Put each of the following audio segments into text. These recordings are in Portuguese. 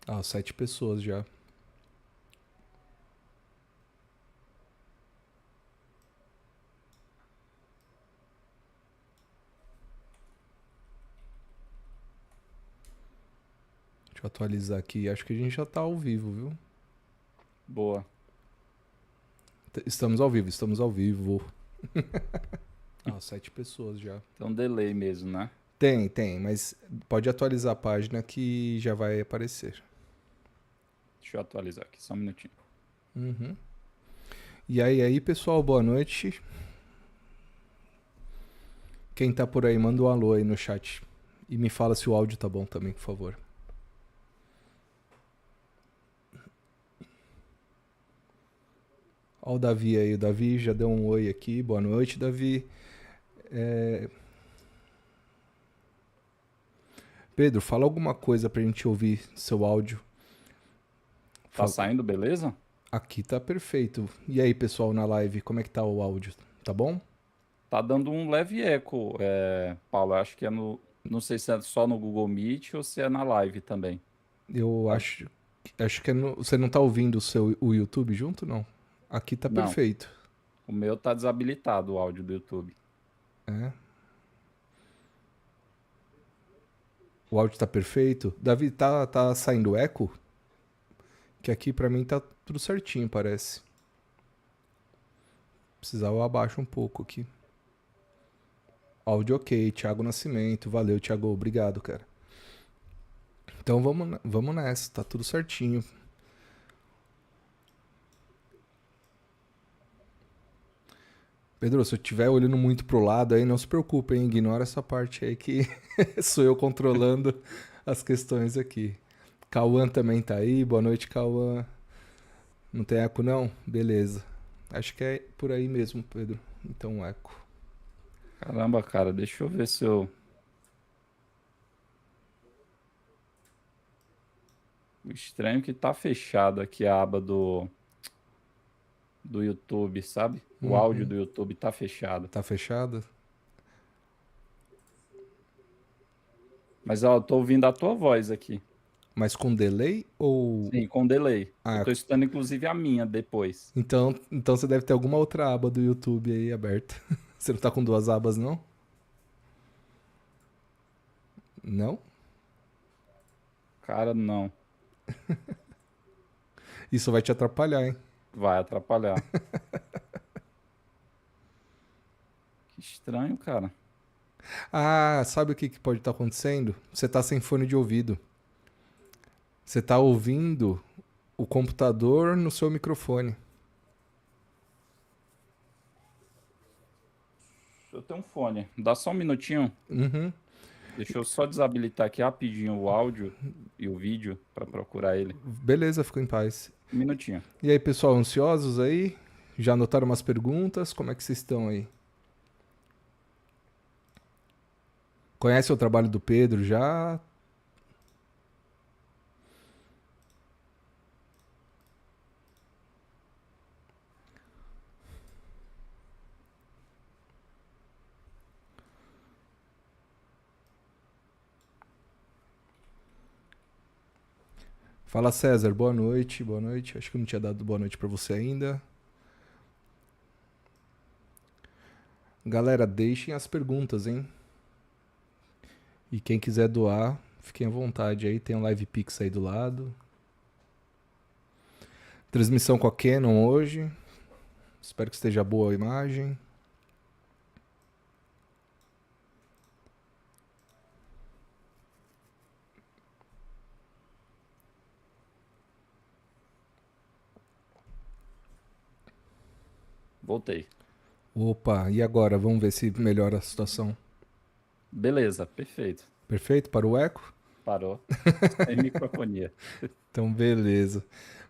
Ah, 7 pessoas já. Deixa eu atualizar aqui. Acho que a gente já tá ao vivo, viu? Boa. Estamos ao vivo, estamos ao vivo. Ah, 7 pessoas já. Tem um delay mesmo, né? Tem, mas pode atualizar a página que já vai aparecer. Deixa eu atualizar aqui, só um minutinho. Uhum. E aí, pessoal, boa noite. Quem tá por aí, manda um alô aí no chat. E me fala se o áudio tá bom também, por favor. Ó o Davi aí, o Davi já deu um oi aqui. Boa noite, Davi. É, Pedro, fala alguma coisa pra gente ouvir seu áudio. Tá Fala- saindo, beleza? Aqui tá perfeito. E aí, pessoal, na live, como é que tá o áudio? Tá bom? Tá dando um leve eco, Paulo. Eu acho que é no. Não sei se é só no Google Meet ou se é na live também. Eu Tá- acho que você não tá ouvindo o YouTube junto, não? Aqui tá Não, perfeito. o meu tá desabilitado, o áudio do YouTube. É. O áudio tá perfeito. Davi, tá saindo eco? Que aqui pra mim tá tudo certinho, parece. Precisava eu abaixo um pouco aqui. Áudio ok, Thiago Nascimento. Valeu, Thiago. Obrigado, cara. Então vamos nessa, tá tudo certinho. Pedro, se eu estiver olhando muito pro lado aí, não se preocupe, hein? Ignora essa parte aí que sou eu controlando as questões aqui. Cauã também tá aí. Boa noite, Cauã. Não tem eco, não? Beleza. Acho que é por aí mesmo, Pedro. Então, eco. Caramba, cara, deixa eu ver se eu. O estranho é que tá fechado aqui a aba do YouTube, sabe? O áudio Uhum. do YouTube tá fechado. Tá fechado? Mas ó, eu tô ouvindo a tua voz aqui. Mas com delay ou. Sim, com delay. Eu Ah, tô escutando inclusive a minha depois. então você deve ter alguma outra aba do YouTube aí aberta. Você não tá com duas abas, não? Não? Cara, não. Isso vai te atrapalhar, hein? Vai atrapalhar. Que estranho, cara. Ah, sabe o que pode estar acontecendo? Você tá sem fone de ouvido. Você tá ouvindo o computador no seu microfone. Eu tenho um fone. Dá só um minutinho. Uhum. Deixa eu só desabilitar aqui rapidinho o áudio e o vídeo para procurar ele. Beleza, ficou em paz. Um minutinho. E aí, pessoal, ansiosos aí? Já anotaram umas perguntas? Como é que vocês estão aí? Conhece o trabalho do Pedro já? Fala, César, boa noite, boa noite. Acho que eu não tinha dado boa noite pra você ainda. Galera, deixem as perguntas, hein? E quem quiser doar, fiquem à vontade aí. Tem um Live Pix aí do lado. Transmissão com a Canon hoje. Espero que esteja boa a imagem. Voltei. Opa, e agora? Vamos ver se melhora a situação. Beleza, perfeito. Perfeito para o eco? Parou. Sem microfonia. Então, beleza.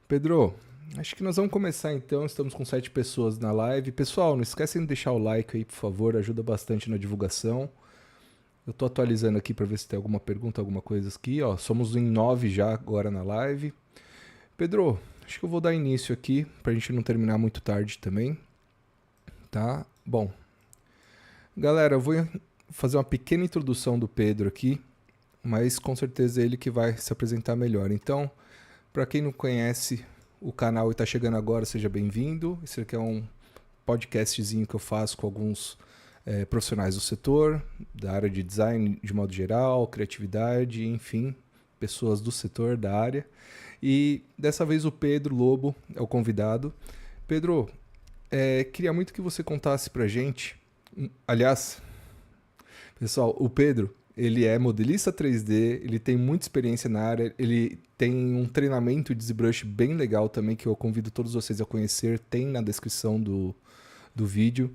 Pedro, acho que nós vamos começar então. Estamos com 7 pessoas na live. Pessoal, não esquecem de deixar o like aí, por favor. Ajuda bastante na divulgação. Eu tô atualizando aqui para ver se tem alguma pergunta, alguma coisa aqui. Ó, somos em 9 já agora na live. Pedro, acho que eu vou dar início aqui pra gente não terminar muito tarde também, tá? Bom, galera, eu vou fazer uma pequena introdução do Pedro aqui. mas com certeza é ele que vai se apresentar melhor. Então, para quem não conhece o canal e está chegando agora, seja bem-vindo. Esse aqui é um podcastzinho que eu faço com alguns profissionais do setor, da área de design de modo geral, criatividade, enfim, pessoas do setor, da área. E dessa vez o Pedro Lobo é o convidado. Pedro, queria muito que você contasse pra gente. Aliás, pessoal, o Pedro, ele é modelista 3D, ele tem muita experiência na área, ele tem um treinamento de ZBrush bem legal também, que eu convido todos vocês a conhecer, tem na descrição do vídeo.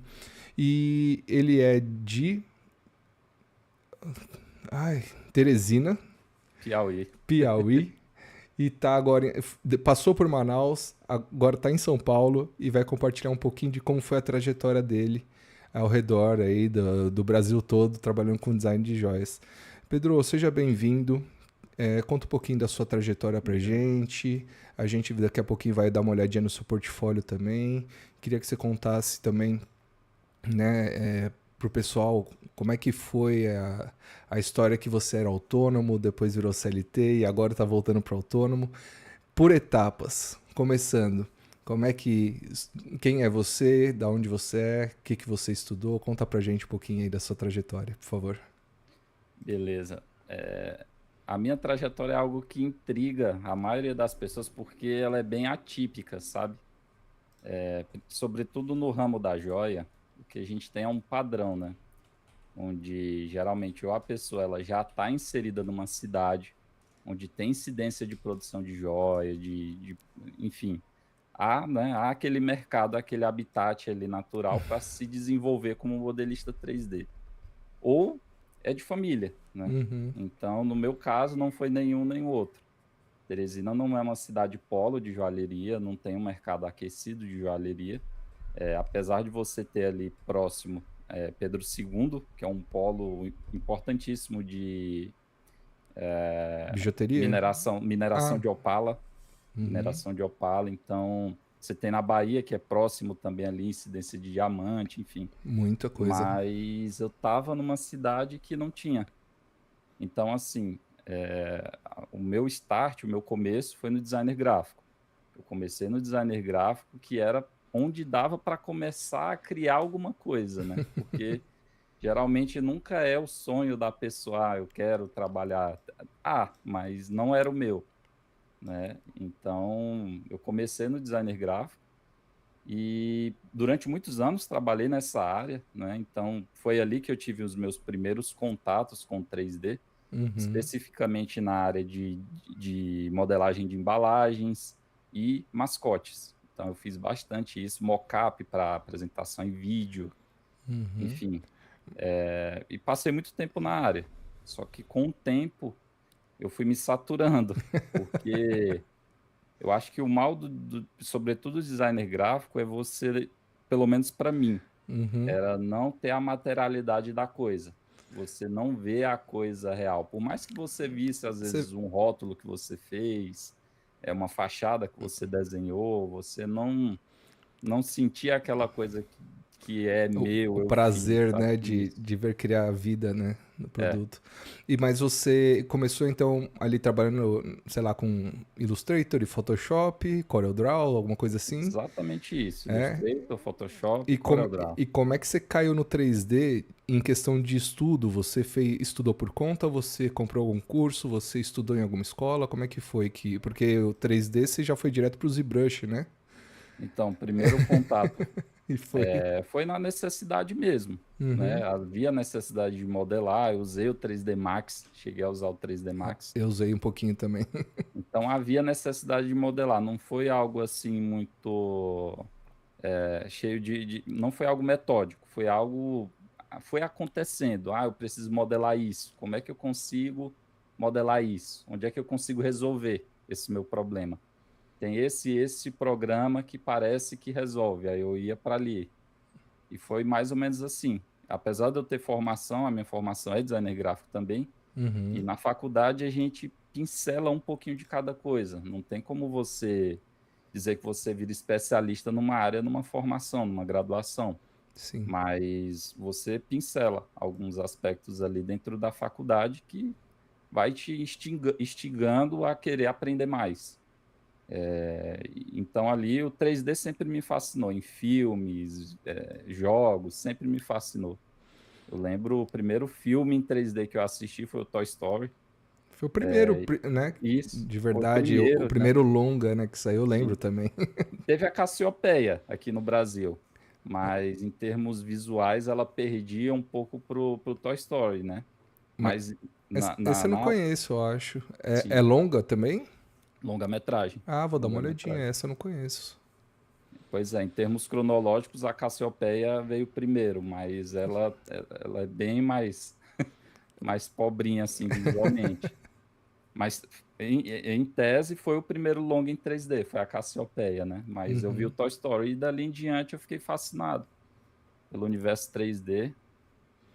E ele é de Teresina, Piauí, e tá agora, passou por Manaus, agora tá em São Paulo e vai compartilhar um pouquinho de como foi a trajetória dele ao redor aí do Brasil todo, trabalhando com design de joias. Pedro, seja bem-vindo. Conta um pouquinho da sua trajetória pra gente. A gente daqui a pouquinho vai dar uma olhadinha no seu portfólio também. Queria que você contasse também, né, pro pessoal como é que foi a história que você era autônomo, depois virou CLT e agora tá voltando para autônomo, por etapas, começando. Como é que, quem é você, da onde você é, o que você estudou? Conta pra gente um pouquinho aí da sua trajetória, por favor. Beleza. A minha trajetória é algo que intriga a maioria das pessoas porque ela é bem atípica, sabe? Sobretudo no ramo da joia, o que a gente tem é um padrão, né? Onde geralmente ou a pessoa ela já está inserida numa cidade, onde tem incidência de produção de joia, enfim, há aquele mercado, aquele habitat ali natural para se desenvolver como modelista 3D. Ou é de família, né? Uhum. Então, no meu caso, não foi nenhum nem outro. Teresina não é uma cidade polo de joalheria, não tem um mercado aquecido de joalheria. Apesar de você ter ali próximo Pedro II, que é um polo importantíssimo de Bijuteria? mineração Ah, de opala, uhum. então você tem na Bahia, que é próximo também ali, incidência de diamante, enfim. Muita coisa. Mas eu estava numa cidade que não tinha. Então, assim, o meu start, o meu começo foi no designer gráfico. Eu comecei no designer gráfico, que era onde dava para começar a criar alguma coisa, né? Porque geralmente nunca é o sonho da pessoa, eu quero trabalhar. Mas não era o meu, né? Então, eu comecei no designer gráfico e durante muitos anos trabalhei nessa área, né? Então, foi ali que eu tive os meus primeiros contatos com 3D, Uhum. especificamente na área de modelagem de embalagens e mascotes. Então, eu fiz bastante isso, mockup para apresentação em vídeo, Uhum. enfim. E passei muito tempo na área. Só que com o tempo eu fui me saturando, porque eu acho que o mal sobretudo do designer gráfico é você, pelo menos para mim, Uhum. era não ter a materialidade da coisa. Você não vê a coisa real. Por mais que você visse, às Você vezes, um rótulo que você fez, uma fachada que você desenhou, você não sentia aquela coisa que é o meu, eu fiz, prazer, sabe? né, Isso. de ver criar a vida, né, no É, produto. Mas você começou então ali trabalhando, sei lá, com Illustrator e Photoshop, CorelDRAW, alguma coisa assim? exatamente isso. É. Illustrator, Photoshop, E, CorelDRAW. e como é que você caiu no 3D em questão de estudo? Você estudou por conta? Você comprou algum curso? Você estudou em alguma escola? Como é que foi que? Porque o 3D você já foi direto pro ZBrush, né? Então, primeiro contato E foi. foi na necessidade mesmo, Uhum. né? Havia necessidade de modelar, eu usei o 3D Max, cheguei a usar o 3D Max. Eu usei um pouquinho também. Então, havia necessidade de modelar, não foi algo assim muito cheio não foi algo metódico, foi acontecendo. Eu preciso modelar isso. Como é que eu consigo modelar isso? Onde é que eu consigo resolver esse meu problema? Tem esse programa que parece que resolve. Aí eu ia para ali. E foi mais ou menos assim. Apesar de eu ter formação, a minha formação é designer gráfico também, e Uhum. na faculdade a gente pincela um pouquinho de cada coisa. Não tem como você dizer que você vira especialista numa área, numa formação, numa graduação, Sim. mas você pincela alguns aspectos ali dentro da faculdade que vai te instigando a querer aprender mais. Então ali o 3D sempre me fascinou, em filmes, jogos, sempre me fascinou. Eu lembro o primeiro filme em 3D que eu assisti foi o Toy Story. Foi o primeiro, né? Isso, De foi o verdade, o primeiro, né? primeiro longa, né, que saiu, eu lembro Sim. também. Teve a Cassiopeia aqui no Brasil, mas em termos visuais ela perdia um pouco pro Toy Story, né? Mas Mas esse eu não conheço, eu acho. É sim, longa também? longa-metragem. Ah, vou dar uma olhadinha, Longa-metragem. essa eu não conheço. Pois é, em termos cronológicos, a Cassiopeia veio primeiro, mas ela é bem mais pobrinha, assim, visualmente. Mas, em tese, foi o primeiro longa em 3D, foi a Cassiopeia, né? Mas eu vi o Uhum. Toy Story e dali em diante eu fiquei fascinado pelo universo 3D.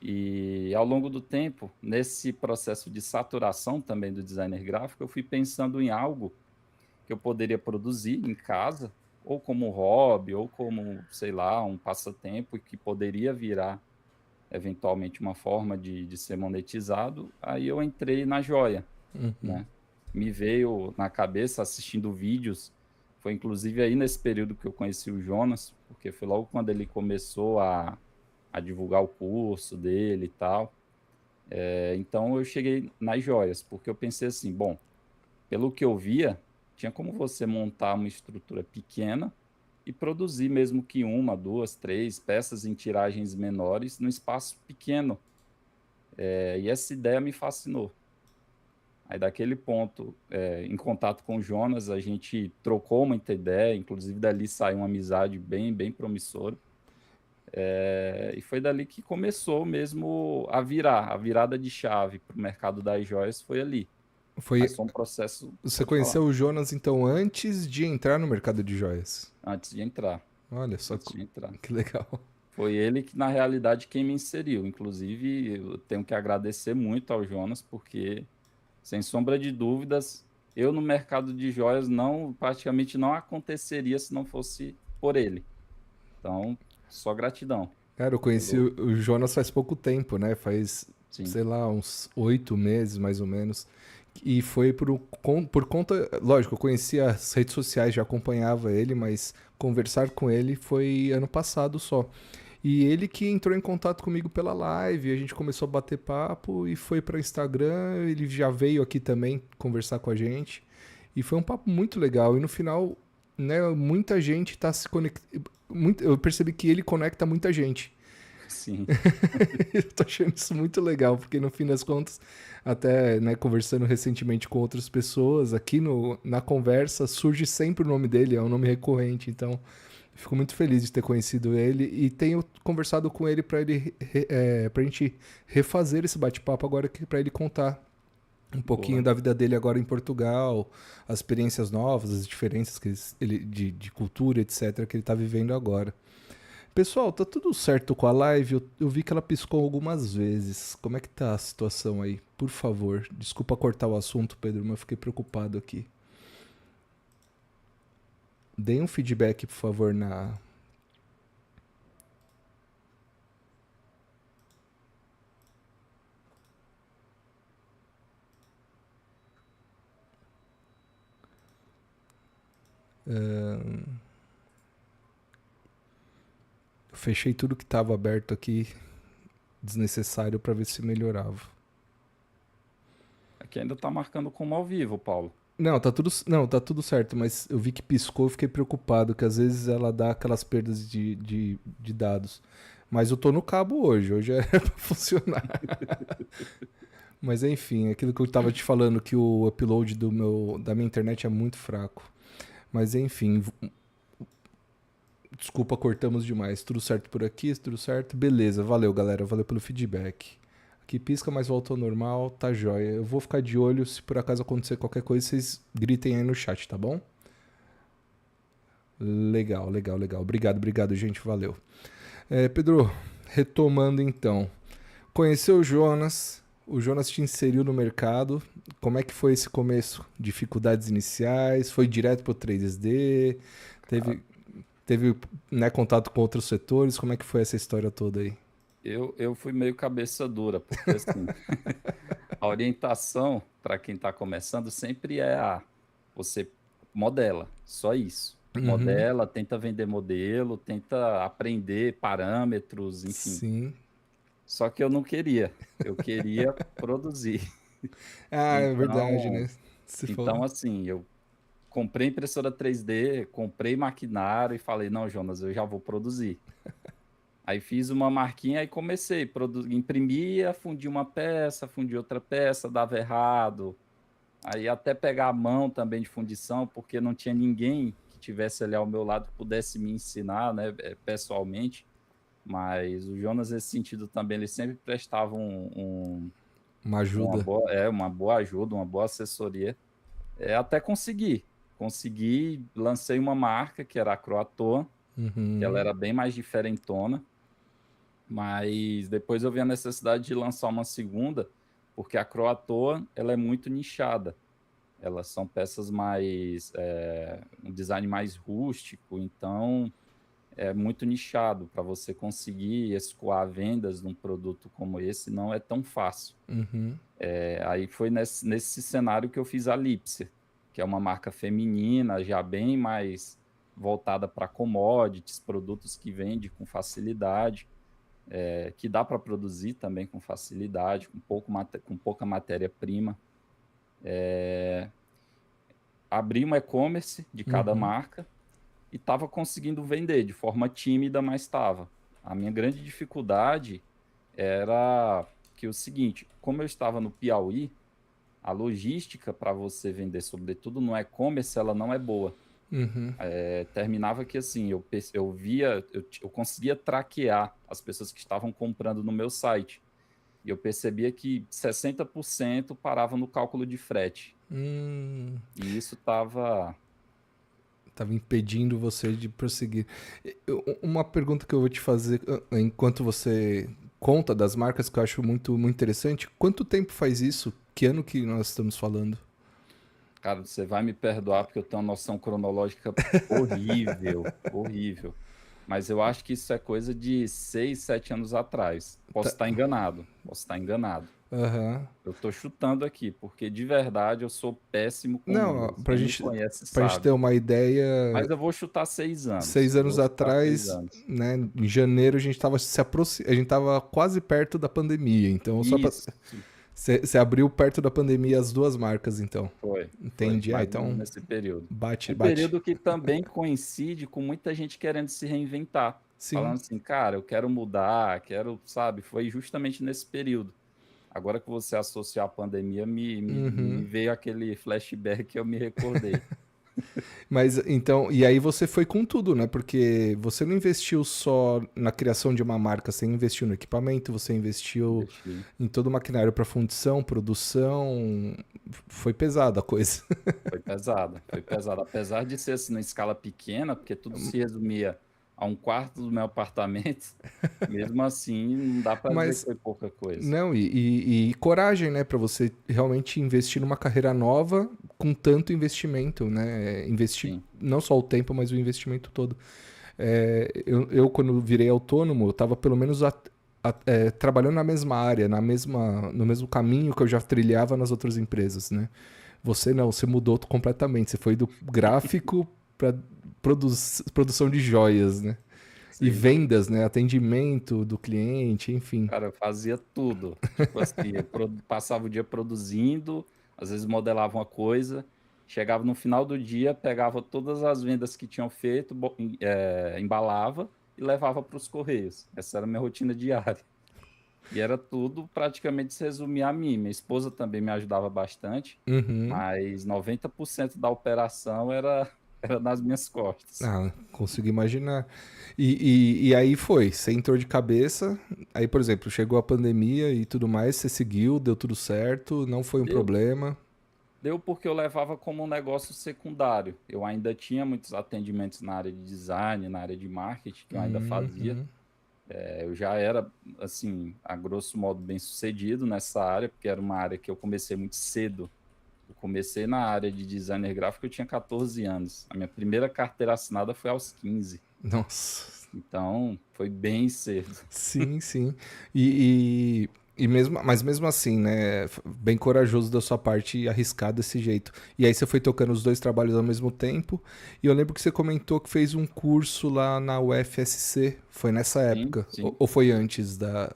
E ao longo do tempo, nesse processo de saturação também do designer gráfico, eu fui pensando em algo que eu poderia produzir em casa, ou como hobby, ou como, sei lá, um passatempo que poderia virar eventualmente uma forma de ser monetizado. Aí eu entrei na joia, né? Me veio na cabeça assistindo vídeos, foi inclusive aí nesse período que eu conheci o Jonas, porque foi logo quando ele começou a divulgar o curso dele e tal. Então eu cheguei nas joias, porque eu pensei assim, bom, pelo que eu via, tinha como você montar uma estrutura pequena e produzir mesmo que uma, duas, três peças em tiragens menores num espaço pequeno. E essa ideia me fascinou. Aí daquele ponto, em contato com o Jonas, a gente trocou muita ideia, inclusive dali saiu uma amizade bem promissora. E foi dali que começou mesmo a virada de chave para o mercado das joias foi ali. Foi, Mas foi um processo, você pode falar, conheceu o Jonas, então, antes de entrar no mercado de joias? antes de entrar, Olha só antes de entrar. que legal. Foi ele que, na realidade, quem me inseriu. Inclusive, eu tenho que agradecer muito ao Jonas, porque, sem sombra de dúvidas, eu no mercado de joias praticamente não aconteceria se não fosse por ele. Então, só gratidão Cara, eu conheci pelo. o Jonas faz pouco tempo, né? Faz, Sim, sei lá, uns 8 meses, mais ou menos. E foi por conta. Lógico, eu conhecia as redes sociais, já acompanhava ele, mas conversar com ele foi ano passado só. E ele que entrou em contato comigo pela live, a gente começou a bater papo e foi para Instagram. Ele já veio aqui também conversar com a gente. E foi um papo muito legal. E no final, né, muita gente tá se conectando. Eu percebi que ele conecta muita gente. sim, Eu tô achando isso muito legal, porque no fim das contas, até né, conversando recentemente com outras pessoas, aqui na conversa surge sempre o nome dele, é um nome recorrente, então fico muito feliz de ter conhecido ele e tenho conversado com ele pra gente refazer esse bate-papo agora para ele contar um pouquinho boa. da vida dele agora em Portugal, as experiências novas, as diferenças de cultura, etc., que ele tá vivendo agora. Pessoal, tá tudo certo com a live? Eu vi que ela piscou algumas vezes. Como é que tá a situação aí? Por favor, desculpa cortar o assunto, Pedro, mas eu fiquei preocupado aqui. Deem um feedback, por favor, na. Eu fechei tudo que tava aberto aqui, desnecessário, pra ver se melhorava. Aqui ainda está marcando como ao vivo, Paulo. Não, tá tudo certo, mas eu vi que piscou e fiquei preocupado, que às vezes ela dá aquelas perdas de dados. Mas eu tô no cabo hoje era pra funcionar. Mas enfim, aquilo que eu tava te falando, que o upload da minha internet é muito fraco. Mas enfim, desculpa, cortamos demais. Tudo certo por aqui, tudo certo? Beleza, valeu galera, valeu pelo feedback. Aqui pisca, mas volta ao normal, tá jóia. Eu vou ficar de olho, se por acaso acontecer qualquer coisa, vocês gritem aí no chat, tá bom? Legal, legal, legal. Obrigado, gente, valeu. Pedro, retomando então. Conheceu o Jonas te inseriu no mercado. Como é que foi esse começo? Dificuldades iniciais? Foi direto pro 3D? Cara, Teve, teve né, contato com outros setores? Como é que foi essa história toda aí? eu fui meio cabeça dura, porque assim, A orientação para quem está começando sempre é você modela, só isso. Uhum, Modela, tenta vender modelo, tenta aprender parâmetros, enfim. sim. Só que eu não queria, eu queria produzir. Ah, é verdade, Então, né? Você falou. então assim, eu comprei impressora 3D, comprei maquinário e falei, não, Jonas, eu já vou produzir. Aí fiz uma marquinha e comecei, imprimia, fundia uma peça, fundia outra peça, dava errado. Aí até pegar a mão também de fundição, porque não tinha ninguém que tivesse ali ao meu lado que pudesse me ensinar, né, pessoalmente. Mas o Jonas, nesse sentido também, ele sempre prestava Uma ajuda. uma boa ajuda, uma boa assessoria. Até consegui, lancei uma marca que era a Croatoa, que ela Uhum, era bem mais diferentona. Mas depois eu vi a necessidade de lançar uma segunda, porque a Croatoa ela é muito nichada. Elas são peças mais, um design mais rústico, então é muito nichado. Para você conseguir escoar vendas de um produto como esse, não é tão fácil. uhum, Aí foi nesse cenário que eu fiz a Lipsia, que é uma marca feminina, já bem mais voltada para commodities, produtos que vende com facilidade, que dá para produzir também com facilidade, com pouca matéria-prima. Abri um e-commerce de cada uhum, marca e estava conseguindo vender de forma tímida, mas estava. A minha grande dificuldade era que o seguinte, como eu estava no Piauí, a logística para você vender, sobretudo no e-commerce, ela não é boa. uhum. Terminava que assim, eu via, eu conseguia traquear as pessoas que estavam comprando no meu site. E eu percebia que 60% parava no cálculo de frete. Hum, E isso estava. tava impedindo você de prosseguir. Uma pergunta que eu vou te fazer enquanto você conta das marcas que eu acho muito interessante. Quanto tempo faz isso? Que ano que nós estamos falando? Cara, você vai me perdoar porque eu tenho uma noção cronológica horrível, horrível. Mas eu acho que isso é coisa de 6, 7 anos atrás. Posso Tá- estar enganado, posso estar enganado. Aham. Eu estou chutando aqui, porque de verdade eu sou péssimo com Não, ó, números. Quem me conhece pra gente ter sabe. uma ideia, Mas eu vou chutar 6 anos. 6 anos Vou chutar 6 atrás, anos. né, em janeiro, a gente tava quase perto da pandemia. Então, só pra. Isso, Você abriu perto da pandemia as duas marcas, então. foi, Entendi. Ah, mais ou menos então nesse período. bate, Um bate. período que também coincide com muita gente querendo se reinventar, Sim. falando assim, cara, eu quero mudar, quero, sabe? Foi justamente nesse período. Agora que você associou a pandemia, me Uhum. veio aquele flashback que eu me recordei. Mas então, e aí você foi com tudo, né? Porque você não investiu só na criação de uma marca, você investiu no equipamento, você investiu Investi. em todo o maquinário para fundição, produção. Foi pesada a coisa. Foi pesada, foi pesada. Apesar de ser assim, numa escala pequena, porque tudo se resumia a um quarto do meu apartamento, mesmo assim, não dá para dizer que Mas foi pouca coisa. não, e coragem, né, para você realmente investir numa carreira nova com tanto investimento, né? Investir Sim, não só o tempo, mas o investimento todo. Quando virei autônomo, eu estava pelo menos trabalhando na mesma área, no mesmo caminho que eu já trilhava nas outras empresas, né? Você não, você mudou completamente. Você foi do gráfico para produção de joias, né? E sim. vendas, né? Atendimento do cliente, enfim. Cara, eu fazia tudo. Tipo assim, eu passava o dia produzindo, às vezes modelava uma coisa, chegava no final do dia, pegava todas as vendas que tinham feito, embalava e levava para os correios. Essa era a minha rotina diária. E era tudo praticamente se resumia a mim. Minha esposa também me ajudava bastante, Uhum. mas 90% da operação era nas minhas costas. Ah, consigo imaginar. E aí foi, você entrou de cabeça, aí, por exemplo, chegou a pandemia e tudo mais, você seguiu, deu tudo certo, não foi um Deu. problema. Deu porque eu levava como um negócio secundário. Eu ainda tinha muitos atendimentos na área de design, na área de marketing, que eu ainda fazia. Uhum. Eu já era, assim, a grosso modo, bem sucedido nessa área, porque era uma área que eu comecei muito cedo. Eu comecei na área de designer gráfico, eu tinha 14 anos. A minha primeira carteira assinada foi aos 15. Nossa. Então, foi bem cedo. Sim, sim. E Mas mesmo assim, né? Bem corajoso da sua parte arriscar desse jeito. E aí você foi tocando os dois trabalhos ao mesmo tempo. E eu lembro que você comentou que fez um curso lá na UFSC. Foi nessa Sim, época? sim. Ou foi antes da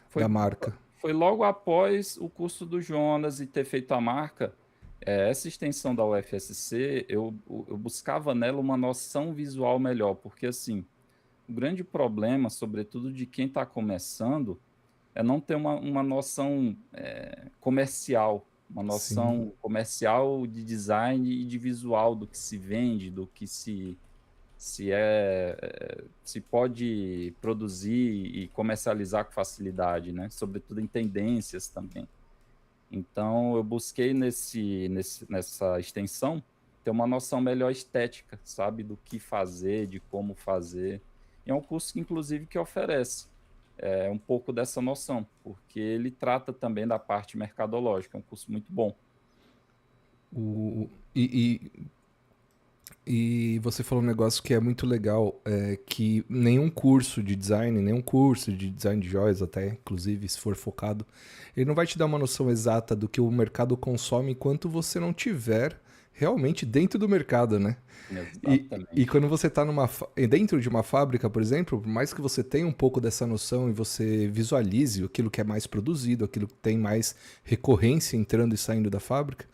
Foi, marca? foi logo após o curso do Jonas e ter feito a marca. Essa extensão da UFSC, eu buscava nela uma noção visual melhor, porque assim, o grande problema, sobretudo de quem está começando, é não ter uma noção comercial, uma Sim. noção comercial de design e de visual do que se vende, do que se pode produzir e comercializar com facilidade, né? Sobretudo em tendências também. Então, eu busquei nessa extensão ter uma noção melhor estética, sabe? Do que fazer, de como fazer. E é um curso, que, inclusive, que oferece um pouco dessa noção, porque ele trata também da parte mercadológica. É um curso muito bom. O, e, e você falou um negócio que é muito legal, que nenhum curso de design, nenhum curso de design de joias até, inclusive, se for focado, ele não vai te dar uma noção exata do que o mercado consome enquanto você não tiver realmente dentro do mercado, né? E Exatamente. quando você está dentro de uma fábrica, por exemplo, por mais que você tenha um pouco dessa noção e você visualize aquilo que é mais produzido, aquilo que tem mais recorrência entrando e saindo da fábrica,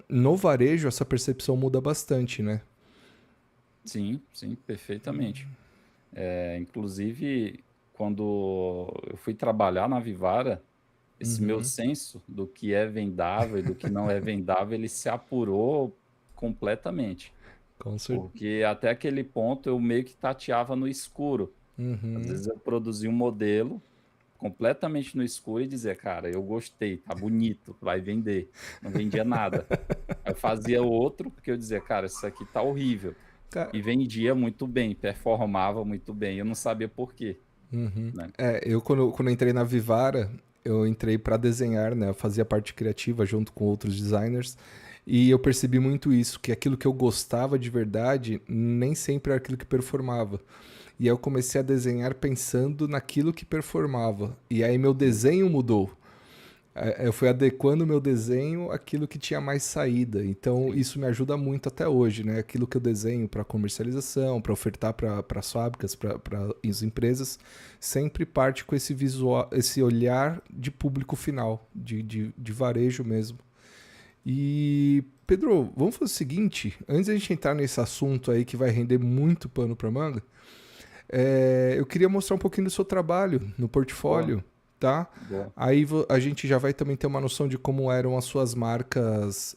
no varejo essa percepção muda bastante, né? Sim, sim, perfeitamente. Inclusive, quando eu fui trabalhar na Vivara, esse meu Uhum, senso do que é vendável e do que não é vendável, ele se apurou completamente. com certeza. Porque até aquele ponto eu meio que tateava no escuro. Às Uhum. vezes eu produzia um modelo completamente no escuro e dizia, cara, eu gostei, tá bonito, vai vender. Não vendia nada. Aí eu fazia outro, porque eu dizia, cara, isso aqui tá horrível. Ca- E vendia muito bem, performava muito bem. Eu não sabia por quê, né? Eu quando entrei na Vivara, eu entrei para desenhar, né? Eu fazia parte criativa junto com outros designers. E eu percebi muito isso, que aquilo que eu gostava de verdade nem sempre era aquilo que performava. E aí eu comecei a desenhar pensando naquilo que performava. E aí meu Sim, desenho mudou. Eu fui adequando o meu desenho àquilo que tinha mais saída. Então sim. isso me ajuda muito até hoje, né? Aquilo que eu desenho para comercialização, para ofertar para as fábricas, para as empresas, sempre parte com esse visual, esse olhar de público final, de varejo mesmo. E Pedro, vamos fazer o seguinte, antes da gente entrar nesse assunto aí que vai render muito pano para manga, eu queria mostrar um pouquinho do seu trabalho no Boa, portfólio, tá? boa. Aí a gente já vai também ter uma noção de como eram as suas marcas,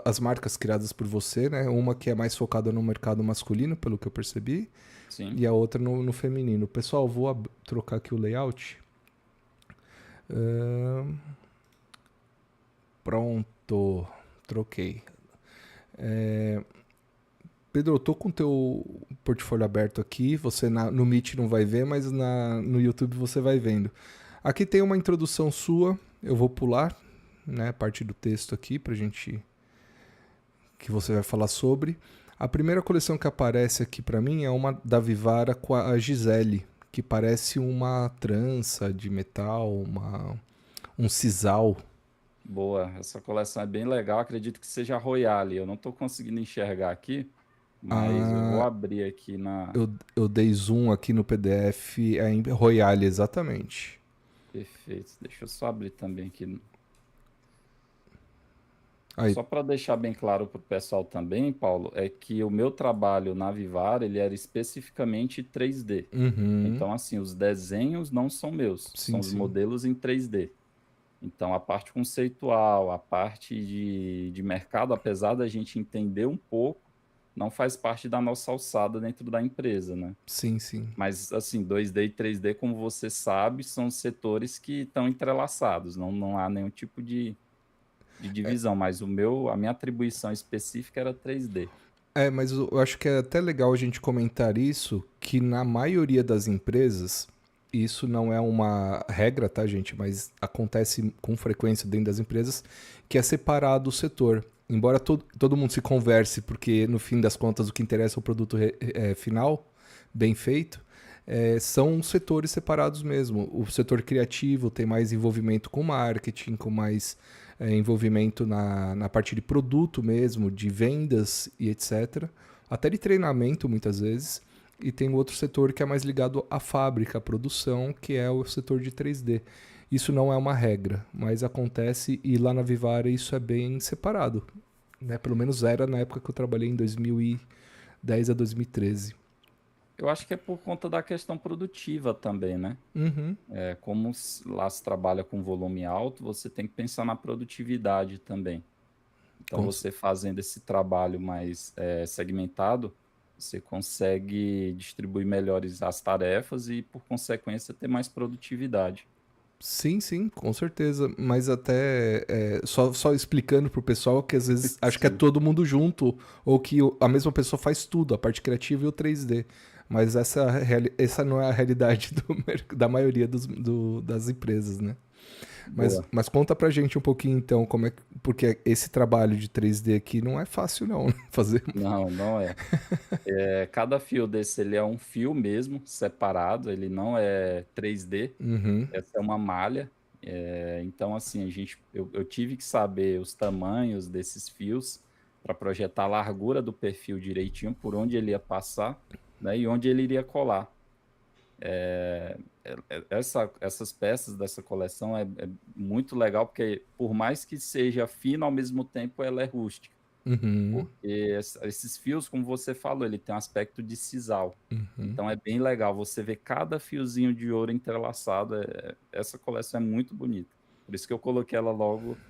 as marcas criadas por você, né? Uma que é mais focada no mercado masculino, pelo que eu percebi, Sim. e a outra no feminino. Pessoal, vou trocar aqui o layout. Ahn, Pronto, troquei. Pedro, eu tô com o teu portfólio aberto aqui. Você no Meet não vai ver, mas no YouTube você vai vendo. Aqui tem uma introdução sua. Eu vou pular, né, a parte do texto aqui pra gente que você vai falar sobre. A primeira coleção que aparece aqui pra mim é uma da Vivara com a Gisele, que parece uma trança de metal, um sisal. Boa, essa coleção é bem legal. Acredito que seja a Royale. Eu não estou conseguindo enxergar aqui, mas eu vou Ah, abrir aqui na. eu dei zoom aqui no PDF, é em Royale, exatamente. Perfeito. Deixa eu só abrir também aqui. Aí. Só para deixar bem claro para o pessoal também, Paulo, é que o meu trabalho na Vivara, ele era especificamente 3D. Uhum. Então, assim, os desenhos não são meus, são Sim, os sim. modelos em 3D. Então, a parte conceitual, a parte de mercado, apesar da gente entender um pouco, não faz parte da nossa alçada dentro da empresa, né? Sim, sim. Mas, assim, 2D e 3D, como você sabe, são setores que estão entrelaçados, não há nenhum tipo de divisão, mas a minha atribuição específica era 3D. Mas eu acho que é até legal a gente comentar isso, que na maioria das empresas, isso não é uma regra, tá, gente? Mas acontece com frequência dentro das empresas, que é separado o setor. Embora todo mundo se converse, porque no fim das contas o que interessa é o produto final, bem feito, são setores separados mesmo. O setor criativo tem mais envolvimento com marketing, com mais envolvimento na parte de produto mesmo, de vendas e etc. Até de treinamento, muitas vezes. E tem o outro setor que é mais ligado à fábrica, à produção, que é o setor de 3D. Isso não é uma regra, mas acontece e lá na Vivara isso é bem separado. Né? Pelo menos era na época que eu trabalhei em 2010 a 2013. Eu acho que é por conta da questão produtiva também, né? Uhum. Como lá se trabalha com volume alto, você tem que pensar na produtividade também. Então, Com- você fazendo esse trabalho mais segmentado, você consegue distribuir melhores as tarefas e, por consequência, ter mais produtividade. Sim, sim, com certeza. Mas até só explicando pro pessoal que às vezes acho que é Sim. todo mundo junto, ou que a mesma pessoa faz tudo, a parte criativa e o 3D. Mas essa não é a realidade da maioria das empresas, né? Boa. Mas conta pra gente um pouquinho então, porque esse trabalho de 3D aqui não é fácil não, né? Fazer. Não, não é. Cada fio desse ele é um fio mesmo, separado, ele não é 3D. Uhum, Essa é uma malha. Então, assim, eu tive que saber os tamanhos desses fios para projetar a largura do perfil direitinho, por onde ele ia passar, né, e onde ele iria colar. Essas peças dessa coleção é muito legal, porque por mais que seja fino, ao mesmo tempo ela é rústica. uhum, Porque esses fios, como você falou, ele tem um aspecto de sisal. uhum. Então é bem legal você ver cada fiozinho de ouro entrelaçado. Essa coleção é muito bonita. Por isso que eu coloquei ela logo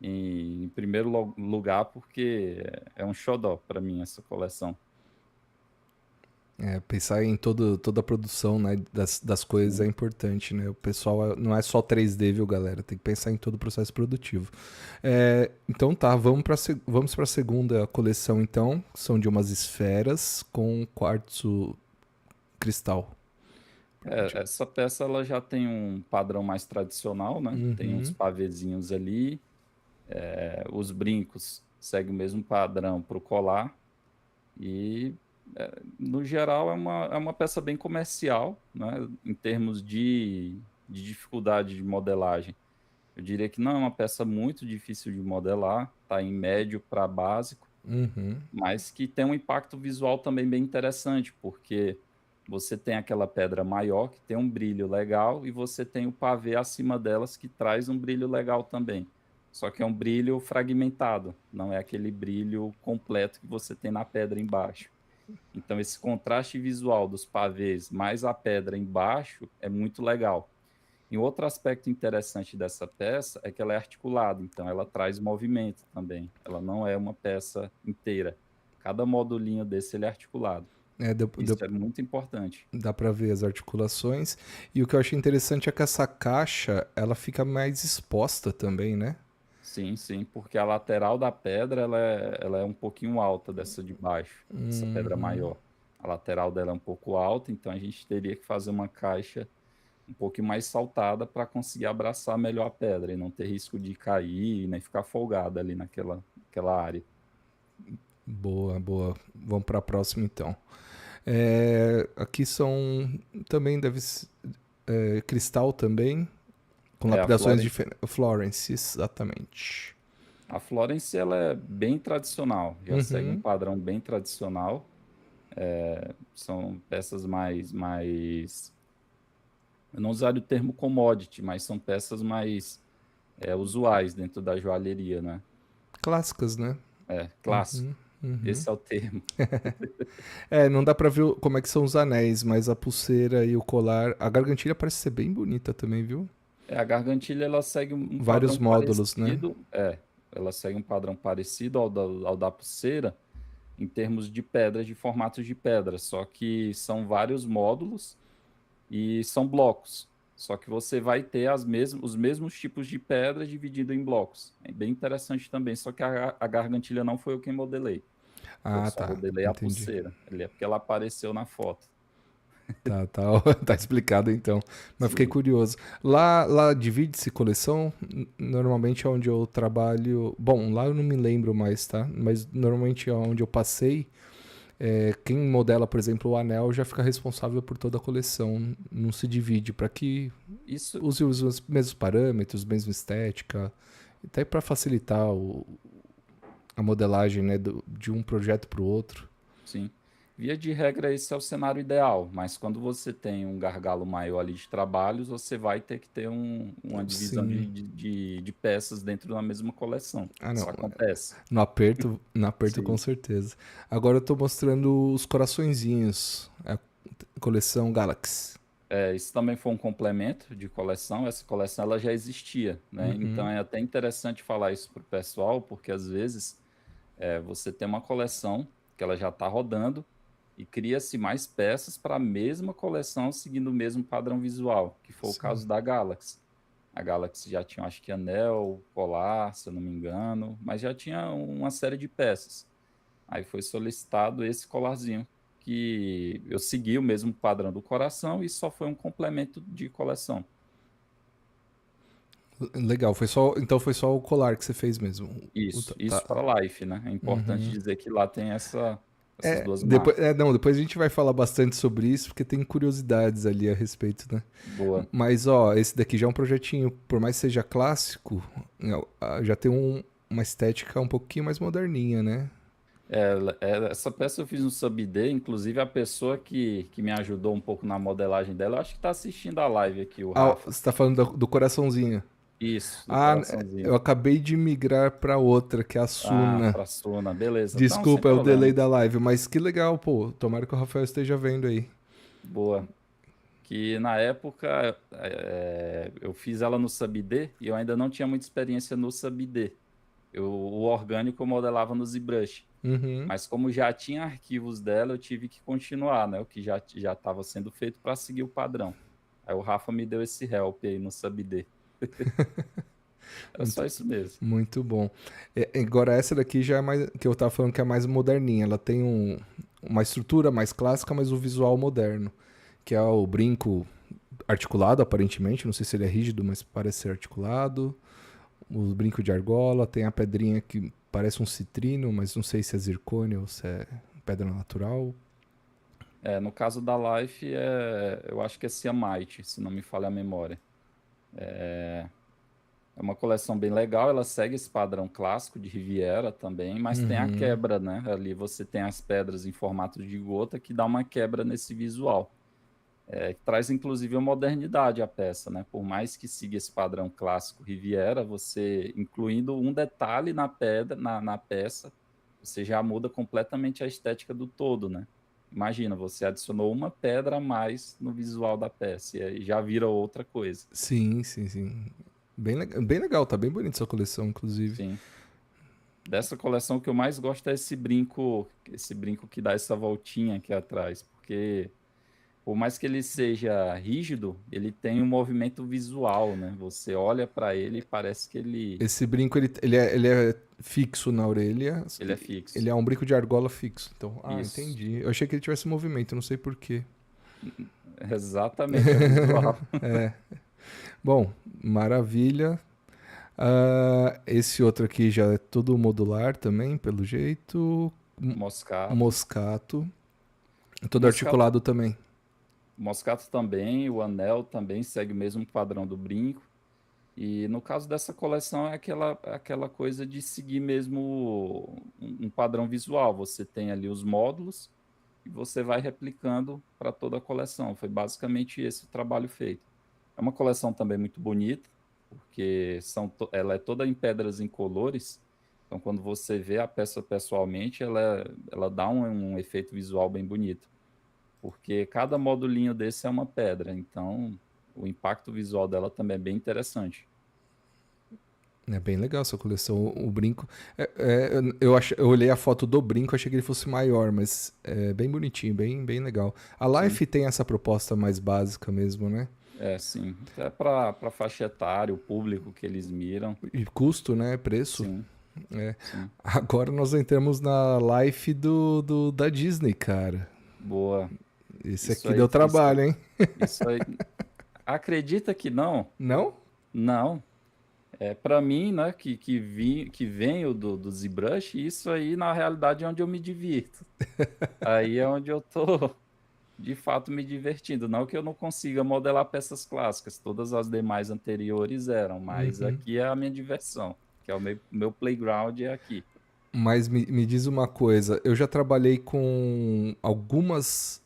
em primeiro lugar, porque é um xodó para mim essa coleção. Pensar em toda a produção, né, das coisas é Sim. importante, né? O pessoal não é só 3D, viu, galera? Tem que pensar em todo o processo produtivo. Então tá, vamos para a segunda coleção, então. São de umas esferas com quartzo cristal. Essa peça ela já tem um padrão mais tradicional, né? Tem uns Uhum, pavezinhos ali, os brincos seguem o mesmo padrão para o colar. E, no geral, é uma peça bem comercial, né, em termos de dificuldade de modelagem. Eu diria que não é uma peça muito difícil de modelar, está em médio para básico, uhum, mas que tem um impacto visual também bem interessante, porque você tem aquela pedra maior que tem um brilho legal e você tem o pavê acima delas que traz um brilho legal também. Só que é um brilho fragmentado, não é aquele brilho completo que você tem na pedra embaixo. Então, esse contraste visual dos pavês mais a pedra embaixo é muito legal. E outro aspecto interessante dessa peça é que ela é articulada, então ela traz movimento também. Ela não é uma peça inteira. Cada modulinho desse ele é articulado. é, Isso é muito importante. dá pra ver as articulações. E o que eu achei interessante é que essa caixa, ela fica mais exposta também, né? Sim, sim, porque a lateral da pedra ela é um pouquinho alta dessa de baixo, essa pedra Uhum. maior. A lateral dela é um pouco alta, então a gente teria que fazer uma caixa um pouquinho mais saltada para conseguir abraçar melhor a pedra e não ter risco de cair, nem ficar folgada ali naquela área. Boa, boa. Vamos para a próxima então. Aqui são também cristal também, com É, a lapidações Florence, diferentes. Florence, exatamente. a Florence ela é bem tradicional, já segue um Uhum, padrão bem tradicional. São peças mais. Eu não usaria o termo commodity, mas são peças mais usuais dentro da joalheria, né? clássicas, né? Clássico. Uhum. Esse é o termo. Não dá pra ver como é que são os anéis, mas a pulseira e o colar. A gargantilha parece ser bem bonita também, viu? A gargantilha ela segue um Vários padrão módulos, né? parecido. Ela segue um padrão parecido ao da pulseira em termos de pedras, de formatos de pedra, só que são vários módulos e são blocos. Só que você vai ter os mesmos tipos de pedra dividido em blocos. É bem interessante também, só que a gargantilha não foi eu quem modelei. Eu Ah, só tá. modelei a Entendi. pulseira. Ali é porque ela apareceu na foto. Tá, tá, tá explicado então. Mas fiquei Sim. curioso. Lá divide-se coleção? Normalmente é onde eu trabalho. Bom, lá eu não me lembro mais, tá? Mas normalmente é onde eu passei. Quem modela, por exemplo, o anel já fica responsável por toda a coleção, não se divide, para que Isso, use os mesmos parâmetros, mesma estética, até para facilitar a modelagem, né, de um projeto para o outro. sim. Via de regra, esse é o cenário ideal, mas quando você tem um gargalo maior ali de trabalhos, você vai ter que ter uma divisão Sim. de peças dentro da mesma coleção. Ah, não. Isso acontece. No aperto com Sim. certeza. Agora eu tô mostrando os coraçõezinhos, a coleção Galaxy. Isso também foi um complemento de coleção. Essa coleção ela já existia, né? Então Uhum. é até interessante falar isso para o pessoal, porque às vezes você tem uma coleção que ela já está rodando e cria-se mais peças para a mesma coleção seguindo o mesmo padrão visual, que foi o Sim. caso da Galaxy. A Galaxy já tinha, acho que anel, colar, se eu não me engano, mas já tinha uma série de peças. Aí foi solicitado esse colarzinho, que eu segui o mesmo padrão do coração e só foi um complemento de coleção. Legal, então foi só o colar que você fez mesmo. Isso Tá. para Life, né? É importante Uhum. dizer que lá tem essas duas Depois, marcas. não, depois a gente vai falar bastante sobre isso, porque tem curiosidades ali a respeito, né? Boa. Mas, ó, esse daqui já é um projetinho, por mais que seja clássico, já tem uma estética um pouquinho mais moderninha, né? Essa peça eu fiz no Sub-D, inclusive a pessoa que me ajudou um pouco na modelagem dela, eu acho que está assistindo a live aqui, o Ah, Rafa. você tá falando do coraçãozinho. Isso, do Ah, coraçãozinho. eu acabei de migrar pra outra, que é a Ah, Suna. pra Suna, beleza. Então, sem Desculpa, é o delay problema. da live, mas que legal, pô. Tomara que o Rafael esteja vendo aí. Boa. Que na época eu fiz ela no Sub-D e eu ainda não tinha muita experiência no Sub-D. O orgânico eu modelava no ZBrush. Uhum. Mas como já tinha arquivos dela, eu tive que continuar, né? O que já estava sendo feito para seguir o padrão. Aí o Rafa me deu esse help aí no Sub-D. Era só Muito, isso mesmo. muito bom. Agora essa daqui já é mais, que eu tava falando que é mais moderninha. Ela tem uma estrutura mais clássica, mas o visual moderno, que é o brinco articulado, aparentemente. Não sei se ele é rígido, mas parece ser articulado. O brinco de argola, tem a pedrinha que parece um citrino, mas não sei se é zircônia ou se é pedra natural. No caso da Life, eu acho que é Siamite, se não me falha a memória. É uma coleção bem legal, ela segue esse padrão clássico de Riviera também, mas tem a Uhum. quebra, né? Ali você tem as pedras em formato de gota que dá uma quebra nesse visual. Que traz inclusive a modernidade à peça, né? Por mais que siga esse padrão clássico Riviera, você incluindo um detalhe na pedra, na peça, você já muda completamente a estética do todo, né? Imagina, você adicionou uma pedra a mais no visual da peça e aí já vira outra coisa. Sim, sim, sim. Bem legal, tá bem bonita essa coleção, inclusive. Sim. Dessa coleção, o que eu mais gosto é esse brinco que dá essa voltinha aqui atrás, porque por mais que ele seja rígido, ele tem um movimento visual, né? Você olha para ele e parece que ele, Esse brinco, ele é fixo na orelha. ele é fixo. Ele é um brinco de argola fixo. Então, Isso. entendi. Eu achei que ele tivesse movimento, não sei por quê. Exatamente, é o visual. Bom, maravilha. Esse outro aqui já é todo modular também, pelo jeito. Moscato. Moscato. O Todo moscato, articulado também. o moscato também, o anel também segue o mesmo padrão do brinco. E no caso dessa coleção é aquela coisa de seguir mesmo um padrão visual. Você tem ali os módulos e você vai replicando para toda a coleção. Foi basicamente esse o trabalho feito. É uma coleção também muito bonita, porque ela é toda em pedras incolores. Então, quando você vê a peça pessoalmente, ela dá um efeito visual bem bonito. Porque cada modulinho desse é uma pedra. Então, o impacto visual dela também é bem interessante. É bem legal essa coleção. O brinco. Eu olhei a foto do brinco, achei que ele fosse maior, mas é bem bonitinho, bem legal. A Sim. Life tem essa proposta mais básica mesmo, né? Sim. Até para faixa etária, o público que eles miram. E custo, né? Preço. Sim, É. sim. Agora nós entramos na Life da Disney, cara. Boa. Esse Isso aqui aí, deu trabalho, hein? isso aí. Acredita que não? Não? Não. Para mim, né, que venho do ZBrush, isso aí na realidade é onde eu me divirto. Aí é onde eu tô de fato me divertindo. Não que eu não consiga modelar peças clássicas, todas as demais anteriores eram, mas Uhum. aqui é a minha diversão, que é o meu playground é aqui. Mas me diz uma coisa, eu já trabalhei com algumas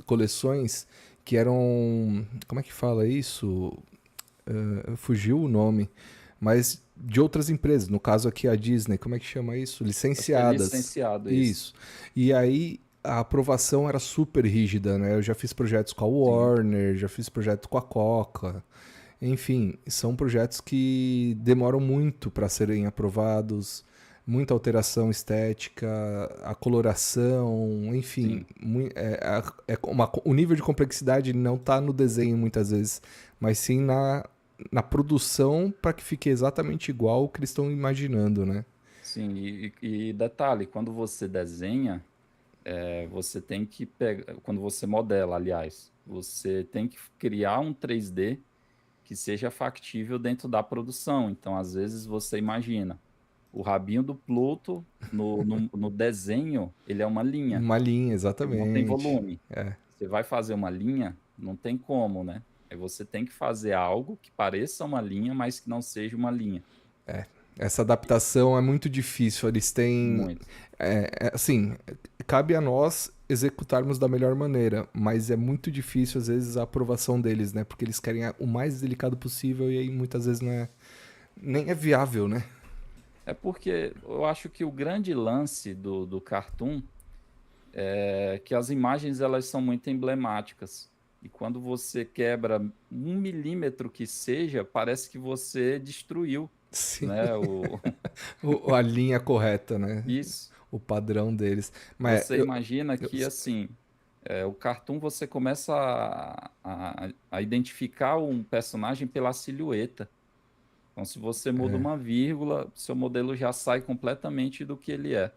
coleções que eram, como é que fala isso? Fugiu o nome, mas de outras empresas, no caso aqui a Disney, como é que chama isso? Acho que é Licenciadas. licenciado isso. Isso. E aí a aprovação era super rígida, né? Eu já fiz projetos com a Sim, Warner, já fiz projeto com a Coca. Enfim, são projetos que demoram muito para serem aprovados, muita alteração estética, a coloração, enfim, sim. o nível de complexidade não está no desenho muitas vezes, mas sim na produção para que fique exatamente igual o que eles estão imaginando, né? Sim, e detalhe, quando você desenha, você tem que pegar, quando você modela, aliás, você tem que criar um 3D que seja factível dentro da produção. Então, às vezes, você imagina o rabinho do Pluto no desenho, ele é uma linha, Uma linha, ele não tem exatamente. volume. Você vai fazer uma linha, não tem como, né? Aí você tem que fazer algo que pareça uma linha, mas que não seja uma linha. Essa adaptação é muito difícil. Eles têm. Muito. Assim, cabe a nós executarmos da melhor maneira, mas é muito difícil, às vezes, a aprovação deles, né? Porque eles querem o mais delicado possível e aí muitas vezes nem é viável, né? É porque eu acho que o grande lance do cartoon é que as imagens elas são muito emblemáticas. E quando você quebra 1 milímetro que seja, parece que você destruiu, Sim. né? A linha correta, né? Isso. O padrão deles. Mas Você imagina eu- que assim, o cartoon você começa a identificar um personagem pela silhueta. Então, se você muda uma vírgula, seu modelo já sai completamente do que ele é.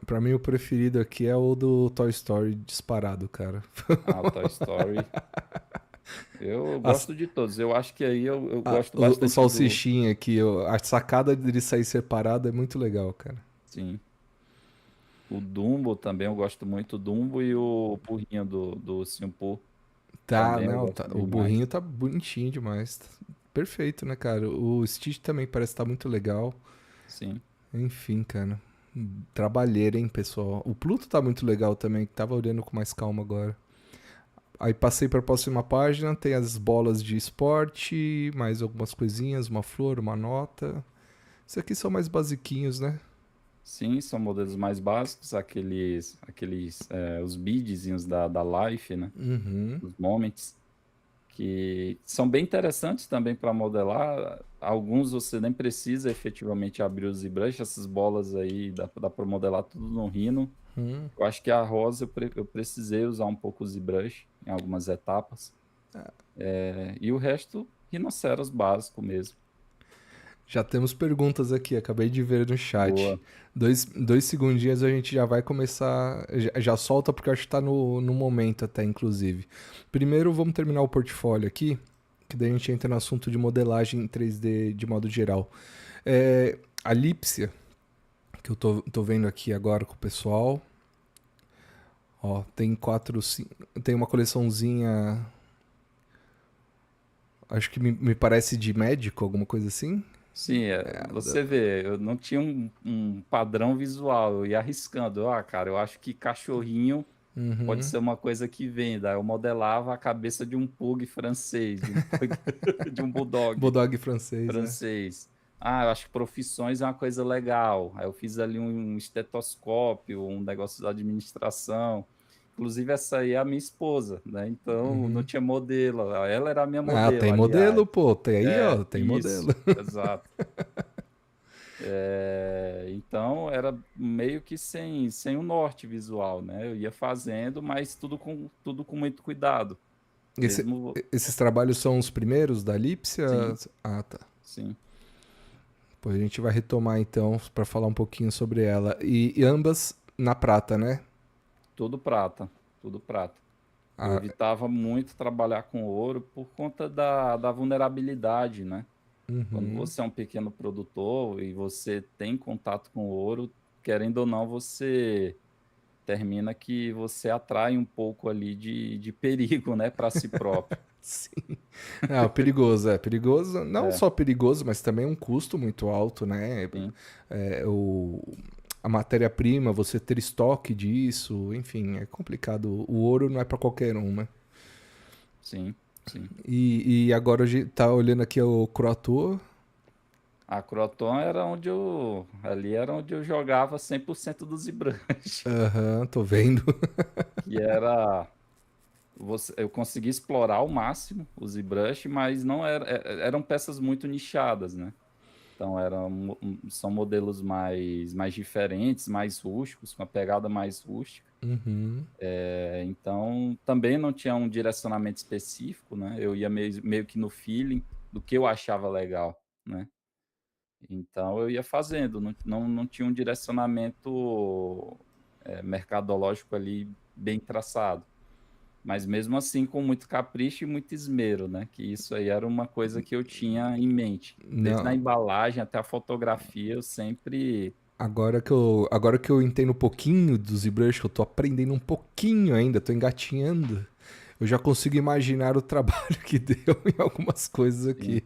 pra mim, o preferido aqui é o do Toy Story disparado, cara. Ah, o Toy Story. Eu As- gosto de todos. Eu acho que aí eu gosto o bastante do. salsichinha aqui, a sacada dele sair separado é muito legal, cara. Sim. O Dumbo também, eu gosto muito. O Dumbo e o burrinho do Ursinho Pooh Tá, também eu não, gosto o burrinho demais. tá bonitinho demais. Perfeito, né, cara? O Stitch também parece estar muito legal. Sim. Enfim, cara. Trabalheira, hein, pessoal. O Pluto tá muito legal também, que tava olhando com mais calma agora. Aí passei para a próxima página, tem as bolas de esporte, mais algumas coisinhas, uma flor, uma nota. Esses aqui são mais basiquinhos, né? Sim, são modelos mais básicos, os beadzinhos da Life, né? Uhum. Os moments, que são bem interessantes também para modelar. Alguns você nem precisa efetivamente abrir o ZBrush, essas bolas aí dá para modelar tudo no Rhino. Eu acho que a rosa eu precisei usar um pouco o ZBrush em algumas etapas. E o resto, rinoceros básico mesmo. Já temos perguntas aqui, acabei de ver no chat. Boa. Dois segundinhos a gente já vai começar. Já solta porque eu acho que tá no momento até, inclusive. Primeiro vamos terminar o portfólio aqui, que daí a gente entra no assunto de modelagem em 3D de modo geral. A Lipsia, que eu tô vendo aqui agora com o pessoal. Ó, tem tem uma coleçãozinha, acho que me parece de médico, alguma coisa assim. Sim, você vê, eu não tinha um padrão visual, eu ia arriscando. Ah, cara, eu acho que cachorrinho pode Uhum. ser uma coisa que venda. Eu modelava a cabeça de um pug francês, de um pug, de um bulldog Bulldog francês, é. francês. Ah, eu acho que profissões é uma coisa legal. Aí eu fiz ali um estetoscópio, um negócio da administração. Inclusive, essa aí é a minha esposa, né? Então, não Uhum. tinha modelo. Ela era a minha Ah, modelo, tem modelo, aliás. pô. Tem aí, ó, tem modelo. Isso, exato. Então, era meio que sem o norte visual, né? Eu ia fazendo, mas tudo com muito cuidado. Esse- Mesmo, esses trabalhos são os primeiros da Lipsia? sim, Ah, tá. sim. Pois a gente vai retomar então para falar um pouquinho sobre ela. E ambas na prata, né? Tudo prata, tudo prata. Eu Ah, evitava muito trabalhar com ouro por conta da vulnerabilidade, né? Quando Uhum. você é um pequeno produtor e você tem contato com o ouro, querendo ou não, você termina que você atrai um pouco ali de perigo, né, para si próprio. Sim. Ah, perigoso, é perigoso. Não É, só perigoso, mas também um custo muito alto, né? sim, É, a matéria-prima, você ter estoque disso, enfim, é complicado. O ouro não é para qualquer um, né? sim, sim. E agora a gente tá olhando aqui o Croatoa. A Croton era ali era onde eu jogava 100% do ZBrush, Aham, tô vendo. que era eu consegui explorar ao máximo o ZBrush, mas não eram peças muito nichadas, né? Então são modelos mais diferentes, mais rústicos, com uma pegada mais rústica. Uhum. Então também não tinha um direcionamento específico, né? Eu ia meio que no feeling do que eu achava legal, né? Então eu ia fazendo, não tinha um direcionamento mercadológico ali bem traçado. Mas mesmo assim com muito capricho e muito esmero, né? Que isso aí era uma coisa que eu tinha em mente. Desde a Não, embalagem até a fotografia, eu sempre. agora que eu entendo um pouquinho do ZBrush, que eu tô aprendendo um pouquinho ainda, tô engatinhando, eu já consigo imaginar o trabalho que deu em algumas coisas Sim, aqui,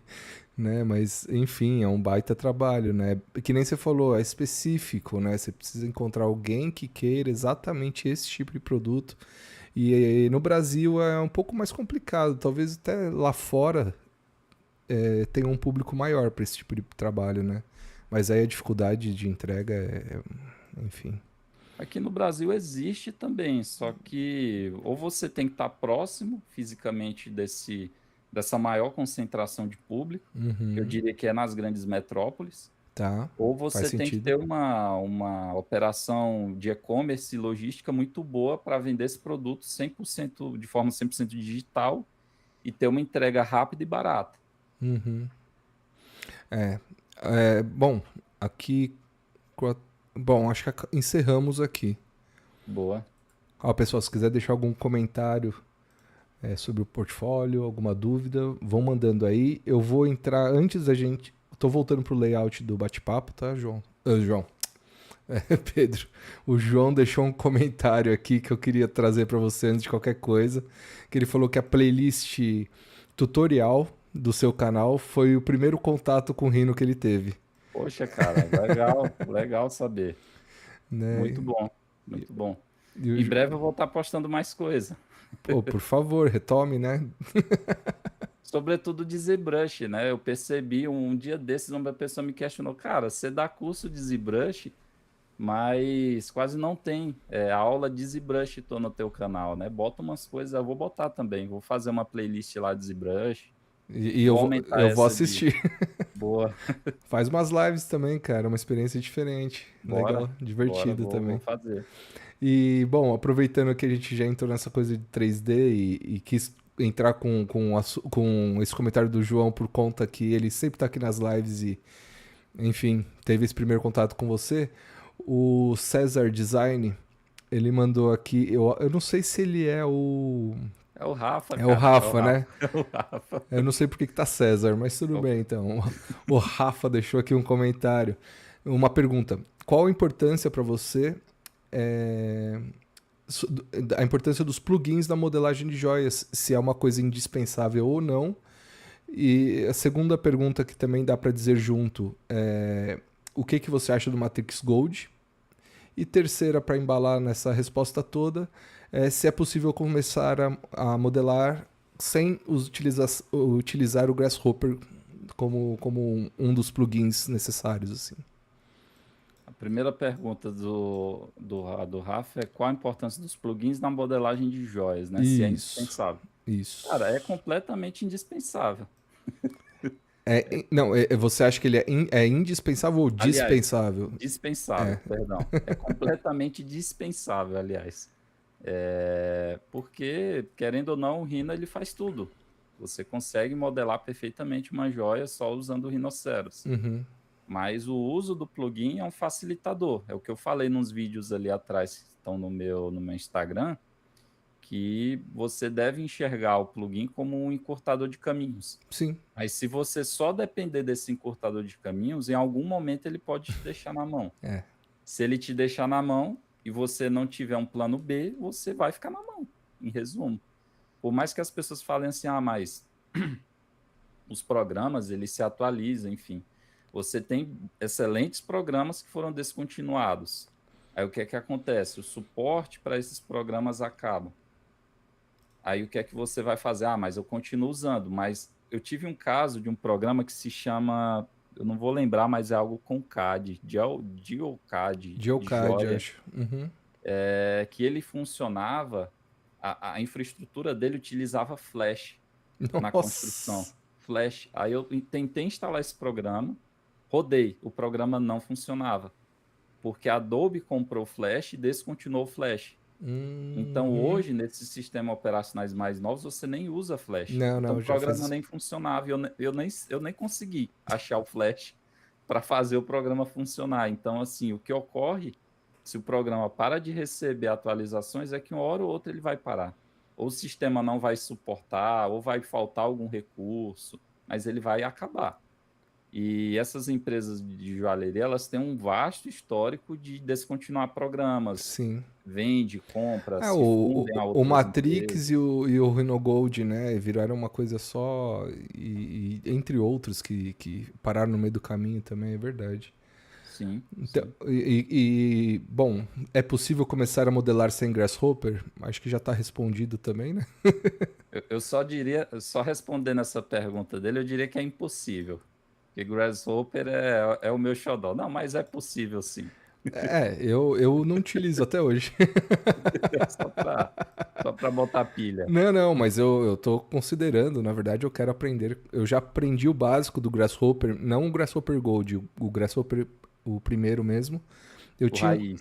né? Mas, enfim, é um baita trabalho, né? Que nem você falou, é específico, né? Você precisa encontrar alguém que queira exatamente esse tipo de produto. No Brasil é um pouco mais complicado, talvez até lá fora tenha um público maior para esse tipo de trabalho, né? Mas aí a dificuldade de entrega enfim. aqui no Brasil existe também, só que ou você tem que estar próximo fisicamente dessa maior concentração de público, que eu Uhum, diria que é nas grandes metrópoles, tá, ou faz você tem que sentido. ter uma operação de e-commerce e logística muito boa para vender esse produto 100% de forma 100% digital e ter uma entrega rápida e barata. Uhum. É, bom, aqui, bom, acho que encerramos aqui. Boa. Ó, pessoal, se quiser deixar algum comentário sobre o portfólio, alguma dúvida, vão mandando aí. Eu vou entrar antes da gente. Tô voltando pro layout do bate-papo, tá, João? João. Pedro. O João deixou um comentário aqui que eu queria trazer para você antes de qualquer coisa. Que ele falou que a playlist tutorial do seu canal foi o primeiro contato com o Rhino que ele teve. Poxa, cara, legal, legal saber. Né? Muito bom, muito bom. E Em breve eu vou estar postando mais coisa. pô, por favor, retome, né? Sobretudo de ZBrush, né? Eu percebi um dia desses, uma pessoa me questionou, cara, você dá curso de ZBrush, mas quase não tem aula de ZBrush no teu canal, né? Bota umas coisas, eu vou botar também, vou fazer uma playlist lá de ZBrush, E eu vou vou, aumentar eu vou essa de assistir. boa, Faz umas lives também, cara. Uma experiência diferente. Legal, bora, bora, divertido vou também. fazer. E, bom, aproveitando que a gente já entrou nessa coisa de 3D e quis entrar com esse comentário do João por conta que ele sempre tá aqui nas lives e, enfim, teve esse primeiro contato com você, o César Design, ele mandou aqui, eu não sei se ele é o... É o Rafa, É o cara, é o Rafa, Rafa, né? é o Rafa. Eu não sei por que que tá César, mas tudo bem, então. O Rafa deixou aqui um comentário. Uma pergunta. Qual a importância para você é, a importância dos plugins na modelagem de joias, se é uma coisa indispensável ou não. E a segunda pergunta que também dá para dizer junto é o que você acha do Matrix Gold? E terceira, para embalar nessa resposta toda, é se é possível começar a modelar sem utilizar o Grasshopper como um dos plugins necessários. Assim. A primeira pergunta do Rafa é qual a importância dos plugins na modelagem de joias, né? Se é Isso, indispensável. isso. Cara, é completamente indispensável. Não, você acha que ele é indispensável ou Aliás, dispensável? dispensável, perdão. É completamente dispensável, aliás. Porque, querendo ou não, o Rhino ele faz tudo. Você consegue modelar perfeitamente uma joia só usando o Rhinoceros. Uhum. Mas o uso do plugin é um facilitador. É o que eu falei nos vídeos ali atrás que estão no meu Instagram, que você deve enxergar o plugin como um encurtador de caminhos. Sim. Mas se você só depender desse encurtador de caminhos, em algum momento ele pode te deixar na mão. É. Se ele te deixar na mão e você não tiver um plano B, você vai ficar na mão, em resumo. Por mais que as pessoas falem assim, mas os programas, eles se atualizam, enfim. Você tem excelentes programas que foram descontinuados. Aí o que é que acontece? O suporte para esses programas acaba. Aí o que é que você vai fazer? Mas eu continuo usando. Mas eu tive um caso de um programa que se chama, eu não vou lembrar, mas é algo com CAD, Geocad, de Geocad, joia, acho. Uhum. que ele funcionava, a infraestrutura dele utilizava Flash na construção. Nossa. Flash. Aí eu tentei instalar esse programa, rodei, o programa não funcionava, porque a Adobe comprou o Flash e descontinuou o Flash. Então, Uhum. hoje, nesses sistemas operacionais mais novos, você nem usa Flash. Não, Então, o já programa faz. nem funcionava. E eu nem consegui achar o Flash para fazer o programa funcionar. Então, assim, o que ocorre, se o programa para de receber atualizações, é que uma hora ou outra ele vai parar. Ou o sistema não vai suportar, ou vai faltar algum recurso, mas ele vai acabar. E essas empresas de joalheria, elas têm um vasto histórico de descontinuar programas, Sim. vende, compra, Ah, se fundem a o outras Matrix empresas. e o Rhinogold, né? Viraram uma coisa só, e entre outros que pararam no meio do caminho também, é verdade. Sim, Então, sim. bom, é possível começar a modelar sem Grasshopper? Acho que já está respondido também, né? Eu só diria, só respondendo essa pergunta dele, eu diria que é impossível. Porque Grasshopper é o meu xodó. Não, mas é possível sim. Eu não utilizo até hoje. Só para botar pilha. Não, mas eu tô considerando, na verdade, eu quero aprender. Eu já aprendi o básico do Grasshopper, não o Grasshopper Gold, o Grasshopper, o primeiro mesmo. Eu O tinha, raiz.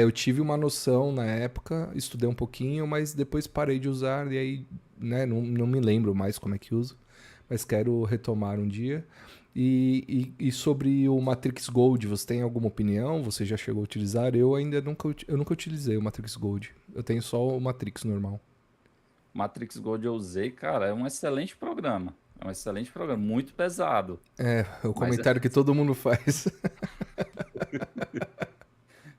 eu tive uma noção na época, estudei um pouquinho, mas depois parei de usar e aí, né, não me lembro mais como é que uso, mas quero retomar um dia. E sobre o Matrix Gold, você tem alguma opinião? Você já chegou a utilizar? Eu ainda nunca utilizei o Matrix Gold. Eu tenho só o Matrix normal. Matrix Gold eu usei, cara, é um excelente programa. É um excelente programa, muito pesado. É, o Mas comentário que todo mundo faz.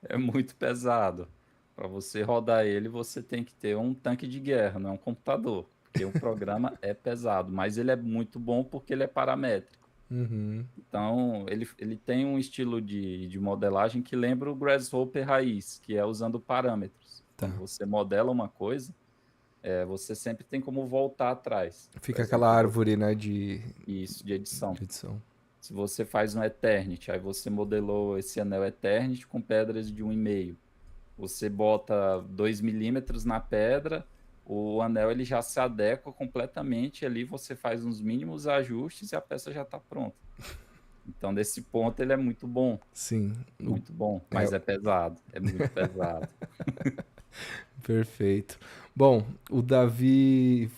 é muito pesado. Para você rodar ele, você tem que ter um tanque de guerra, não é um computador. Porque o programa é pesado, mas ele é muito bom porque ele é paramétrico. Uhum, Então, ele tem um estilo de modelagem que lembra o Grasshopper raiz, que é usando parâmetros. tá. Quando você modela uma coisa, você sempre tem como voltar atrás. Por Fica aquela exemplo, árvore, né, isso, de edição. de edição. Se você faz um Eternity, aí você modelou esse anel Eternity com pedras de 1,5. Você bota 2 milímetros na pedra, o anel ele já se adequa completamente ali, você faz uns mínimos ajustes e a peça já está pronta. Então, nesse ponto, ele é Sim, muito bom, é mas é pesado, é muito pesado. perfeito. Bom, o Davi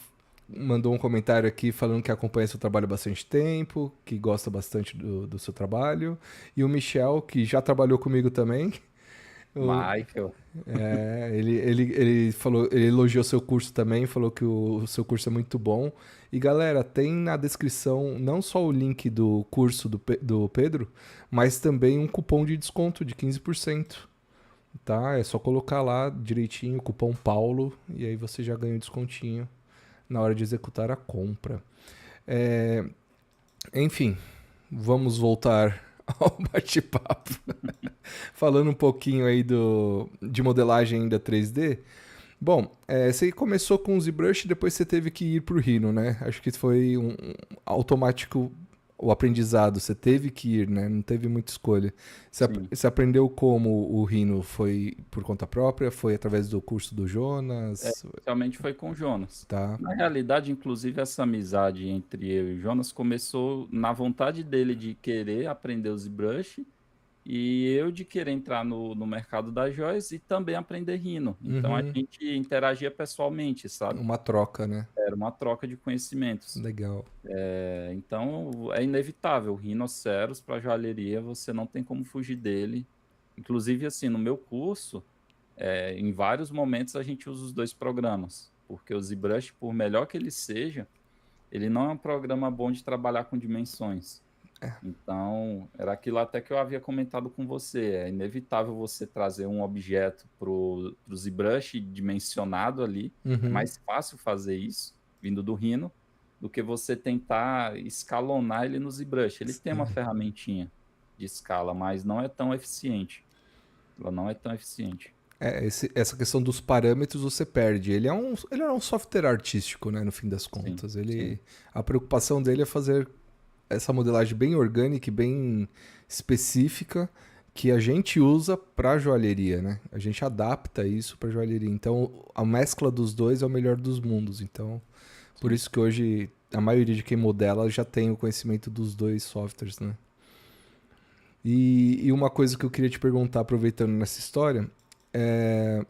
mandou um comentário aqui falando que acompanha seu trabalho há bastante tempo, que gosta bastante do seu trabalho. E o Michel, que já trabalhou comigo também. O- Michael, ele falou, ele elogiou seu curso também, falou que o seu curso é muito bom. E galera, tem na descrição não só o link do curso do Pedro, mas também um cupom de desconto de 15%. Tá? É só colocar lá direitinho o cupom Paulo e aí você já ganha o descontinho na hora de executar a compra. É, enfim, vamos voltar ao bate-papo. Falando um pouquinho aí de modelagem ainda 3D. Bom, você começou com o ZBrush e depois você teve que ir para o Rhino, né? Acho que foi um automático o aprendizado. Você teve que ir, né? Não teve muita escolha. sim. Você aprendeu como o Rhino? Foi por conta própria? Foi através do curso do É, Jonas? realmente foi com o Jonas. Tá. Na realidade, inclusive, essa amizade entre eu e o Jonas começou na vontade dele de querer aprender o ZBrush e eu de querer entrar no mercado das joias e também aprender Rhino. Então, a Uhum. gente interagia pessoalmente, sabe? Uma troca, né? Era uma troca de conhecimentos. Legal. Então, é inevitável. O rinoceros para joalheria, você não tem como fugir dele. Inclusive, assim, no meu curso, em vários momentos a gente usa os dois programas, porque o ZBrush, por melhor que ele seja, ele não é um programa bom de trabalhar com dimensões. Então, era aquilo até que eu havia comentado com você. É inevitável você trazer um objeto para o ZBrush dimensionado ali. É Uhum. mais fácil fazer isso, vindo do Rhino, do que você tentar escalonar ele no ZBrush. Ele tem uma Sim. ferramentinha de escala, mas não é tão eficiente. Ela não é tão eficiente. Essa questão dos parâmetros você perde. Ele é um software artístico, né, no fim das Sim, contas. sim, A preocupação dele é fazer essa modelagem bem orgânica e bem específica que a gente usa para joalheria, né? A gente adapta isso para joalheria. Então, a mescla dos dois é o melhor dos mundos. Então, por sim. isso que hoje a maioria de quem modela já tem o conhecimento dos dois softwares, né? E uma coisa que eu queria te perguntar, aproveitando nessa história, é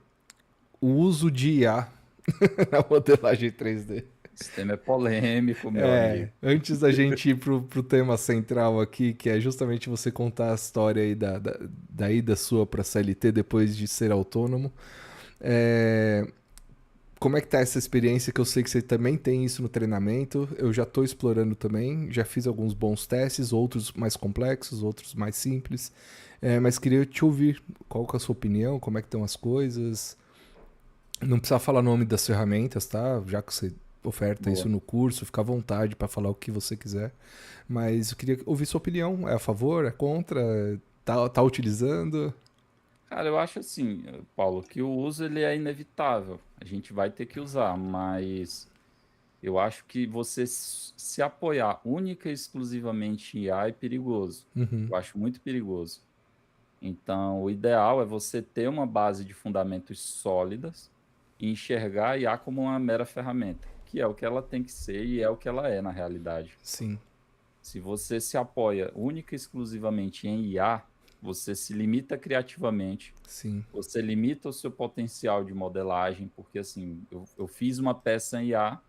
o uso de IA na modelagem 3D. Esse tema é polêmico, meu amigo. Antes da gente ir pro tema central aqui, que é justamente você contar a história aí da ida sua para CLT depois de ser autônomo, é, como é que tá essa experiência, que eu sei que você também tem isso no treinamento, eu já tô explorando também, já fiz alguns bons testes, outros mais complexos, outros mais simples, mas queria te ouvir, qual que é a sua opinião, como é que estão as coisas, não precisa falar o nome das ferramentas, tá? Já que você oferta isso Boa. no curso, fica à vontade para falar o que você quiser. Mas eu queria ouvir sua opinião. É a favor? É contra? Tá utilizando? Cara, eu acho assim, Paulo, que o uso ele é inevitável. A gente vai ter que usar, mas eu acho que você se apoiar única e exclusivamente em IA é perigoso. Uhum. Eu acho muito perigoso. Então, o ideal é você ter uma base de fundamentos sólidas e enxergar a IA como uma mera ferramenta, que é o que ela tem que ser e é o que ela é na realidade. Sim, Se você se apoia única e exclusivamente em IA, você se limita criativamente, sim. você limita o seu potencial de modelagem, porque assim, eu fiz uma peça em IA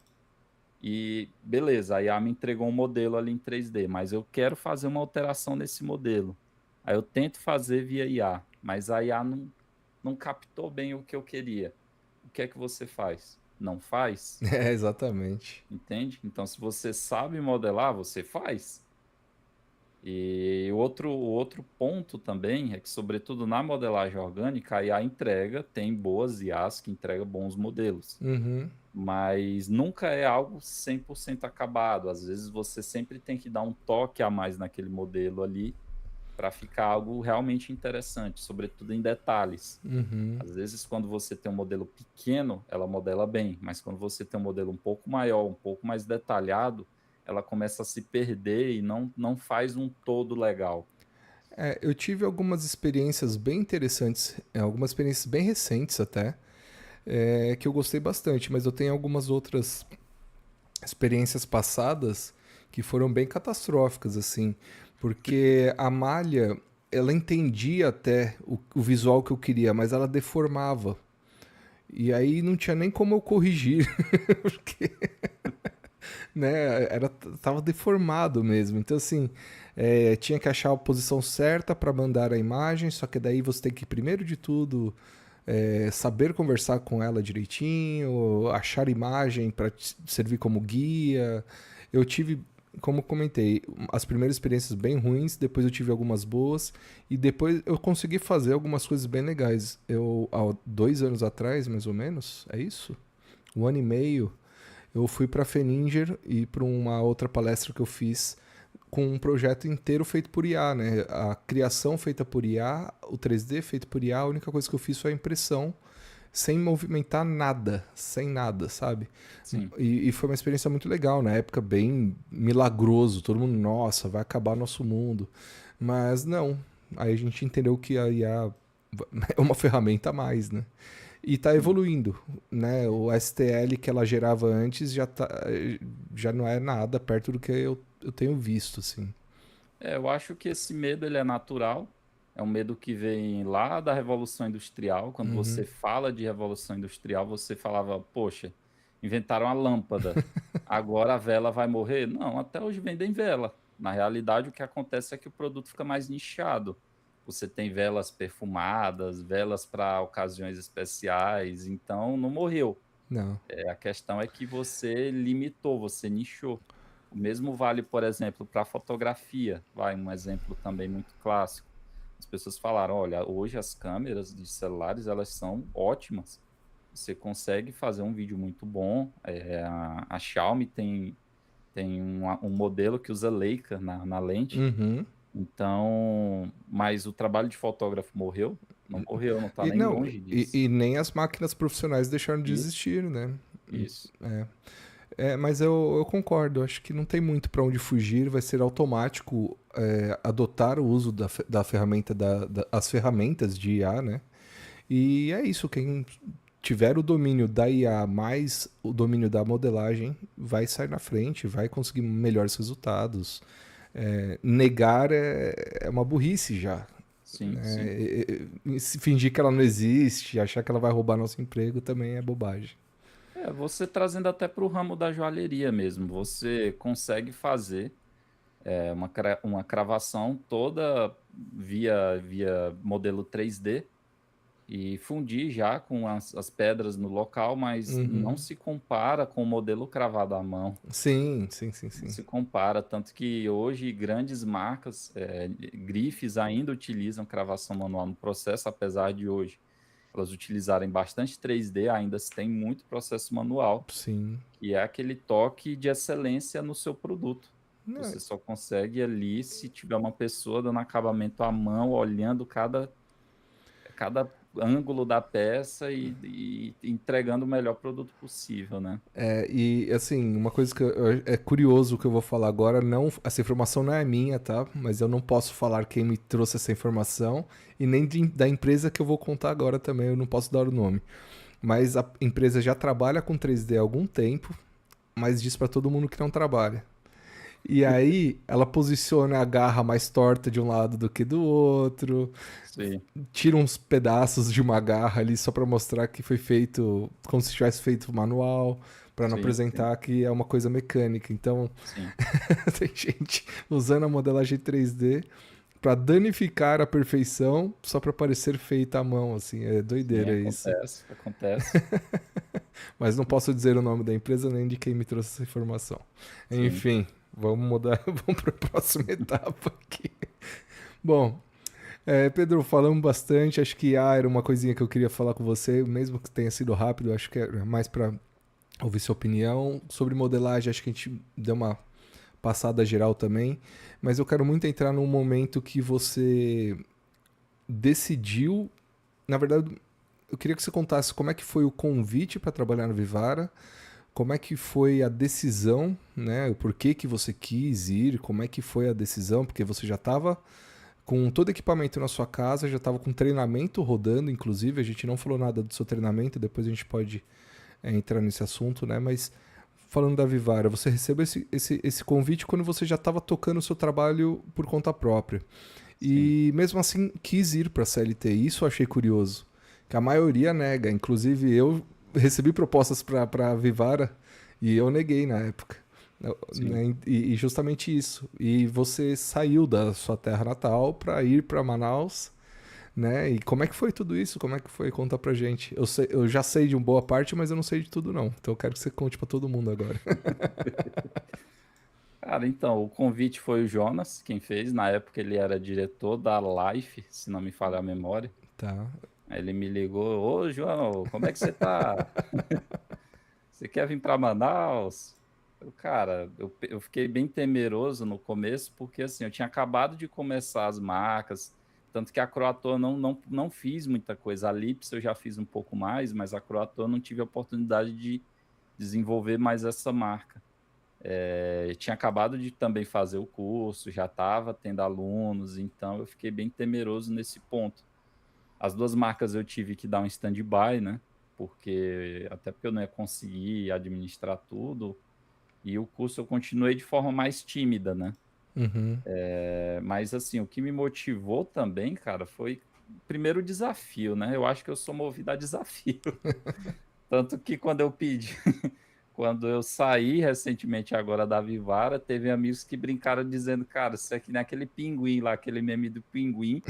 e beleza, a IA me entregou um modelo ali em 3D, mas eu quero fazer uma alteração nesse modelo. Aí eu tento fazer via IA, mas a IA não captou bem o que eu queria. O que é que você faz? Não faz? É, exatamente. Entende? Então, se você sabe modelar, você faz. E o outro ponto também é que, sobretudo na modelagem orgânica, a IA entrega, tem boas IAs que entregam bons modelos, Uhum. mas nunca é algo 100% acabado. Às vezes você sempre tem que dar um toque a mais naquele modelo ali para ficar algo realmente interessante, sobretudo em detalhes. Uhum. Às vezes, quando você tem um modelo pequeno, ela modela bem, mas quando você tem um modelo um pouco maior, um pouco mais detalhado, ela começa a se perder e não faz um todo legal. Eu tive algumas experiências bem interessantes, algumas experiências bem recentes até, que eu gostei bastante, mas eu tenho algumas outras experiências passadas que foram bem catastróficas, assim, porque a malha, ela entendia até o visual que eu queria, mas ela deformava. E aí não tinha nem como eu corrigir, porque, né, tava deformado mesmo. Então, assim, tinha que achar a posição certa para mandar a imagem, só que daí você tem que, primeiro de tudo, saber conversar com ela direitinho, achar imagem para servir como guia. Eu tive, como comentei, as primeiras experiências bem ruins, depois eu tive algumas boas e depois eu consegui fazer algumas coisas bem legais. Eu, há 2 anos atrás, mais ou menos, é isso? 1 ano e meio, eu fui para a Feninger e para uma outra palestra que eu fiz com um projeto inteiro feito por IA, né? A criação feita por IA, o 3D feito por IA, a única coisa que eu fiz foi a impressão, sem movimentar nada, sem nada, sabe? Sim. E foi uma experiência muito legal, na época bem milagroso, todo mundo, nossa, vai acabar nosso mundo. Mas não, aí a gente entendeu que a IA é uma ferramenta a mais, né? E está Sim. evoluindo, né? O STL que ela gerava antes já não é nada perto do que eu tenho visto, assim. Eu acho que esse medo ele é natural. É um medo que vem lá da Revolução Industrial. Quando Uhum. você fala de Revolução Industrial, você falava, poxa, inventaram a lâmpada. Agora a vela vai morrer? Não, até hoje vendem vela. Na realidade, o que acontece é que o produto fica mais nichado. você tem velas perfumadas, velas para ocasiões especiais, então não morreu. Não. A questão é que você limitou, você nichou. O mesmo vale, por exemplo, para fotografia. Vai um exemplo também muito clássico. As pessoas falaram: olha, hoje as câmeras de celulares elas são ótimas. Você consegue fazer um vídeo muito bom. A Xiaomi tem um modelo que usa Leica na lente. Uhum. Então, mas o trabalho de fotógrafo morreu? Não morreu, não está E nem não, longe disso. e nem as máquinas profissionais deixaram de Isso, existir, né? isso. Mas eu concordo, acho que não tem muito para onde fugir, vai ser automático adotar o uso da ferramenta, as ferramentas de IA, né? E é isso, quem tiver o domínio da IA mais o domínio da modelagem vai sair na frente, vai conseguir melhores resultados. Negar é uma burrice já. Sim, Né? sim. Se fingir que ela não existe, achar que ela vai roubar nosso emprego também é bobagem. Você trazendo até para o ramo da joalheria mesmo, você consegue fazer uma cravação toda via modelo 3D e fundir já com as pedras no local, mas não Uhum. se compara com o modelo cravado à mão. Sim, sim, sim, Não sim. se compara, tanto que hoje grandes marcas, grifes ainda utilizam cravação manual no processo, apesar de hoje elas utilizarem bastante 3D, ainda se tem muito processo manual, Sim. que é aquele toque de excelência no seu produto. Não, Você só consegue ali se tiver uma pessoa dando acabamento à mão, olhando cada ângulo da peça e entregando o melhor produto possível, né. e assim, uma coisa que é curioso que eu vou falar agora, não, essa informação não é minha, tá? Mas eu não posso falar quem me trouxe essa informação e nem da empresa que eu vou contar agora também, eu não posso dar o nome. Mas a empresa já trabalha com 3D há algum tempo, mas diz para todo mundo que não trabalha. E aí ela posiciona a garra mais torta de um lado do que do outro, Sim, tira uns pedaços de uma garra ali só para mostrar que foi feito como se tivesse feito manual, para não sim, sim, apresentar que é uma coisa mecânica. Então, sim. tem gente usando a modelagem 3D para danificar a perfeição só para parecer feita à mão, assim, é Sim, doideira isso. acontece, acontece. Mas não posso dizer o nome da empresa nem de quem me trouxe essa informação. Sim. Enfim, vamos mudar, vamos para a próxima etapa aqui. Bom, Pedro, falamos bastante. Acho que era uma coisinha que eu queria falar com você, mesmo que tenha sido rápido. Acho que é mais para ouvir sua opinião sobre modelagem. Acho que a gente deu uma passada geral também, mas eu quero muito entrar num momento que você decidiu. Na verdade, eu queria que você contasse como é que foi o convite para trabalhar na Vivara, como é que foi a decisão, né? O porquê que você quis ir, como é que foi a decisão, porque você já estava com todo equipamento na sua casa, já estava com treinamento rodando, inclusive, a gente não falou nada do seu treinamento, depois a gente pode entrar nesse assunto, né? Mas falando da Vivara, você recebeu esse convite quando você já estava tocando o seu trabalho por conta própria. Sim. E mesmo assim quis ir para a CLT. Isso eu achei curioso. Que a maioria nega. Inclusive eu recebi propostas para a Vivara e eu neguei na época. Sim. Né? E justamente isso. E você saiu da sua terra natal para ir para Manaus, né? E como é que foi tudo isso? Como é que foi? Conta pra gente. Eu já sei de uma boa parte, mas eu não sei de tudo não. Então eu quero que você conte para todo mundo agora. Cara, então, o convite foi o Jonas quem fez. Na época ele era diretor da Life, se não me falha a memória. Tá. Aí ele me ligou: "Ô, João, como é que você tá? Você quer vir para Manaus?" Cara, eu fiquei bem temeroso no começo, porque, assim, eu tinha acabado de começar as marcas, tanto que a Croatoa não fiz muita coisa. A Lips eu já fiz um pouco mais, mas a Croatoa não tive a oportunidade de desenvolver mais essa marca. Tinha acabado de também fazer o curso, já estava tendo alunos, então eu fiquei bem temeroso nesse ponto. As 2 marcas eu tive que dar um stand-by, né, porque eu não ia conseguir administrar tudo, e o curso eu continuei de forma mais tímida, né. Uhum. Mas assim, o que me motivou também, cara, foi primeiro o desafio, né, eu acho que eu sou movido a desafio. Tanto que quando eu pedi quando eu saí recentemente agora da Vivara, teve amigos que brincaram dizendo, cara, isso aqui não é aquele pinguim lá, aquele meme do pinguim,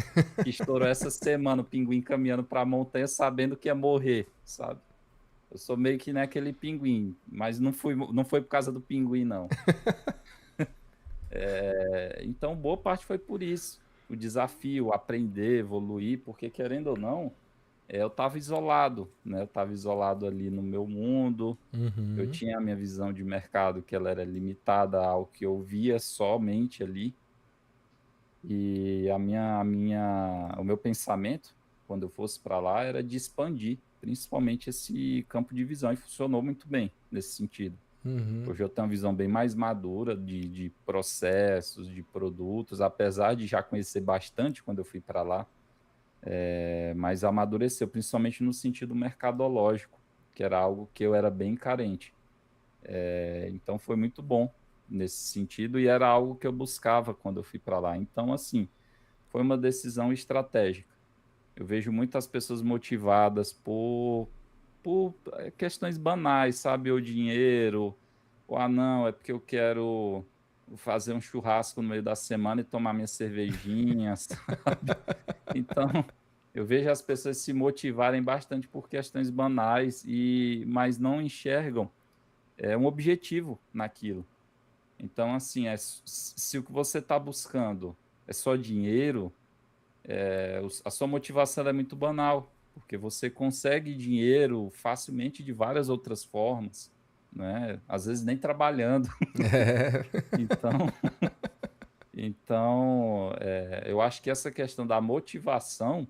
que estourou essa semana, o pinguim caminhando pra montanha sabendo que ia morrer, sabe? Eu sou meio que naquele pinguim, mas não foi por causa do pinguim, não. Então, boa parte foi por isso. O desafio, aprender, evoluir, porque querendo ou não, eu estava isolado, né? Eu estava isolado ali no meu mundo, eu Uhum. tinha a minha visão de mercado que ela era limitada ao que eu via somente ali, e o meu pensamento, quando eu fosse para lá, era de expandir, principalmente esse campo de visão, e funcionou muito bem nesse sentido. Uhum. Hoje eu tenho uma visão bem mais madura de processos, de produtos, apesar de já conhecer bastante quando eu fui para lá, mas amadureceu, principalmente no sentido mercadológico, que era algo que eu era bem carente. Então foi muito bom nesse sentido e era algo que eu buscava quando eu fui para lá. Então, assim, foi uma decisão estratégica. Eu vejo muitas pessoas motivadas por questões banais, sabe? O dinheiro, ou não, é porque eu quero fazer um churrasco no meio da semana e tomar minha cervejinha, sabe? Então, eu vejo as pessoas se motivarem bastante por questões banais mas não enxergam um objetivo naquilo. Então, assim, se o que você está buscando é só dinheiro, a sua motivação é muito banal, porque você consegue dinheiro facilmente de várias outras formas, né? Às vezes nem trabalhando. É. Então, eu acho que essa questão da motivação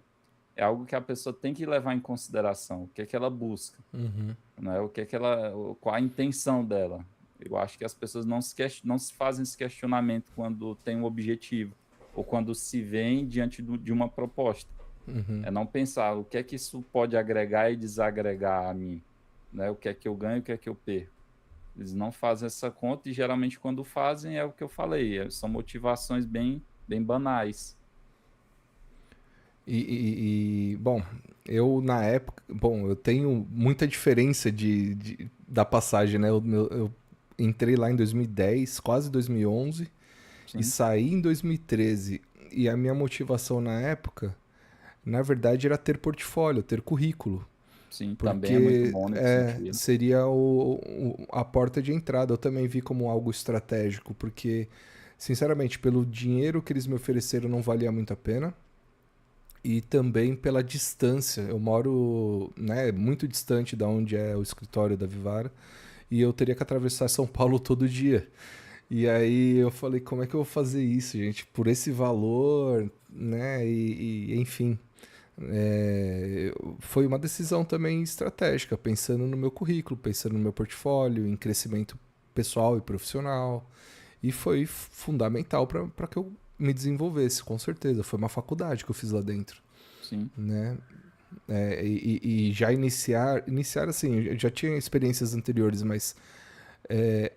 é algo que a pessoa tem que levar em consideração. O que é que ela busca, Uhum. né? Qual a intenção dela. Eu acho que as pessoas não se fazem esse questionamento quando tem um objetivo ou quando se veem diante de uma proposta. Uhum. É não pensar o que é que isso pode agregar e desagregar a mim, né? O que é que eu ganho e o que é que eu perco. Eles não fazem essa conta e geralmente quando fazem é o que eu falei, são motivações bem banais. Bom, eu na época, bom, eu tenho muita diferença da passagem, né? Eu entrei lá em 2010, quase 2011, e Sim, saí em 2013. E a minha motivação na época, na verdade, era ter portfólio, ter currículo, sim, também é muito porque bom nesse sentido. seria a porta de entrada. Eu também vi como algo estratégico, porque, sinceramente, pelo dinheiro que eles me ofereceram, não valia muito a pena. E também pela distância. Eu moro, né, muito distante da onde é o escritório da Vivara e eu teria que atravessar São Paulo todo dia. E aí eu falei, como é que eu vou fazer isso, gente? Por esse valor, né? Enfim, foi uma decisão também estratégica, pensando no meu currículo, pensando no meu portfólio, em crescimento pessoal e profissional. E foi fundamental para que eu me desenvolvesse, com certeza. Foi uma faculdade que eu fiz lá dentro, Sim, né? E já iniciar assim, eu já tinha experiências anteriores, mas é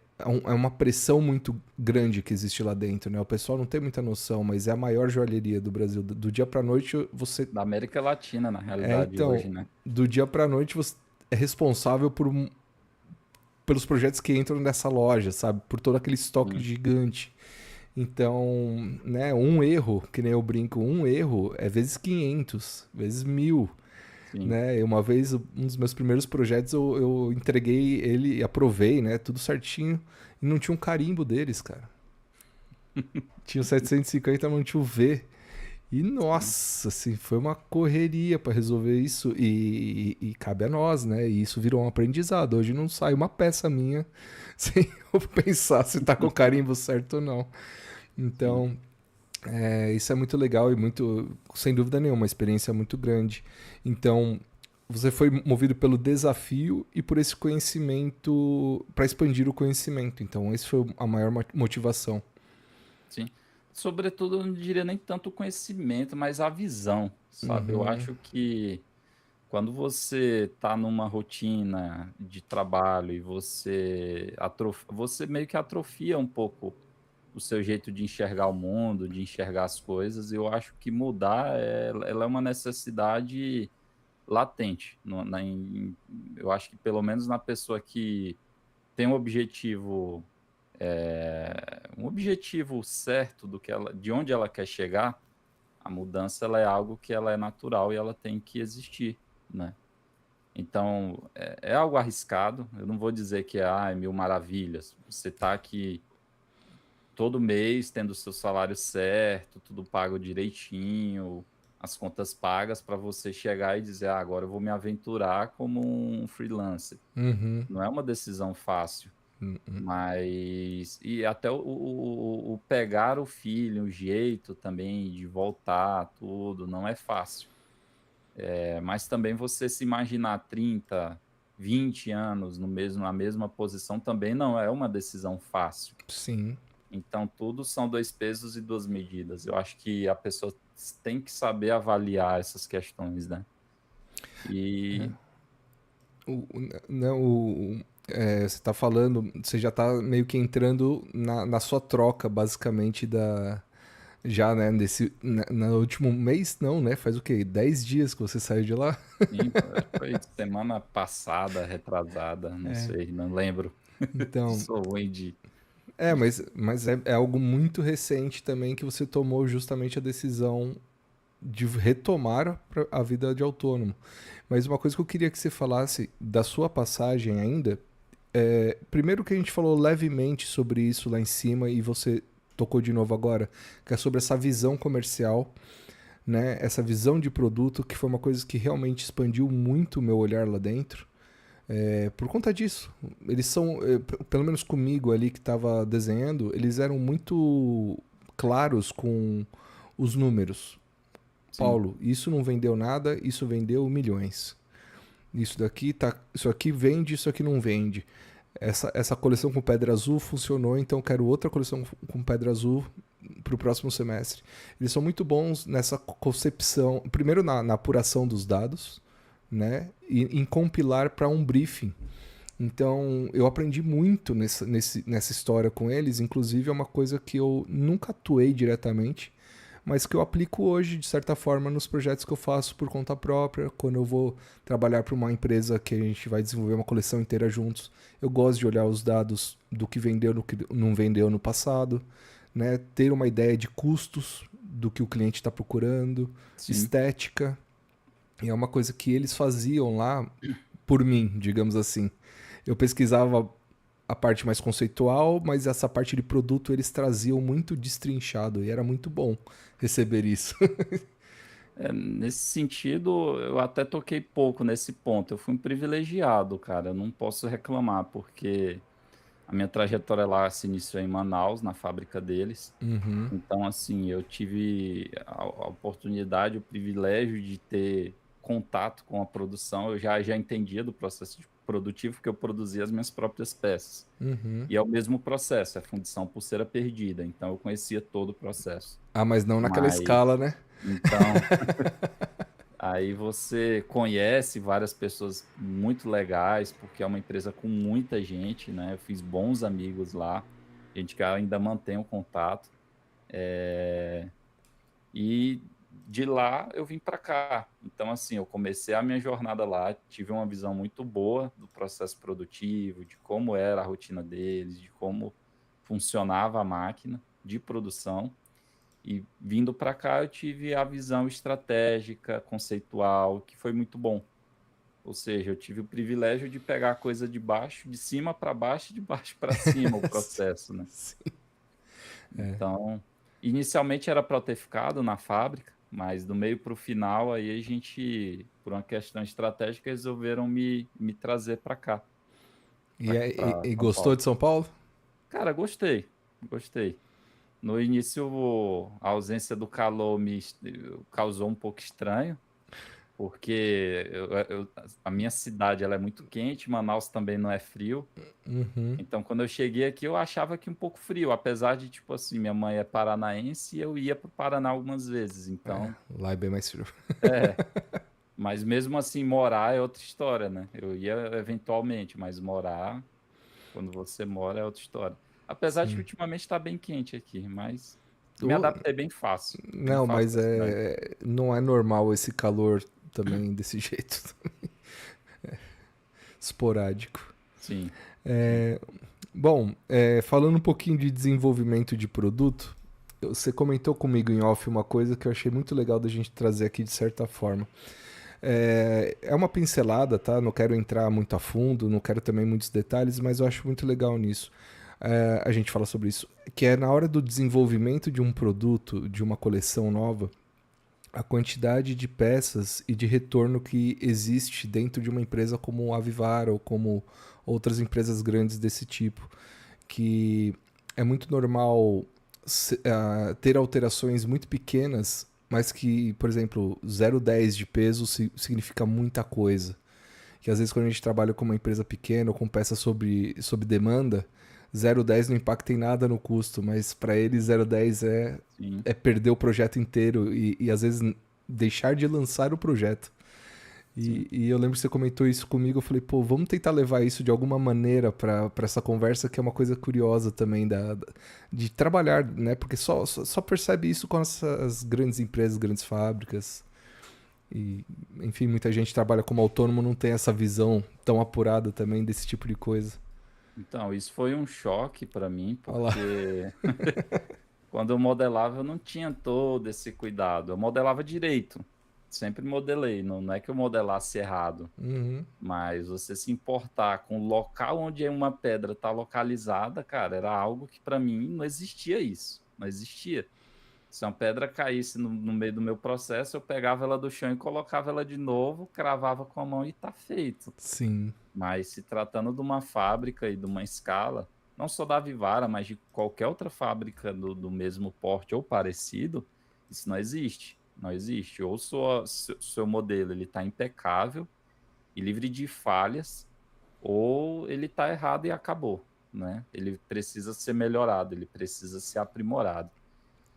uma pressão muito grande que existe lá dentro, né? O pessoal não tem muita noção, mas é a maior joalheria do Brasil. Do dia para noite você da América Latina, na realidade, então, hoje, né? do dia para noite você é responsável pelos projetos que entram nessa loja, sabe? Por todo aquele estoque Sim, gigante. Então, né, um erro, que nem eu brinco, um erro é vezes 500, vezes 1000, sim. né? E uma vez, um dos meus primeiros projetos, eu entreguei ele e aprovei, né? Tudo certinho. E não tinha um carimbo deles, cara. Tinha o 750, mas não tinha o V. E Sim, nossa, assim, foi uma correria para resolver isso. E cabe a nós, né? E isso virou um aprendizado. Hoje não sai uma peça minha sem eu pensar se tá com o carimbo certo ou não. sim. Então, isso é muito legal e muito, sem dúvida nenhuma, uma experiência muito grande. Então, você foi movido pelo desafio e por esse conhecimento, para expandir o conhecimento. Então, esse foi a maior motivação. Sim. Sobretudo, eu não diria nem tanto o conhecimento, mas a visão, sabe? Eu Uhum, acho que quando você está numa rotina de trabalho e você meio que atrofia um pouco o seu jeito de enxergar o mundo, de enxergar as coisas, eu acho que mudar ela é uma necessidade latente. Eu acho que pelo menos na pessoa que tem um objetivo certo de onde ela quer chegar, a mudança ela é algo que ela é natural e ela tem que existir, né? Então, é algo arriscado. Eu não vou dizer que é mil maravilhas. Você está aqui todo mês tendo o seu salário certo, tudo pago direitinho, as contas pagas para você chegar e dizer, agora eu vou me aventurar como um freelancer. Uhum. Não é uma decisão fácil, mas e até o pegar o filho, o jeito também de voltar, tudo, não é fácil. Mas também você se imaginar 30, 20 anos na mesma posição também não é uma decisão fácil. Sim. Então, tudo são dois pesos e duas medidas. Eu acho que a pessoa tem que saber avaliar essas questões, né? E Não, você tá falando, você já tá meio que entrando na sua troca, basicamente, já, né, no último mês, não, né? Faz o quê? 10 dias que você saiu de lá? sim, foi semana passada, retrasada, não sei, não lembro. Então, Sou ruim mas é algo muito recente também que você tomou justamente a decisão de retomar a vida de autônomo. Mas uma coisa que eu queria que você falasse da sua passagem ainda, primeiro que a gente falou levemente sobre isso lá em cima e você tocou de novo agora, que é sobre essa visão comercial, né? Essa visão de produto, que foi uma coisa que realmente expandiu muito o meu olhar lá dentro. Por conta disso, eles são, pelo menos comigo ali que estava desenhando, eles eram muito claros com os números. sim, Paulo, isso não vendeu nada, isso vendeu milhões. Isso aqui vende, isso aqui não vende. Essa coleção com pedra azul funcionou, então eu quero outra coleção com pedra azul para o próximo semestre. Eles são muito bons nessa concepção, primeiro na apuração dos dados, né, e em compilar para um briefing. Então eu aprendi muito nessa história com eles, inclusive é uma coisa que eu nunca atuei diretamente, mas que eu aplico hoje, de certa forma, nos projetos que eu faço por conta própria, quando eu vou trabalhar para uma empresa que a gente vai desenvolver uma coleção inteira juntos. Eu gosto de olhar os dados do que vendeu, do que não vendeu no passado, né? Ter uma ideia de custos do que o cliente está procurando, sim. estética. E é uma coisa que eles faziam lá por mim, digamos assim. Eu pesquisava a parte mais conceitual, mas essa parte de produto eles traziam muito destrinchado e era muito bom receber isso. Nesse sentido, eu até toquei pouco nesse ponto. Eu fui um privilegiado, cara. Eu não posso reclamar, porque a minha trajetória lá se iniciou em Manaus, na fábrica deles. Uhum, Então, assim, eu tive a oportunidade, o privilégio de ter contato com a produção. Eu já entendia do processo produtivo, porque eu produzia as minhas próprias peças. uhum. E é o mesmo processo, é fundição pulseira perdida. Então, eu conhecia todo o processo. Ah, mas não naquela Mas, escala, né? então, aí você conhece várias pessoas muito legais, porque é uma empresa com muita gente, né? Eu fiz bons amigos lá, gente que ainda mantém o contato. E de lá eu vim para cá. Então, assim, eu comecei a minha jornada lá, tive uma visão muito boa do processo produtivo, de como era a rotina deles, de como funcionava a máquina de produção. E vindo para cá eu tive a visão estratégica, conceitual, que foi muito bom. Ou seja, eu tive o privilégio de pegar a coisa de baixo, de cima para baixo e de baixo para cima, o processo, né? Então, inicialmente era para eu ter ficado na fábrica, mas do meio para o final, aí a gente, por uma questão estratégica, resolveram me trazer para cá, para E São gostou Paulo. de São Paulo? Cara, gostei, gostei. No início, a ausência do calor me causou um pouco estranho, porque a minha cidade ela é muito quente, Manaus também não é frio. Uhum. Então, quando eu cheguei aqui, eu achava que um pouco frio, apesar de, tipo assim, minha mãe é paranaense e eu ia para o Paraná algumas vezes. Então, Lá é bem mais frio. é. Mas mesmo assim, morar é outra história, né? Eu ia eventualmente, mas morar, quando você mora, é outra história. Apesar de que Sim. ultimamente está bem quente aqui, mas me Ô, adaptei bem não, fácil mas com a cidade. não é normal esse calor também desse jeito, esporádico. Sim. Sim. Bom, falando um pouquinho de desenvolvimento de produto, você comentou comigo em off uma coisa que eu achei muito legal da gente trazer aqui de certa forma. É uma pincelada, tá? Não quero entrar muito a fundo, não quero também muitos detalhes, mas eu acho muito legal nisso. A gente fala sobre isso, que é na hora do desenvolvimento de um produto, de uma coleção nova, a quantidade de peças e de retorno que existe dentro de uma empresa como a Vivara ou como outras empresas grandes desse tipo, que é muito normal ter alterações muito pequenas, mas que, por exemplo, 0,10 de peso significa muita coisa. Que às vezes quando a gente trabalha com uma empresa pequena ou com peça sob demanda, 0,10 não impacta em nada no custo, mas para eles 0,10 Sim. é perder o projeto inteiro e às vezes deixar de lançar o projeto. Sim. E eu lembro que você comentou isso comigo, eu falei, pô, vamos tentar levar isso de alguma maneira para essa conversa, que é uma coisa curiosa também de trabalhar, né? Porque só percebe isso com essas grandes empresas, grandes fábricas. E, enfim, muita gente trabalha como autônomo, não tem essa visão tão apurada também desse tipo de coisa. Então, isso foi um choque para mim, Olha lá. porque quando eu modelava, eu não tinha todo esse cuidado. Eu modelava direito, sempre modelei. Não é que eu modelasse errado, Uhum. mas você se importar com o local onde uma pedra está localizada, cara, era algo que para mim não existia isso. Não existia. Se uma pedra caísse no meio do meu processo, eu pegava ela do chão e colocava ela de novo, cravava com a mão e tá feito. Sim. Mas se tratando de uma fábrica e de uma escala, não só da Vivara, mas de qualquer outra fábrica do mesmo porte ou parecido, isso não existe. Não existe. Ou seu modelo ele está impecável e livre de falhas, ou ele está errado e acabou, né? Ele precisa ser melhorado, ele precisa ser aprimorado.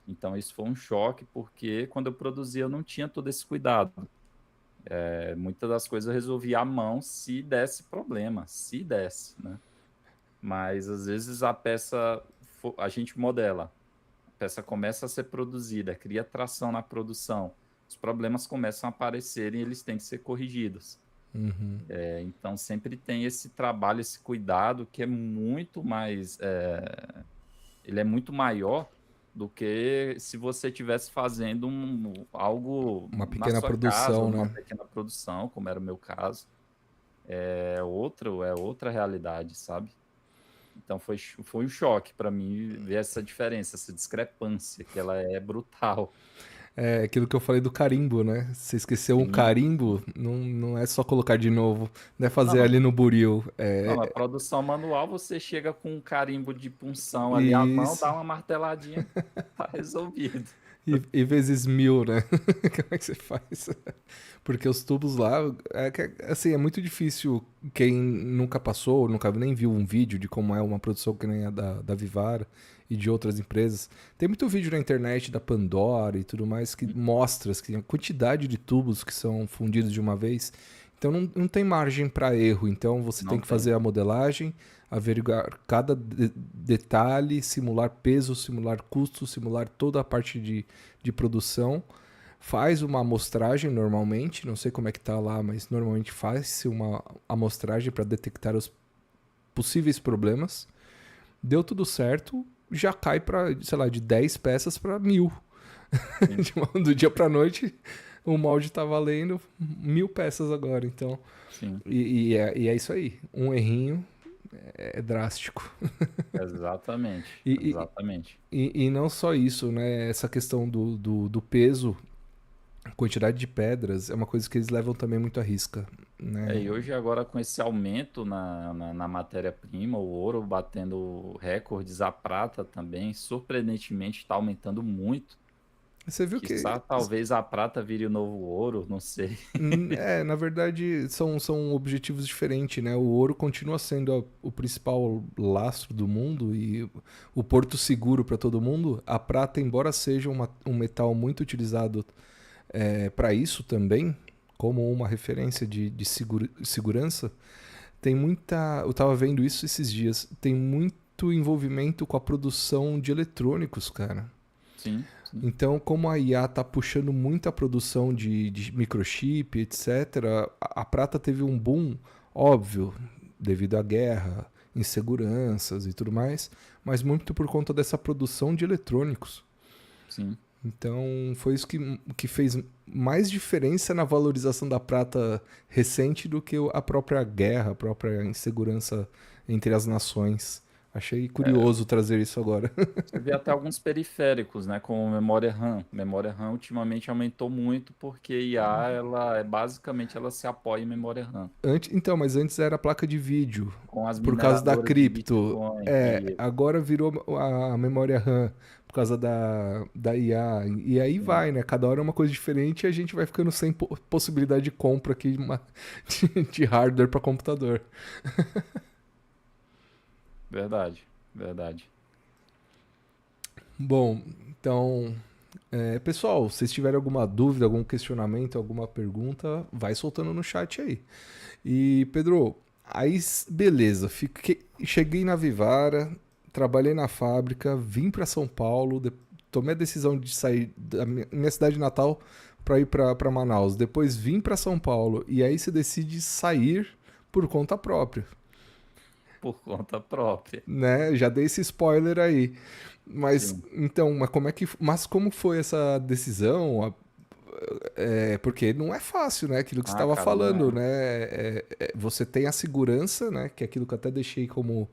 Então isso foi um choque, porque quando eu produzia eu não tinha todo esse cuidado. Muitas das coisas eu resolvia à mão se desse problema, se desse, né? Mas às vezes a gente modela, a peça começa a ser produzida, cria tração na produção, os problemas começam a aparecer e eles têm que ser corrigidos. Uhum. Então sempre tem esse trabalho, esse cuidado que é muito mais, ele é muito maior do que se você estivesse fazendo algo Uma na pequena sua casa ou produção, numa né? pequena produção, como era o meu caso. É outra realidade, sabe? Então foi um choque para mim ver essa diferença, essa discrepância, que ela é brutal. É aquilo que eu falei do carimbo, né? Se esqueceu um Sim, carimbo, sim. não é só colocar de novo, não é Não, fazer ali no buril. não, na produção manual você chega com um carimbo de punção ali à mão, Isso. dá uma marteladinha, tá resolvido. E vezes 1000, né? Como é que você faz? Porque os tubos lá, assim, é muito difícil quem nunca passou, nunca nem viu um vídeo de como é uma produção que nem a da Vivara e de outras empresas. Tem muito vídeo na internet da Pandora e tudo mais que mostra que a quantidade de tubos que são fundidos de uma vez. Então não tem margem para erro. Então você tem Não que tem. fazer a modelagem, averiguar cada detalhe, simular peso, simular custo, simular toda a parte de produção. Faz uma amostragem normalmente, não sei como é que tá lá, mas normalmente faz-se uma amostragem para detectar os possíveis problemas. Deu tudo certo, já cai para, sei lá, de 10 peças para 1000. Sim, Do dia para noite, o molde tá valendo 1000 peças agora, então. sim, E é isso aí. Um errinho é drástico. exatamente, E, exatamente. e não só isso, né? Essa questão do peso, quantidade de pedras, é uma coisa que eles levam também muito à risca, né? E hoje agora com esse aumento na matéria-prima, o ouro batendo recordes, a prata também, surpreendentemente está aumentando muito. Você viu que Quiçá talvez a prata vire o novo ouro, não sei. na verdade, são objetivos diferentes, né? O ouro continua sendo o principal lastro do mundo e o porto seguro para todo mundo. A prata, embora seja um metal muito utilizado para isso também, como uma referência de segurança, tem muita. Eu estava vendo isso esses dias. Tem muito envolvimento com a produção de eletrônicos, cara. Sim, sim, Então, como a IA está puxando muito a produção de microchip, etc., a prata teve um boom óbvio devido à guerra. inseguranças e tudo mais, mas muito por conta dessa produção de eletrônicos. Sim. Então, foi isso que fez mais diferença na valorização da prata recente do que a própria guerra, a própria insegurança entre as nações. Achei curioso trazer isso agora. Você vê até alguns periféricos, né, como memória RAM. Memória RAM ultimamente aumentou muito porque IA, ela é basicamente ela se apoia em memória RAM. Então, mas antes era a placa de vídeo, Com as por causa da mineradoras de cripto. Bitcoin É, e agora virou a memória RAM por causa da IA. E aí sim, vai, né? Cada hora é uma coisa diferente e a gente vai ficando sem possibilidade de compra aqui de hardware para computador. verdade, verdade. Bom, então, pessoal, se vocês tiverem alguma dúvida, algum questionamento, alguma pergunta, vai soltando no chat aí. E, Pedro, aí, beleza, cheguei na Vivara, trabalhei na fábrica, vim para São Paulo, tomei a decisão de sair da minha cidade natal para ir para Manaus. Depois vim para São Paulo e aí você decide sair por conta própria, Por conta própria. né? Já dei esse spoiler aí. Mas Sim. então, mas como foi essa decisão? Porque não é fácil, né? Aquilo que você Ah, estava cara, não falando, é. né? Você tem a segurança, né? Que é aquilo que eu até deixei como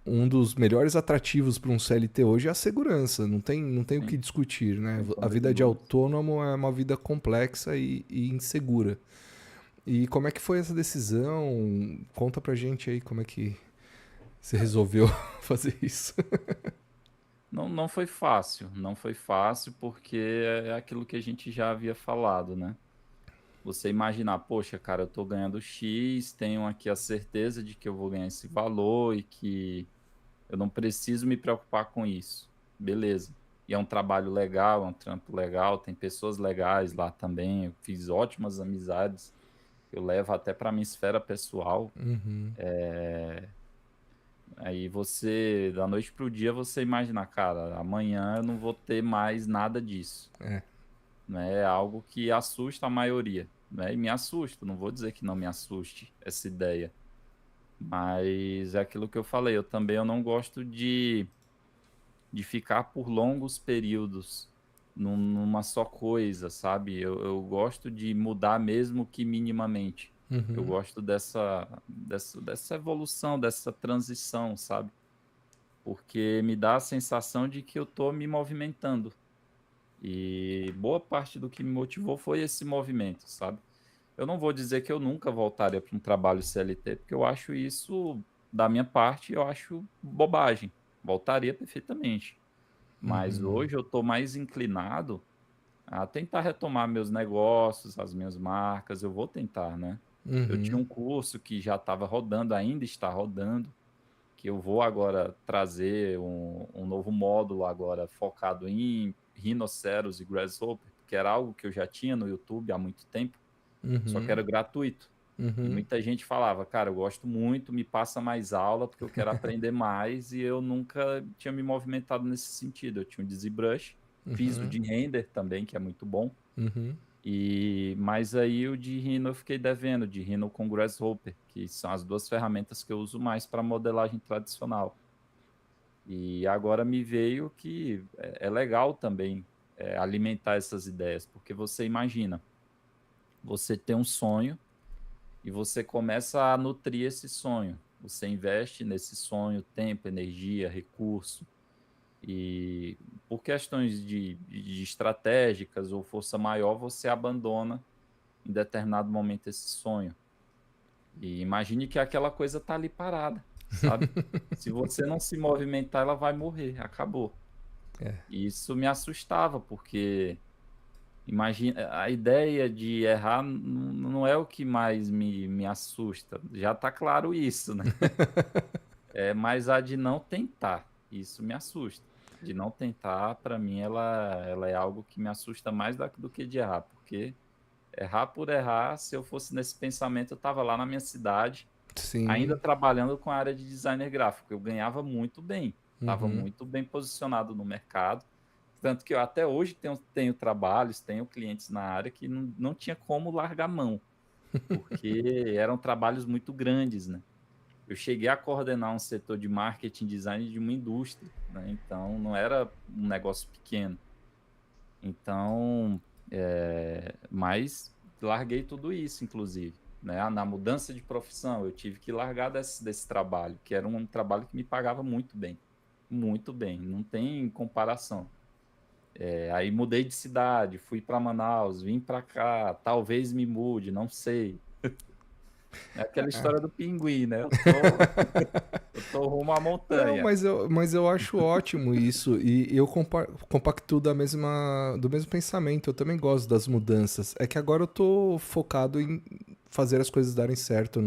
um dos melhores atrativos para um CLT hoje é a segurança. Não tem o que Sim, discutir, né? sem A sombra de vida de dúvidas. autônomo é uma vida complexa e insegura. E como é que foi essa decisão? Conta pra gente aí como é que você resolveu fazer isso. Não, não foi fácil, não foi fácil porque é aquilo que a gente já havia falado, né? Você imaginar, poxa, cara, eu tô ganhando X, tenho aqui a certeza de que eu vou ganhar esse valor e que eu não preciso me preocupar com isso. Beleza. E é um trabalho legal, é um trampo legal, tem pessoas legais lá também. Eu fiz ótimas amizades. Eu levo até para minha esfera pessoal. Uhum. Aí você, da noite pro dia, você imagina, cara, amanhã eu não vou ter mais nada disso. É. Né? É algo que assusta a maioria, né? E me assusta, não vou dizer que não me assuste essa ideia, mas é aquilo que eu falei, eu não gosto de ficar por longos períodos numa só coisa, sabe? Eu gosto de mudar mesmo que minimamente. Eu Uhum. gosto dessa evolução, dessa transição, sabe? Porque me dá a sensação de que eu tô me movimentando. E boa parte do que me motivou foi esse movimento, sabe? Eu não vou dizer que eu nunca voltaria para um trabalho CLT, porque eu acho isso, da minha parte, eu acho bobagem. Voltaria perfeitamente. Mas Uhum. hoje eu estou mais inclinado a tentar retomar meus negócios, as minhas marcas. Eu vou tentar, né? Eu tinha Uhum. um curso que já estava rodando, ainda está rodando, que eu vou agora trazer um novo módulo agora focado em rinoceros e grasshopper, que era algo que eu já tinha no YouTube há muito tempo, só que Uhum. era gratuito. E Uhum. muita gente falava, cara, eu gosto muito, me passa mais aula, porque eu quero aprender mais, e eu nunca tinha me movimentado nesse sentido. Eu tinha um ZBrush, fiz o Uhum. de render também, que é muito bom, Uhum. mas aí o de Rhino eu fiquei devendo, de Rhino com Grasshopper, que são as duas ferramentas que eu uso mais para modelagem tradicional. E agora me veio que é legal também alimentar essas ideias, porque você imagina, você tem um sonho e você começa a nutrir esse sonho. Você investe nesse sonho tempo, energia, recurso, e por questões de estratégicas ou força maior, você abandona em determinado momento esse sonho. E imagine que aquela coisa está ali parada, sabe? Se você não se movimentar, ela vai morrer, acabou. E isso me assustava, porque imagina, a ideia de errar não é o que mais me assusta. Já está claro isso, né? Mas a de não tentar, isso me assusta. De não tentar, para mim, ela é algo que me assusta mais do que de errar, porque errar por errar, se eu fosse nesse pensamento, eu estava lá na minha cidade, ainda Sim. trabalhando com a área de designer gráfico. Eu ganhava muito bem, estava Uhum. muito bem posicionado no mercado. Tanto que eu até hoje tenho trabalhos, tenho clientes na área que não tinha como largar mão, porque eram trabalhos muito grandes, né? eu cheguei a coordenar um setor de marketing design de uma indústria, né? Então não era um negócio pequeno. Então, mas larguei tudo isso, inclusive, né? Na mudança de profissão, eu tive que largar desse trabalho, que era um trabalho que me pagava muito bem, não tem comparação. Aí mudei de cidade, fui para Manaus, vim para cá, talvez me mude, não sei. É aquela história do pinguim, né? Eu tô rumo à Não, montanha. mas eu acho ótimo isso. E eu compacto do mesmo pensamento. Eu também gosto das mudanças. É que agora eu tô focado em fazer as coisas darem certo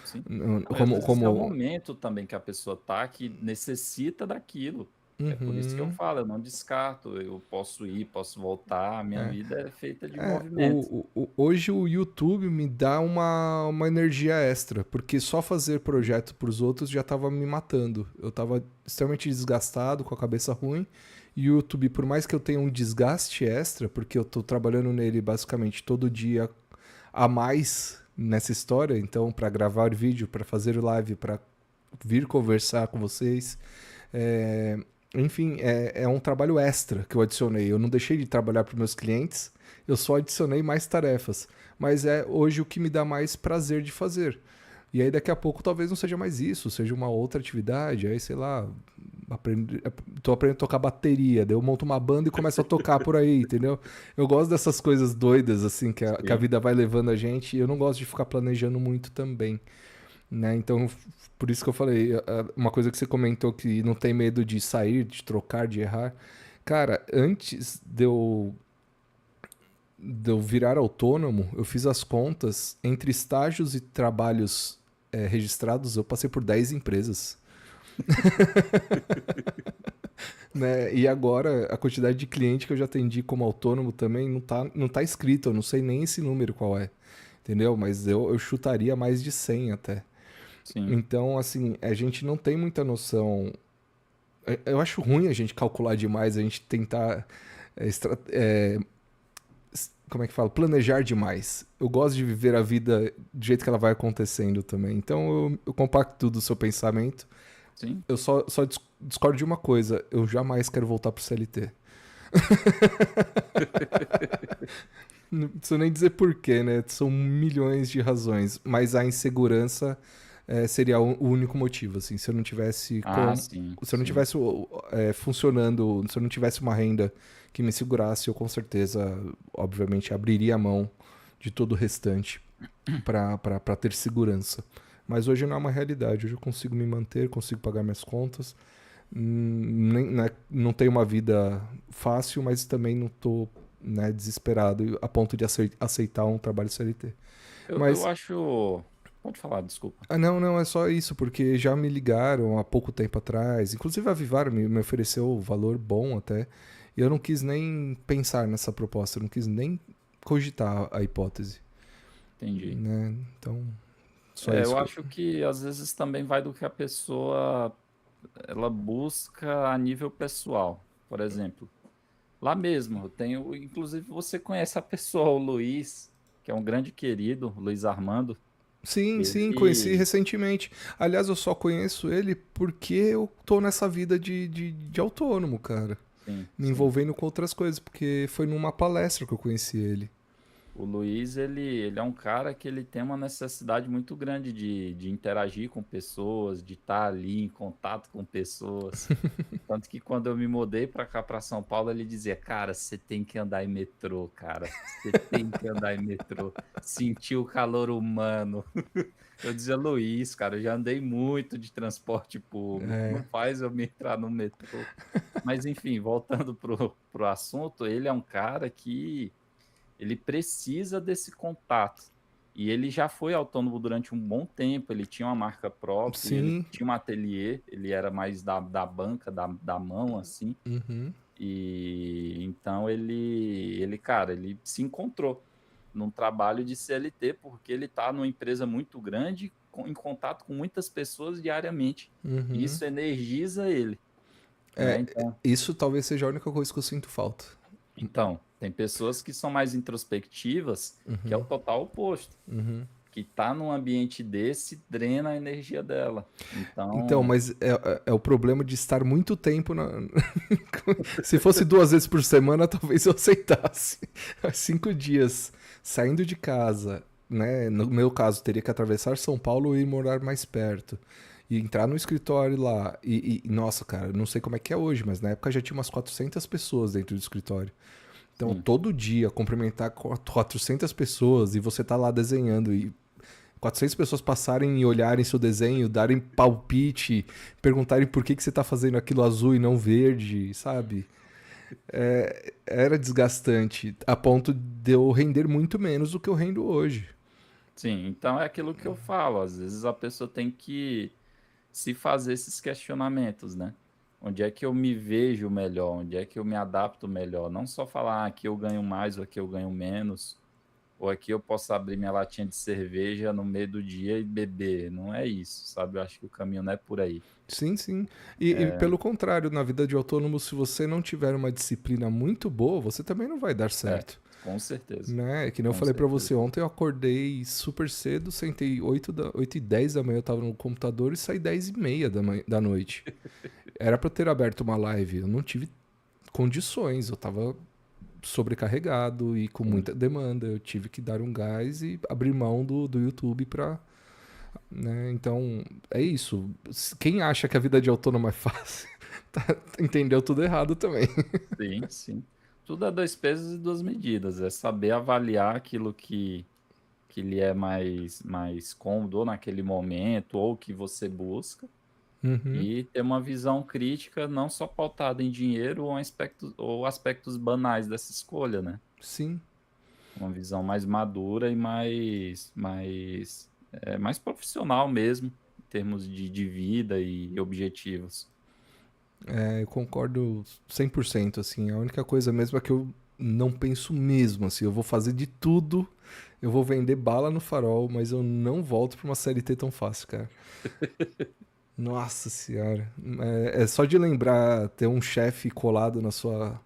Sim. Não, e às como, vezes é o como. momento também que a pessoa tá que necessita daquilo. É por isso que eu Uhum. falo, eu não descarto, eu posso ir, posso voltar, a minha É. vida é feita de É, movimento. hoje o YouTube me dá uma energia extra, porque só fazer projeto para os outros já estava me matando. Eu estava extremamente desgastado, com a cabeça ruim. E o YouTube, por mais que eu tenha um desgaste extra, porque eu estou trabalhando nele basicamente todo dia a mais nessa história, então para gravar vídeo, para fazer live, para vir conversar com vocês, é, enfim, é um trabalho extra que eu adicionei. Eu não deixei de trabalhar para meus clientes, eu só adicionei mais tarefas. Mas é hoje o que me dá mais prazer de fazer. E aí daqui a pouco talvez não seja mais isso, seja uma outra atividade. Aí, sei lá, tô aprendendo a tocar bateria, daí eu monto uma banda e começo a tocar por aí, entendeu? Eu gosto dessas coisas doidas, assim, que a Sim. vida vai levando a gente. E eu não gosto de ficar planejando muito também, né? Então, por isso que eu falei, uma coisa que você comentou que não tem medo de sair, de trocar, de errar. Cara, antes de eu virar autônomo, eu fiz as contas entre estágios e trabalhos registrados, eu passei por 10 empresas, né? E agora a quantidade de cliente que eu já atendi como autônomo também não tá escrito, eu não sei nem esse número qual é, entendeu? Mas eu chutaria mais de 100 até. Sim. Então, assim, a gente não tem muita noção. Eu acho ruim a gente calcular demais, a gente tentar. Como é que fala? Planejar demais. Eu gosto de viver a vida do jeito que ela vai acontecendo também. Então eu compacto do seu pensamento. Sim. Eu só discordo de uma coisa: eu jamais quero voltar pro CLT. Não preciso nem dizer porquê, né? São milhões de razões, mas a insegurança seria o único motivo, assim. Se eu não tivesse Ah, sim, se eu não sim. tivesse funcionando, se eu não tivesse uma renda que me segurasse, eu com certeza, obviamente, abriria a mão de todo o restante para ter segurança. Mas hoje não é uma realidade. Hoje eu consigo me manter, consigo pagar minhas contas. Não tenho uma vida fácil, mas também não tô, né, desesperado a ponto de aceitar um trabalho CLT. Eu Mas, acho. Pode falar, desculpa. não, é só isso, porque já me ligaram há pouco tempo atrás. Inclusive a Vivar me ofereceu um valor bom até. E eu não quis nem pensar nessa proposta, eu não quis nem cogitar a hipótese, Entendi. né? Então, só isso Eu que eu... acho que às vezes também vai do que a pessoa ela busca a nível pessoal. Por exemplo, lá mesmo, eu tenho, inclusive você conhece a pessoa, o Luiz, que é um grande querido, Luiz Armando. Sim, sim, conheci Ele, recentemente. Aliás, eu só conheço ele porque eu tô nessa vida de autônomo, cara. sim, Me sim. envolvendo com outras coisas, porque foi numa palestra que eu conheci ele. O Luiz, ele é um cara que ele tem uma necessidade muito grande de interagir com pessoas, de estar ali em contato com pessoas. Tanto que quando eu me mudei para cá, para São Paulo, ele dizia: Cara, você tem que andar em metrô, cara. Você tem que andar em metrô. Sentir o calor humano. Eu dizia: Luiz, cara, eu já andei muito de transporte público. Não É, faz eu me entrar no metrô. Mas, enfim, voltando pro assunto, ele é um cara que ele precisa desse contato. E ele já foi autônomo durante um bom tempo, ele tinha uma marca própria, e ele sim. tinha um ateliê, ele era mais da banca, da mão, assim. Uhum, E então cara, ele se encontrou num trabalho de CLT, porque ele está numa empresa muito grande, em contato com muitas pessoas diariamente. E uhum. isso energiza ele, né? Isso talvez seja a única coisa que eu sinto falta. Então, tem pessoas que são mais introspectivas, que é o total oposto. que tá num ambiente desse drena a energia dela. Então, Então, mas é o problema de estar muito tempo na. Se fosse 2 vezes por semana, talvez eu aceitasse. 5 dias saindo de casa, né? No meu caso, teria que atravessar São Paulo e ir morar mais perto. E entrar no escritório lá. Nossa, cara, não sei como é que é hoje, mas na época já tinha umas 400 pessoas dentro do escritório. Então, sim, todo dia, cumprimentar 400 pessoas e você tá lá desenhando e 400 pessoas passarem e olharem seu desenho, darem palpite, perguntarem por que você tá fazendo aquilo azul e não verde, sabe? Era desgastante, a ponto de eu render muito menos do que eu rendo hoje. sim. Então é aquilo que eu falo. Às vezes a pessoa tem que se fazer esses questionamentos, né? Onde é que eu me vejo melhor? Onde é que eu me adapto melhor? Não só falar, aqui eu ganho mais ou aqui eu ganho menos, ou aqui eu posso abrir minha latinha de cerveja no meio do dia e beber. Não é isso, sabe? Eu acho que o caminho não é por aí. Sim, sim. E pelo contrário, na vida de autônomo, se você não tiver uma disciplina muito boa, você também não vai dar É, certo. com certeza, Né? Que nem eu com falei pra certeza. você ontem, eu acordei super cedo, sentei 8h10 da manhã, eu tava no computador e saí 10h30 da noite. Era pra eu ter aberto uma live, eu não tive condições, eu tava sobrecarregado e com Sim. muita demanda. Eu tive que dar um gás e abrir mão do YouTube pra. Né? Então, é isso. Quem acha que a vida de autônomo é fácil, entendeu tudo errado também. Sim, sim. Tudo é dois pesos e duas medidas. É saber avaliar aquilo que lhe é mais cômodo ou naquele momento, ou que você busca, Uhum, e ter uma visão crítica não só pautada em dinheiro ou aspectos banais dessa escolha, né? sim. Uma visão mais madura e mais profissional mesmo, em termos de vida e objetivos. Eu concordo 100%, assim. A única coisa mesmo é que eu não penso mesmo, assim. Eu vou fazer de tudo, eu vou vender bala no farol, mas eu não volto pra uma CLT tão fácil, cara. Nossa senhora. É só de lembrar ter um chefe colado na sua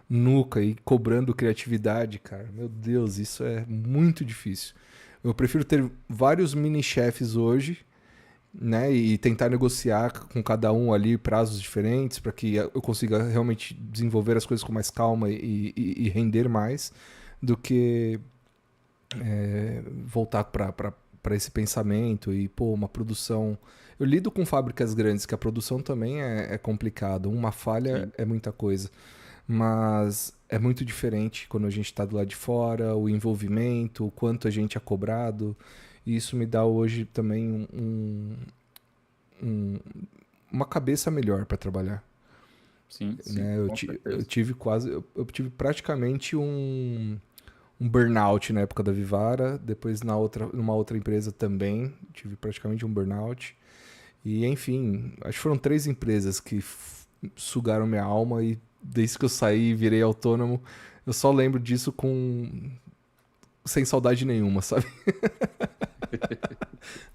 nuca e cobrando criatividade, cara. Meu Deus, isso é muito difícil. Eu prefiro ter vários mini-chefes hoje, né, e tentar negociar com cada um ali prazos diferentes para que eu consiga realmente desenvolver as coisas com mais calma e render mais do que voltar para esse pensamento e, pô, uma produção. Eu lido com fábricas grandes, que a produção também é complicado. Uma falha Sim, é muita coisa. Mas é muito diferente quando a gente está do lado de fora, o envolvimento, o quanto a gente é cobrado. E isso me dá hoje também um- uma cabeça melhor para trabalhar. sim, sim, Né? Eu, com eu certeza. tive quase, eu tive praticamente um burnout na época da Vivara, depois numa outra empresa também tive praticamente um burnout. E enfim, acho que foram 3 empresas que sugaram minha alma e desde que eu saí e virei autônomo, eu só lembro disso com sem saudade nenhuma, sabe?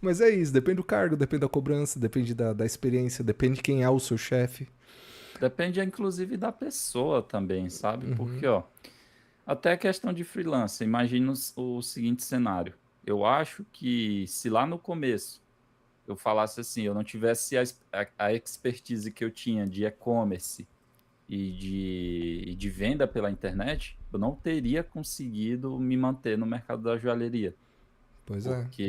Mas é isso, depende do cargo, depende da cobrança, depende da experiência, depende de quem é o seu chefe. Depende, inclusive, da pessoa também, sabe? Porque, ó, até a questão de freelancer, imagina o seguinte cenário. Eu acho que se lá no começo eu falasse assim, eu não tivesse a expertise que eu tinha de e-commerce e de venda pela internet, eu não teria conseguido me manter no mercado da joalheria, Pois é. porque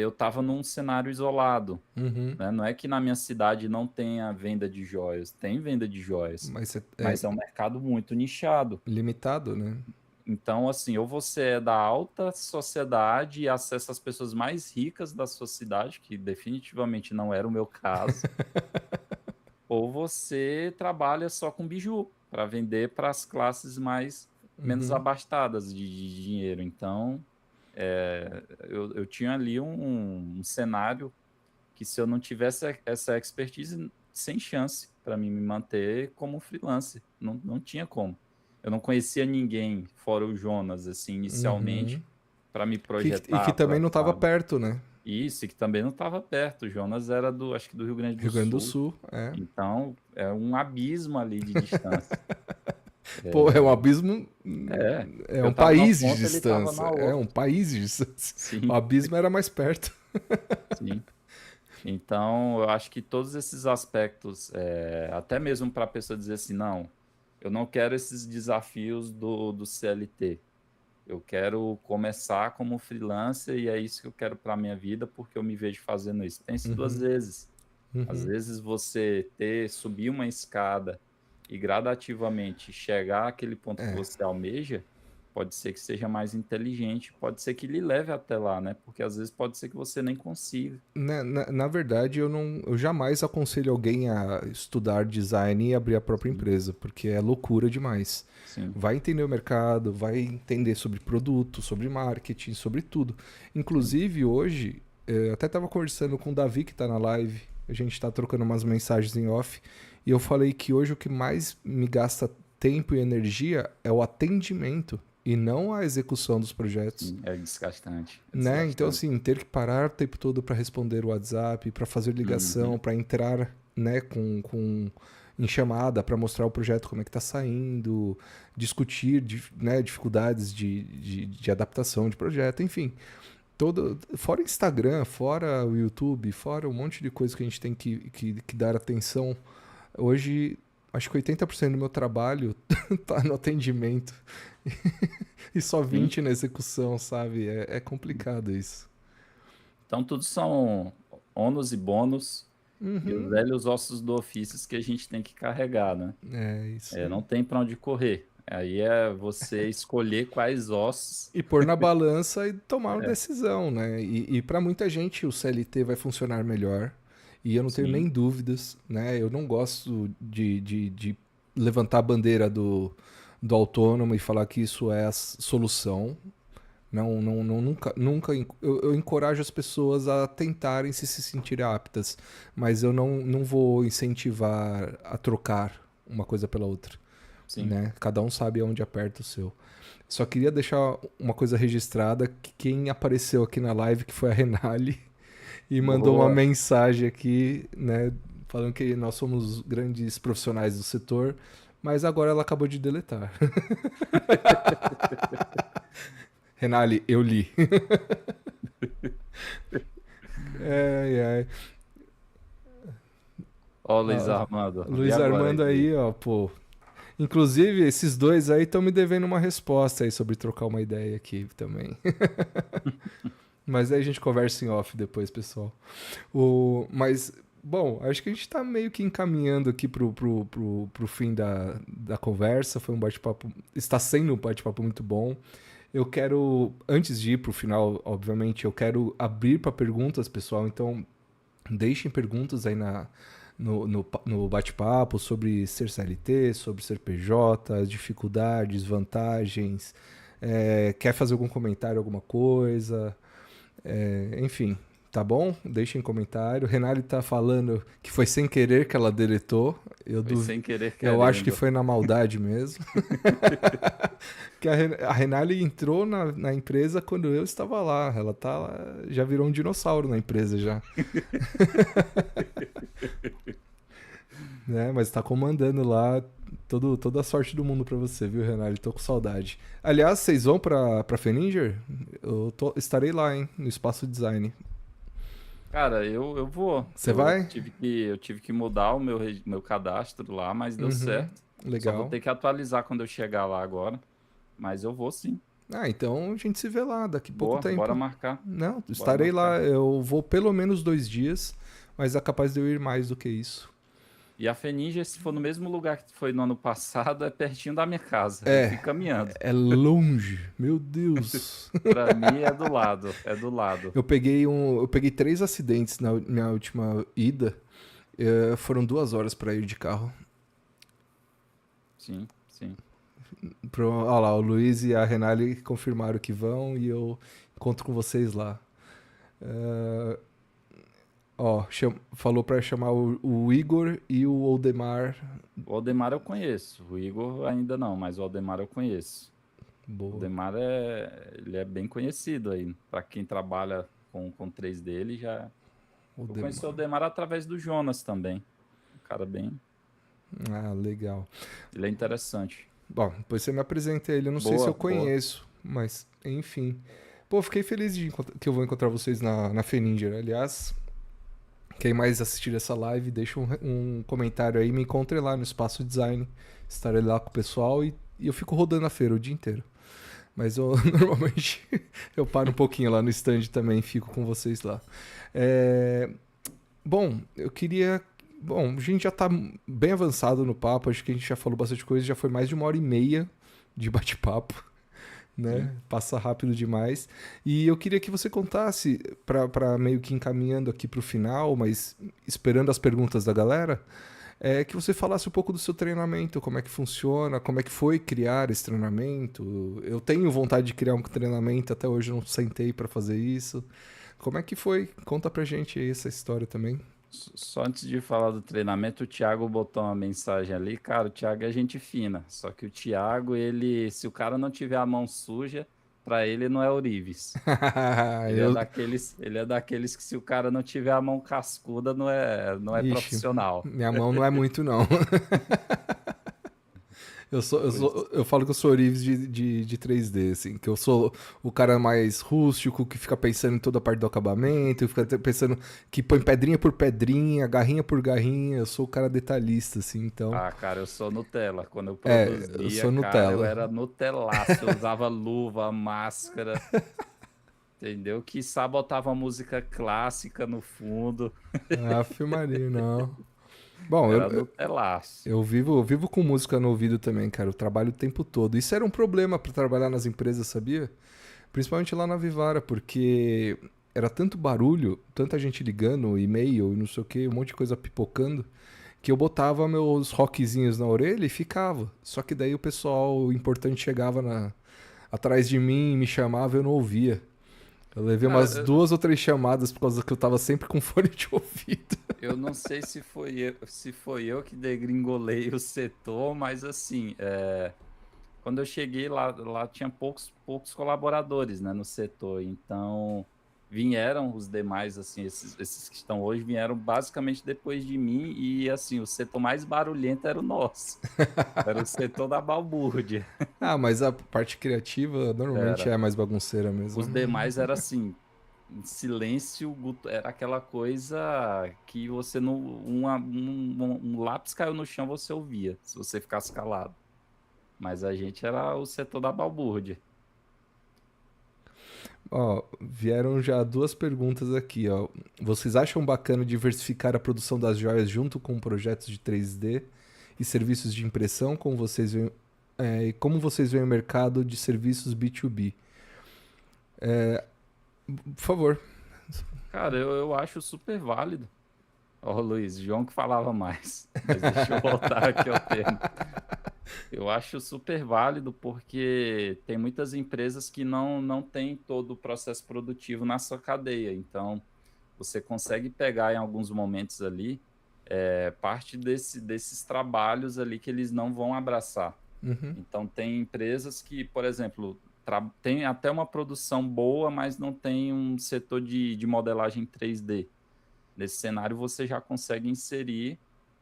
eu estava num cenário isolado, Uhum. né? Não é que na minha cidade não tenha venda de joias, tem venda de joias, Mas é mas é um mercado muito nichado. limitado, né? Então, assim, ou você é da alta sociedade e acessa as pessoas mais ricas da sua cidade, que definitivamente não era o meu caso, ou você trabalha só com biju para vender para as classes mais menos Uhum. abastadas de dinheiro. Então, eu tinha ali um cenário que se eu não tivesse essa expertise, sem chance para mim me manter como freelancer. Não, não tinha como. Eu não conhecia ninguém, fora o Jonas, assim, Uhum. inicialmente, para me E que projetar também para, não estava sabe? perto, né? Isso, e que também não estava perto. O Jonas era acho que do Rio Grande do Rio Grande do Sul. Sul, é. Então, é um abismo ali de distância. Pô, é um abismo, É, é eu um estava numa país de ponta, ele estava distância. na É um outra. país de distância. O Sim, abismo era mais perto. sim. Então, eu acho que todos esses aspectos, até mesmo para a pessoa dizer assim, não, eu não quero esses desafios do CLT. Eu quero começar como freelancer e é isso que eu quero para a minha vida, porque eu me vejo fazendo isso. Pense duas Uhum, vezes. Às uhum. vezes você subir uma escada e gradativamente chegar àquele ponto que É. você almeja, pode ser que seja mais inteligente, pode ser que lhe leve até lá, né? Porque às vezes pode ser que você nem consiga. Na verdade, eu jamais aconselho alguém a estudar design e abrir a própria Sim, empresa, porque é loucura demais. sim, Vai entender o mercado, vai entender sobre produto, sobre marketing, sobre tudo. sim. Inclusive, hoje, eu até estava conversando com o Davi, que está na live, a gente está trocando umas mensagens em off, e eu falei que hoje o que mais me gasta tempo e energia é o atendimento e não a execução dos projetos. Sim, é desgastante, é Né? Então, desgastante. assim, ter que parar o tempo todo para responder o WhatsApp, para fazer ligação, Uhum, para entrar, né, em chamada para mostrar o projeto como é que está saindo, discutir, né, dificuldades de adaptação de projeto, enfim. Fora Instagram, fora o YouTube, fora um monte de coisa que a gente tem que dar atenção. Hoje, acho que 80% do meu trabalho tá no atendimento e só sim. 20% na execução, sabe? É complicado isso. Então, tudo são ônus e bônus e os Uhum. velhos ossos do ofício que a gente tem que carregar, né? É isso Não aí. tem para onde correr. Aí é você escolher quais ossos. E pôr na balança e tomar uma É, decisão, né? E para muita gente o CLT vai funcionar melhor. E eu não tenho sim, nem dúvidas, né? Eu não gosto de levantar a bandeira do autônomo e falar que isso é a solução. Não, não, não, nunca. Eu encorajo as pessoas a tentarem se sentirem aptas, mas eu não vou incentivar a trocar uma coisa pela outra, sim. né? Cada um sabe aonde aperta o seu. Só queria deixar uma coisa registrada, que quem apareceu aqui na live, que foi a Renali, e mandou uma Boa. mensagem aqui, né, falando que nós somos grandes profissionais do setor, mas agora ela acabou de deletar. Renali, eu li. Ai, ai. Ó, Luiz Ó, Armando. Vi Luiz agora Armando aqui. aí, ó, pô. Inclusive, esses dois aí estão me devendo uma resposta aí sobre trocar uma ideia aqui também. Mas aí a gente conversa em off depois, pessoal. Mas, bom, acho que a gente tá meio que encaminhando aqui pro fim da conversa. Foi um bate-papo. Está sendo um bate-papo muito bom. Eu quero, antes de ir pro final, obviamente, eu quero abrir para perguntas, pessoal. Então, deixem perguntas aí no bate-papo sobre ser CLT, sobre ser PJ, as dificuldades, vantagens. Quer fazer algum comentário, alguma coisa? Enfim, tá bom? Deixem comentário. Renali tá falando que foi sem querer que ela deletou. Foi sem querer Eu acho que querendo. foi na maldade mesmo. Que a Renali entrou na empresa quando eu estava lá. Ela já virou um dinossauro na empresa já. Né? Mas tá comandando lá toda a sorte do mundo pra você, viu, Renali? Tô com saudade. Aliás, vocês vão pra Feninger? Estarei lá, hein? No Espaço Design. Cara, eu vou. Você vai? Eu tive que mudar o meu cadastro lá, mas deu Uhum. certo. Só vou Legal. ter que atualizar quando eu chegar lá agora. Mas eu vou sim. Ah, então a gente se vê lá daqui a pouco Boa, bora tempo. marcar. Não, Bora estarei lá. marcar. Eu vou pelo menos 2 dias, mas é capaz de eu ir mais do que isso. E a Feninja, se for no mesmo lugar que foi no ano passado, é pertinho da minha casa. Eu É, fico caminhando. é longe. Meu Deus. Pra mim é do lado, é do lado. Eu peguei 3 acidentes na minha última ida. Foram 2 horas para ir de carro. Sim, sim. Olha lá, o Luiz e a Renali confirmaram que vão e eu encontro com vocês lá. Eh, Ó, falou para chamar o Igor e o Oldemar. O Aldemar eu conheço, o Igor ainda não, mas o Aldemar eu conheço. O Boa. Aldemar ele é bem conhecido aí. Para quem trabalha com 3D, ele já. Eu conheci o Oldemar. Aldemar através do Jonas também. Um cara bem. Ah, legal. Ele é interessante. Bom, depois você me apresenta ele. Eu não sei se Boa, eu boa. conheço, mas enfim. Pô, fiquei feliz que eu vou encontrar vocês na Feninger. Aliás, quem mais assistir essa live, deixa um comentário aí. Me encontre lá no Espaço Design. Estarei lá com o pessoal e eu fico rodando a feira o dia inteiro. Mas eu normalmente eu paro um pouquinho lá no stand também, fico com vocês lá. É, bom, eu queria. Bom, a gente já tá bem avançado no papo, acho que a gente já falou bastante coisa, já foi mais de 1h30 de bate-papo, Sim. né? Passa rápido demais. E eu queria que você contasse, para meio que encaminhando aqui pro final, mas esperando as perguntas da galera, que você falasse um pouco do seu treinamento, como é que funciona, como é que foi criar esse treinamento. Eu tenho vontade de criar um treinamento, até hoje eu não sentei para fazer isso. Como é que foi? Conta pra gente aí essa história também. Só antes de falar do treinamento, o Thiago botou uma mensagem ali. Cara, o Thiago é gente fina. Só que o Thiago, ele, se o cara não tiver a mão suja, pra ele não é ourives. Eu, Ele é daqueles que se o cara não tiver a mão cascuda, não é ixi, profissional. minha mão não é muito, não. Pois, Eu falo que eu sou Orives de 3D, assim, que eu sou o cara mais rústico, que fica pensando em toda a parte do acabamento, fica pensando que põe pedrinha por pedrinha, garrinha por garrinha, eu sou o cara detalhista, assim, então. cara, eu sou Nutella. Quando eu Eu produzia, sou cara, eu Nutella. era Nutelaço. Eu usava luva, máscara, entendeu? Quiçá botava música clássica no fundo. Aff, Maria, não. Bom, Era Nutelaço. eu vivo com música no ouvido também, cara. Eu trabalho o tempo todo. Isso era um problema pra trabalhar nas empresas, sabia? Principalmente lá na Vivara, porque era tanto barulho, tanta gente ligando, e-mail, não sei o que, um monte de coisa pipocando, que eu botava meus rockzinhos na orelha e ficava. Só que daí o pessoal importante chegava atrás de mim, me chamava e eu não ouvia. Eu levei Cara, umas 2 ou 3 chamadas por causa que eu tava sempre com fone de ouvido. eu não sei se foi eu que degringolei o setor, mas assim, quando eu cheguei lá tinha poucos colaboradores, né, no setor. Então vieram os demais, assim, esses que estão hoje vieram basicamente depois de mim e assim, o setor mais barulhento era o nosso. Era o setor da balbúrdia. Ah, mas a parte criativa normalmente Era. é mais bagunceira Os mesmo. demais era assim, em silêncio, era aquela coisa que você não. Um lápis caiu no chão, você ouvia, se você ficasse calado. Mas a gente era o setor da balbúrdia. Ó, vieram já 2 perguntas aqui, ó. Vocês acham bacana diversificar a produção das joias junto com projetos de 3D e serviços de impressão? E como vocês veem o mercado de serviços B2B? Por favor. Cara, eu acho super válido. Ó, Luiz, João que falava mais. Mas deixa eu voltar aqui ao tema. Eu acho super válido porque tem muitas empresas que não têm todo o processo produtivo na sua cadeia. Então, você consegue pegar em alguns momentos ali parte desses trabalhos ali que eles não vão abraçar. Uhum. Então, tem empresas que, por exemplo, tem até uma produção boa, mas não tem um setor de modelagem 3D. Nesse cenário, você já consegue inserir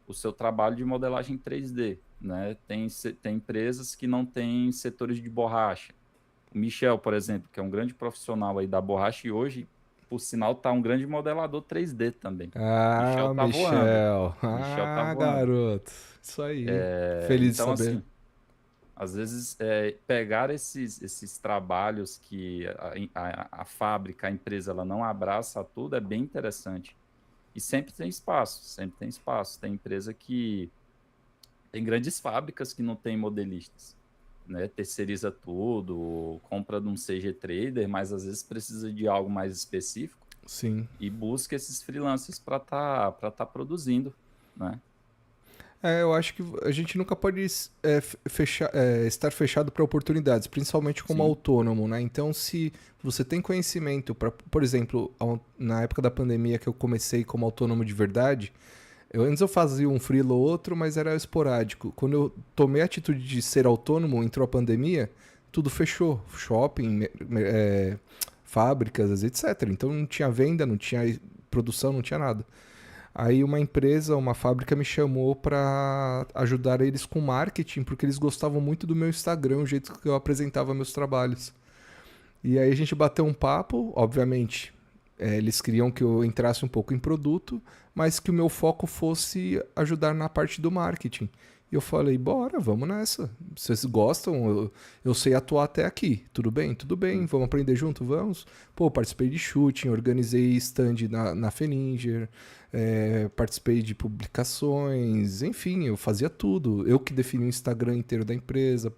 o seu trabalho de modelagem 3D. Né? Tem empresas que não têm setores de borracha. O Michel, por exemplo, que é um grande profissional aí da borracha e hoje, por sinal, está um grande modelador 3D também. Michel Ah, tá voando. Michel. Michel tá Ah, voando. garoto. Isso aí. Feliz de Então, saber. assim, às vezes, pegar esses trabalhos que a fábrica, a empresa, ela não abraça tudo, é bem interessante. E sempre tem espaço, sempre tem espaço. Tem empresa que... Tem grandes fábricas que não tem modelistas, né? Terceiriza tudo, compra de um CG Trader, mas às vezes precisa de algo mais específico Sim. e busca esses freelancers para tá produzindo, né? Eu acho que a gente nunca pode estar fechado para oportunidades, principalmente como Sim, autônomo, né? Então, se você tem conhecimento, por exemplo, na época da pandemia que eu comecei como autônomo de verdade, antes eu fazia um freelo ou outro, mas era esporádico. Quando eu tomei a atitude de ser autônomo, entrou a pandemia, tudo fechou. Shopping, fábricas, etc. Então não tinha venda, não tinha produção, não tinha nada. Aí uma empresa, uma fábrica me chamou para ajudar eles com marketing, porque eles gostavam muito do meu Instagram, o jeito que eu apresentava meus trabalhos. E aí a gente bateu um papo, obviamente, eles queriam que eu entrasse um pouco em produto, mas que o meu foco fosse ajudar na parte do marketing. E eu falei, bora, vamos nessa. Vocês gostam, eu sei atuar até aqui. Tudo bem? Tudo bem. Vamos aprender junto? Vamos. Pô, participei de shooting, organizei stand na Feninger, participei de publicações, enfim, eu fazia tudo. Eu que defini o Instagram inteiro da empresa.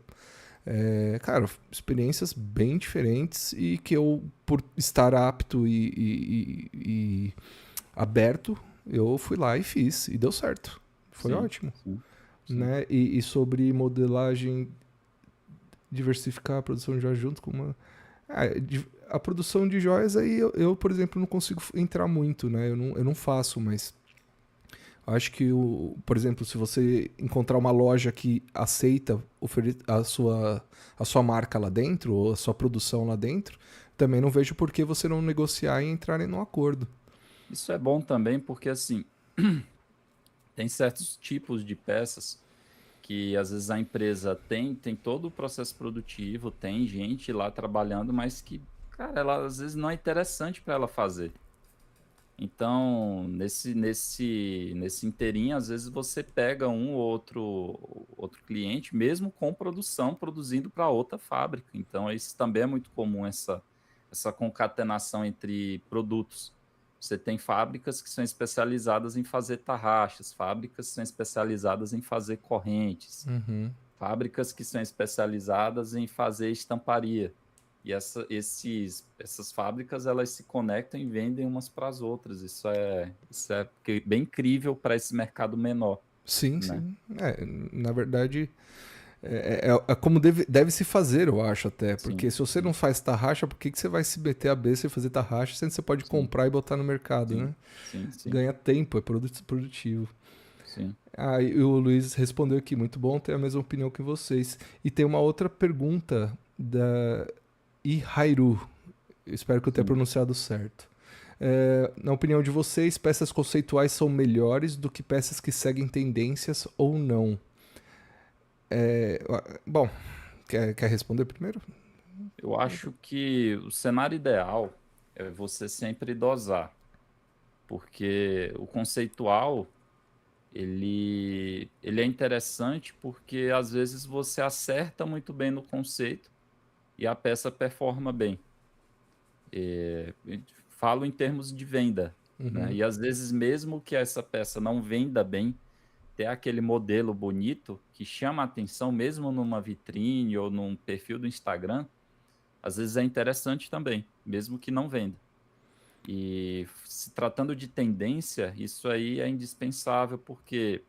Cara, experiências bem diferentes e que eu, por estar apto e aberto, eu fui lá e fiz. E deu certo. Foi Sim, ótimo. sim, sim. Né? E sobre modelagem, diversificar a produção de joias junto com uma. A produção de joias aí eu, por exemplo, não consigo entrar muito, né? Eu não faço, mas acho que, por exemplo, se você encontrar uma loja que aceita a sua marca lá dentro, ou a sua produção lá dentro, também não vejo por que você não negociar e entrarem num acordo. Isso é bom também porque, assim, tem certos tipos de peças que às vezes a empresa tem todo o processo produtivo, tem gente lá trabalhando, mas que, cara, ela às vezes não é interessante para ela fazer. Então, nesse inteirinho, às vezes você pega um ou outro cliente, mesmo com produção, produzindo para outra fábrica. Então, isso também é muito comum, essa concatenação entre produtos. Você tem fábricas que são especializadas em fazer tarraxas, fábricas que são especializadas em fazer correntes, Uhum. fábricas que são especializadas em fazer estamparia. E essas fábricas, elas se conectam e vendem umas para as outras. Isso é bem incrível para esse mercado menor, Sim, né? sim. Na verdade, é como deve se fazer, eu acho até. Sim, Porque se você sim, não faz tarraxa, por que que você vai se meter a besta e fazer tarraxa, sendo que você pode sim, comprar e botar no mercado, sim, né? sim, sim, Ganha tempo, é produtivo. sim. Ah, e o Luiz respondeu aqui, muito bom, tenho a mesma opinião que vocês. E tem uma outra pergunta da Ihairu, eu espero que eu tenha Sim. pronunciado certo. Na opinião de vocês, peças conceituais são melhores do que peças que seguem tendências ou não? Bom, quer responder primeiro? Eu acho que o cenário ideal é você sempre dosar, porque o conceitual, ele é interessante porque às vezes você acerta muito bem no conceito e a peça performa bem. Falo em termos de venda, né? Uhum. E às vezes, mesmo que essa peça não venda bem, ter aquele modelo bonito que chama a atenção, mesmo numa vitrine ou num perfil do Instagram, às vezes é interessante também, mesmo que não venda. E se tratando de tendência, isso aí é indispensável, porque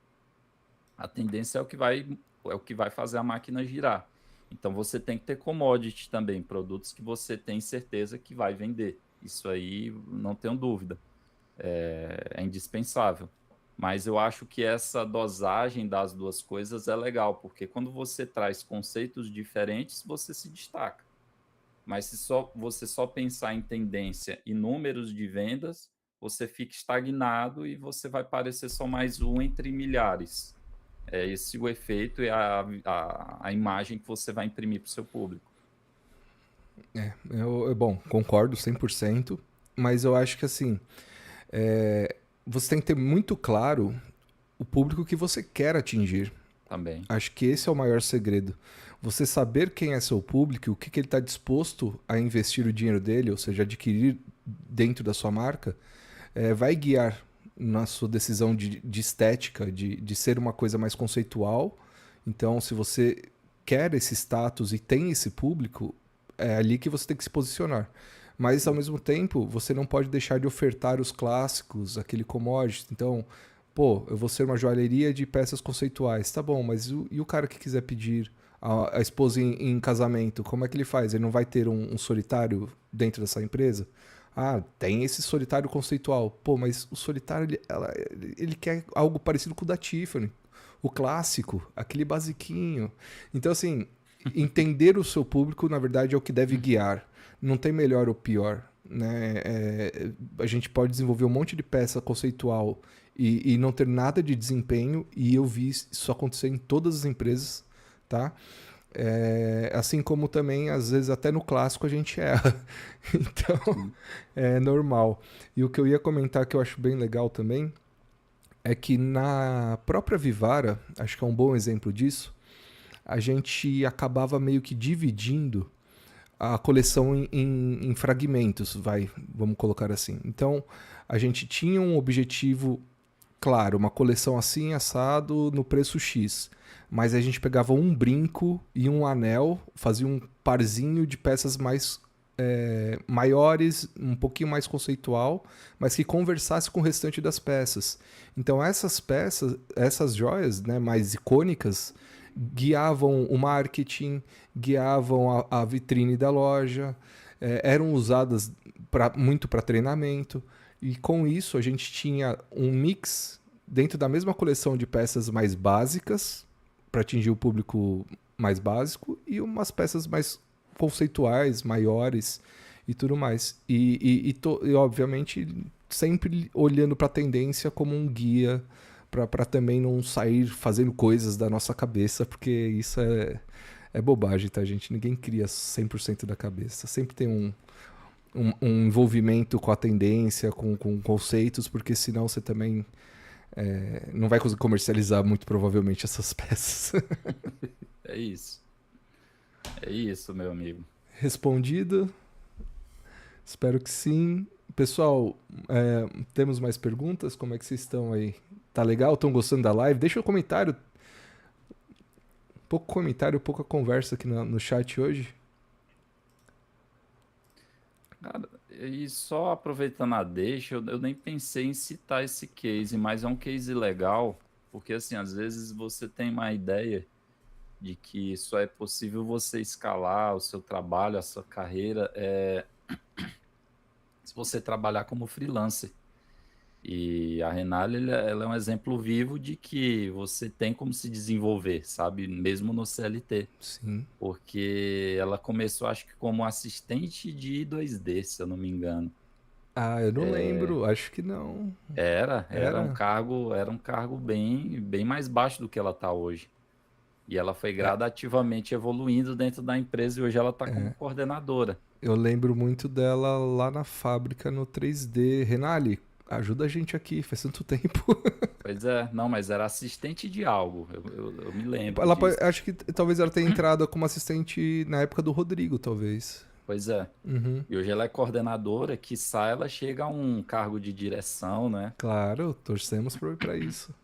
a tendência é o que vai fazer a máquina girar. Então você tem que ter commodity também, produtos que você tem certeza que vai vender. Isso aí não tenho dúvida, é indispensável. Mas eu acho que essa dosagem das duas coisas é legal, porque quando você traz conceitos diferentes, você se destaca. Mas se você só pensar em tendência e números de vendas, você fica estagnado e você vai parecer só mais um entre milhares. É esse o efeito e a imagem que você vai imprimir para o seu público. Bom, concordo 100%, mas eu acho que assim, você tem que ter muito claro o público que você quer atingir. Também. Acho que esse é o maior segredo. Você saber quem é seu público, o que, que ele está disposto a investir o dinheiro dele, ou seja, adquirir dentro da sua marca, vai guiar na sua decisão de estética, de ser uma coisa mais conceitual. Então, se você quer esse status e tem esse público, é ali que você tem que se posicionar. Mas, ao Sim, mesmo tempo, você não pode deixar de ofertar os clássicos, aquele commodity. Então, pô, eu vou ser uma joalheria de peças conceituais. Tá bom, mas e o cara que quiser pedir a esposa em casamento, como é que ele faz? Ele não vai ter um solitário dentro dessa empresa? Ah, tem esse solitário conceitual. Pô, mas o solitário, ele quer algo parecido com o da Tiffany. O clássico, aquele basiquinho. Então, assim, entender o seu público, na verdade, é o que deve guiar. Não tem melhor ou pior, né? A gente pode desenvolver um monte de peça conceitual e não ter nada de desempenho, e eu vi isso acontecer em todas as empresas, tá? Assim como também, às vezes, até no clássico a gente erra. Então, Sim. é normal. E o que eu ia comentar que eu acho bem legal também é que na própria Vivara, acho que é um bom exemplo disso, a gente acabava meio que dividindo a coleção em fragmentos, vamos colocar assim. Então, a gente tinha um objetivo claro, uma coleção assim, assado, no preço X. Mas a gente pegava um brinco e um anel, fazia um parzinho de peças mais maiores, um pouquinho mais conceitual, mas que conversasse com o restante das peças. Então essas peças, essas joias, né, mais icônicas, guiavam o marketing, guiavam a vitrine da loja, eram usadas muito para treinamento. E com isso a gente tinha um mix dentro da mesma coleção de peças mais básicas, para atingir o público mais básico, e umas peças mais conceituais, maiores e tudo mais. E obviamente, sempre olhando para a tendência como um guia, para também não sair fazendo coisas da nossa cabeça, porque isso é bobagem, tá, gente? Ninguém cria 100% da cabeça. Sempre tem um envolvimento com a tendência, com conceitos, porque senão você também não vai conseguir comercializar muito provavelmente essas peças. É isso. É isso, meu amigo. Respondido? Espero que sim. Pessoal, temos mais perguntas? Como é que vocês estão aí? Tá legal? Estão gostando da live? Deixa um comentário. Pouco comentário, pouca conversa aqui no chat hoje. Cara, e só aproveitando a deixa, eu nem pensei em citar esse case, mas é um case legal, porque assim, às vezes você tem uma ideia de que só é possível você escalar o seu trabalho, a sua carreira, se você trabalhar como freelancer. E a Renale, ela é um exemplo vivo de que você tem como se desenvolver, sabe? Mesmo no CLT. Sim. Porque ela começou, acho que como assistente de I2D, se eu não me engano. Ah, eu não lembro. Acho que não. Era? Era um cargo bem mais baixo do que ela está hoje. E ela foi gradativamente evoluindo dentro da empresa e hoje ela está como coordenadora. Eu lembro muito dela lá na fábrica no 3D. Renali, ajuda a gente aqui, faz tanto tempo. Pois é, não, mas era assistente de algo. Eu me lembro Ela, disso. acho que talvez ela tenha entrado como assistente na época do Rodrigo, talvez. Pois é. Uhum. E hoje ela é coordenadora, quiçá ela chega a um cargo de direção, né? Claro, torcemos pra isso.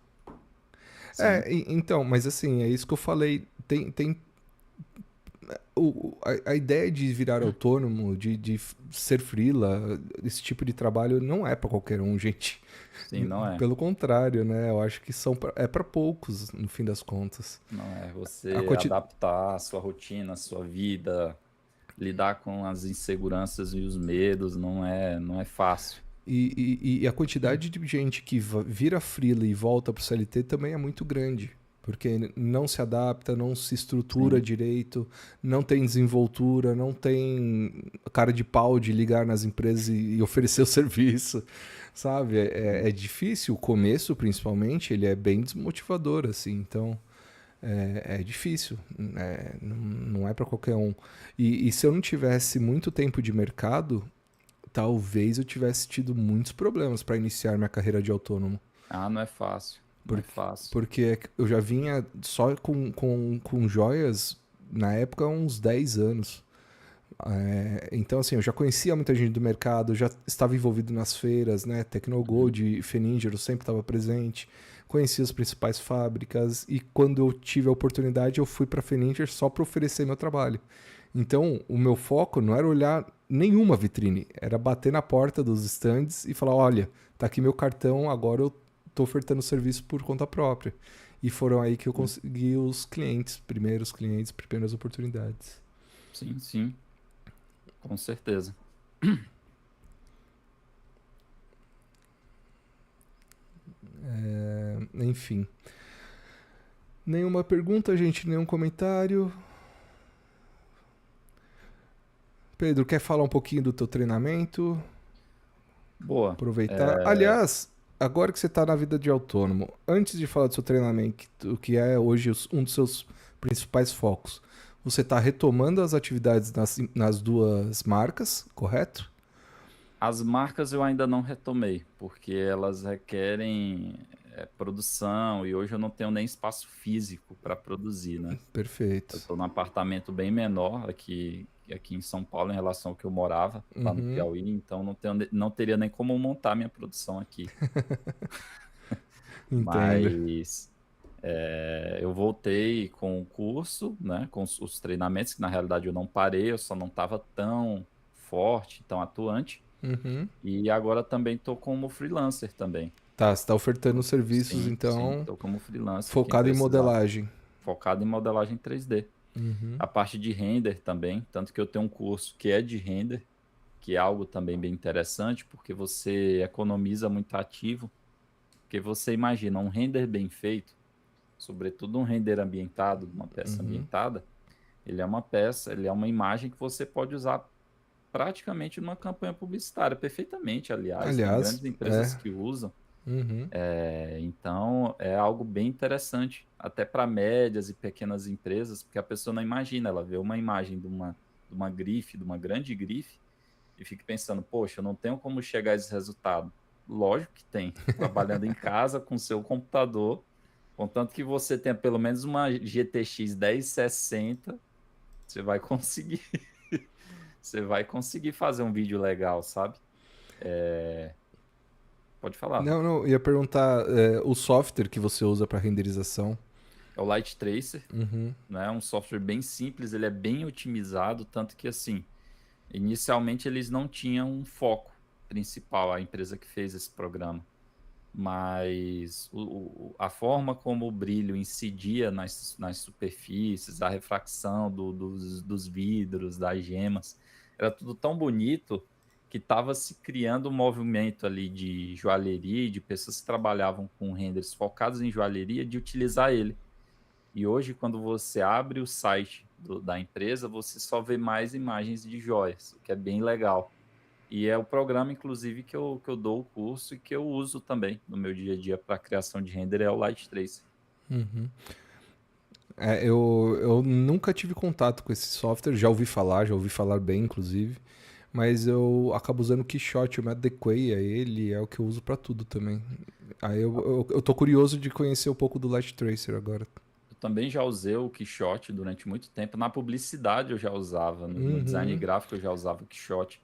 Sim, Então, mas assim, é isso que eu falei. Tem a ideia de virar autônomo, de ser freela, esse tipo de trabalho não é pra qualquer um, gente. sim, não é. Pelo contrário, né? Eu acho que é pra poucos, no fim das contas. Não é. A Você quanti... adaptar a sua rotina, a sua vida, lidar com as inseguranças e os medos não é fácil. e a quantidade de gente que vira freela e volta pro CLT também é muito grande. Porque não se adapta, não se estrutura Sim, direito, não tem desenvoltura, não tem cara de pau de ligar nas empresas e oferecer o serviço, sabe? É difícil, o começo principalmente, ele é bem desmotivador, assim, então é difícil, não é para qualquer um. E se eu não tivesse muito tempo de mercado, talvez eu tivesse tido muitos problemas para iniciar minha carreira de autônomo. ah, não é fácil. Não é fácil. Porque eu já vinha só com joias, na época, há uns 10 anos. Então, assim, eu já conhecia muita gente do mercado, já estava envolvido nas feiras, né? Tecnogold e Fenninger, eu sempre estava presente. Conhecia as principais fábricas e quando eu tive a oportunidade, eu fui para a Fenninger só para oferecer meu trabalho. Então, o meu foco não era olhar nenhuma vitrine, era bater na porta dos stands e falar: olha, tá aqui meu cartão, agora eu tô ofertando serviço por conta própria. E foram aí que eu consegui os clientes, primeiras oportunidades. Sim, sim, com certeza. Enfim. Nenhuma pergunta, gente, nenhum comentário. Pedro, quer falar um pouquinho do teu treinamento? Boa. Aproveitar. Aliás, agora que você está na vida de autônomo, antes de falar do seu treinamento, o que é hoje um dos seus principais focos, você está retomando as atividades nas duas marcas, correto? As marcas eu ainda não retomei, porque elas requerem produção e hoje eu não tenho nem espaço físico para produzir, né? Eu Perfeito. estou num apartamento bem menor aqui em São Paulo em relação ao que eu morava lá no Uhum, Piauí, então não teria nem como montar minha produção aqui. entendo. Mas eu voltei com o curso, né, com os treinamentos, que na realidade eu não parei, eu só não estava tão forte, tão atuante. Uhum. E agora também estou como freelancer também. Tá, você está ofertando serviços, Sim, sim, então, estou como freelancer, quem focado em precisar, modelagem. focado em modelagem 3D. Uhum, A parte de render também, tanto que eu tenho um curso que é de render, que é algo também bem interessante, porque você economiza muito ativo, porque você imagina um render bem feito, sobretudo um render ambientado, uma peça uhum. ambientada, ele é uma peça, ele é uma imagem que você pode usar praticamente numa campanha publicitária, perfeitamente, aliás, tem Aliás, grandes empresas é. que usam. Uhum, Então, é algo bem interessante, até para médias e pequenas empresas, porque a pessoa não imagina, ela vê uma imagem de uma grife, de uma grande grife, e fica pensando, poxa, eu não tenho como chegar a esse resultado. Lógico que tem, trabalhando em casa com seu computador, contanto que você tenha pelo menos uma GTX 1060, você vai conseguir, você vai conseguir fazer um vídeo legal, sabe? Pode falar. não, não, ia perguntar o software que você usa para renderização. É o Light Tracer, Uhum, né? É um software bem simples, ele é bem otimizado, tanto que assim, inicialmente eles não tinham um foco principal, a empresa que fez esse programa, mas a forma como o brilho incidia nas superfícies, a refração dos vidros, das gemas, era tudo tão bonito que estava se criando um movimento ali de joalheria, de pessoas que trabalhavam com renders focados em joalheria, de utilizar ele. E hoje, quando você abre o site da empresa, você só vê mais imagens de joias, o que é bem legal. E é o programa, inclusive, que eu dou o curso e que eu uso também no meu dia a dia para criação de render, é o Light Tracer. uhum. Eu nunca tive contato com esse software, já ouvi falar bem, inclusive, mas eu acabo usando o Keyshot, eu me adequei a ele, é o que eu uso para tudo também. Aí eu tô curioso de conhecer um pouco do Light Tracer agora. Eu também já usei o Quixote durante muito tempo. Na publicidade eu já usava, no design Uhum, gráfico eu já usava o Quixote.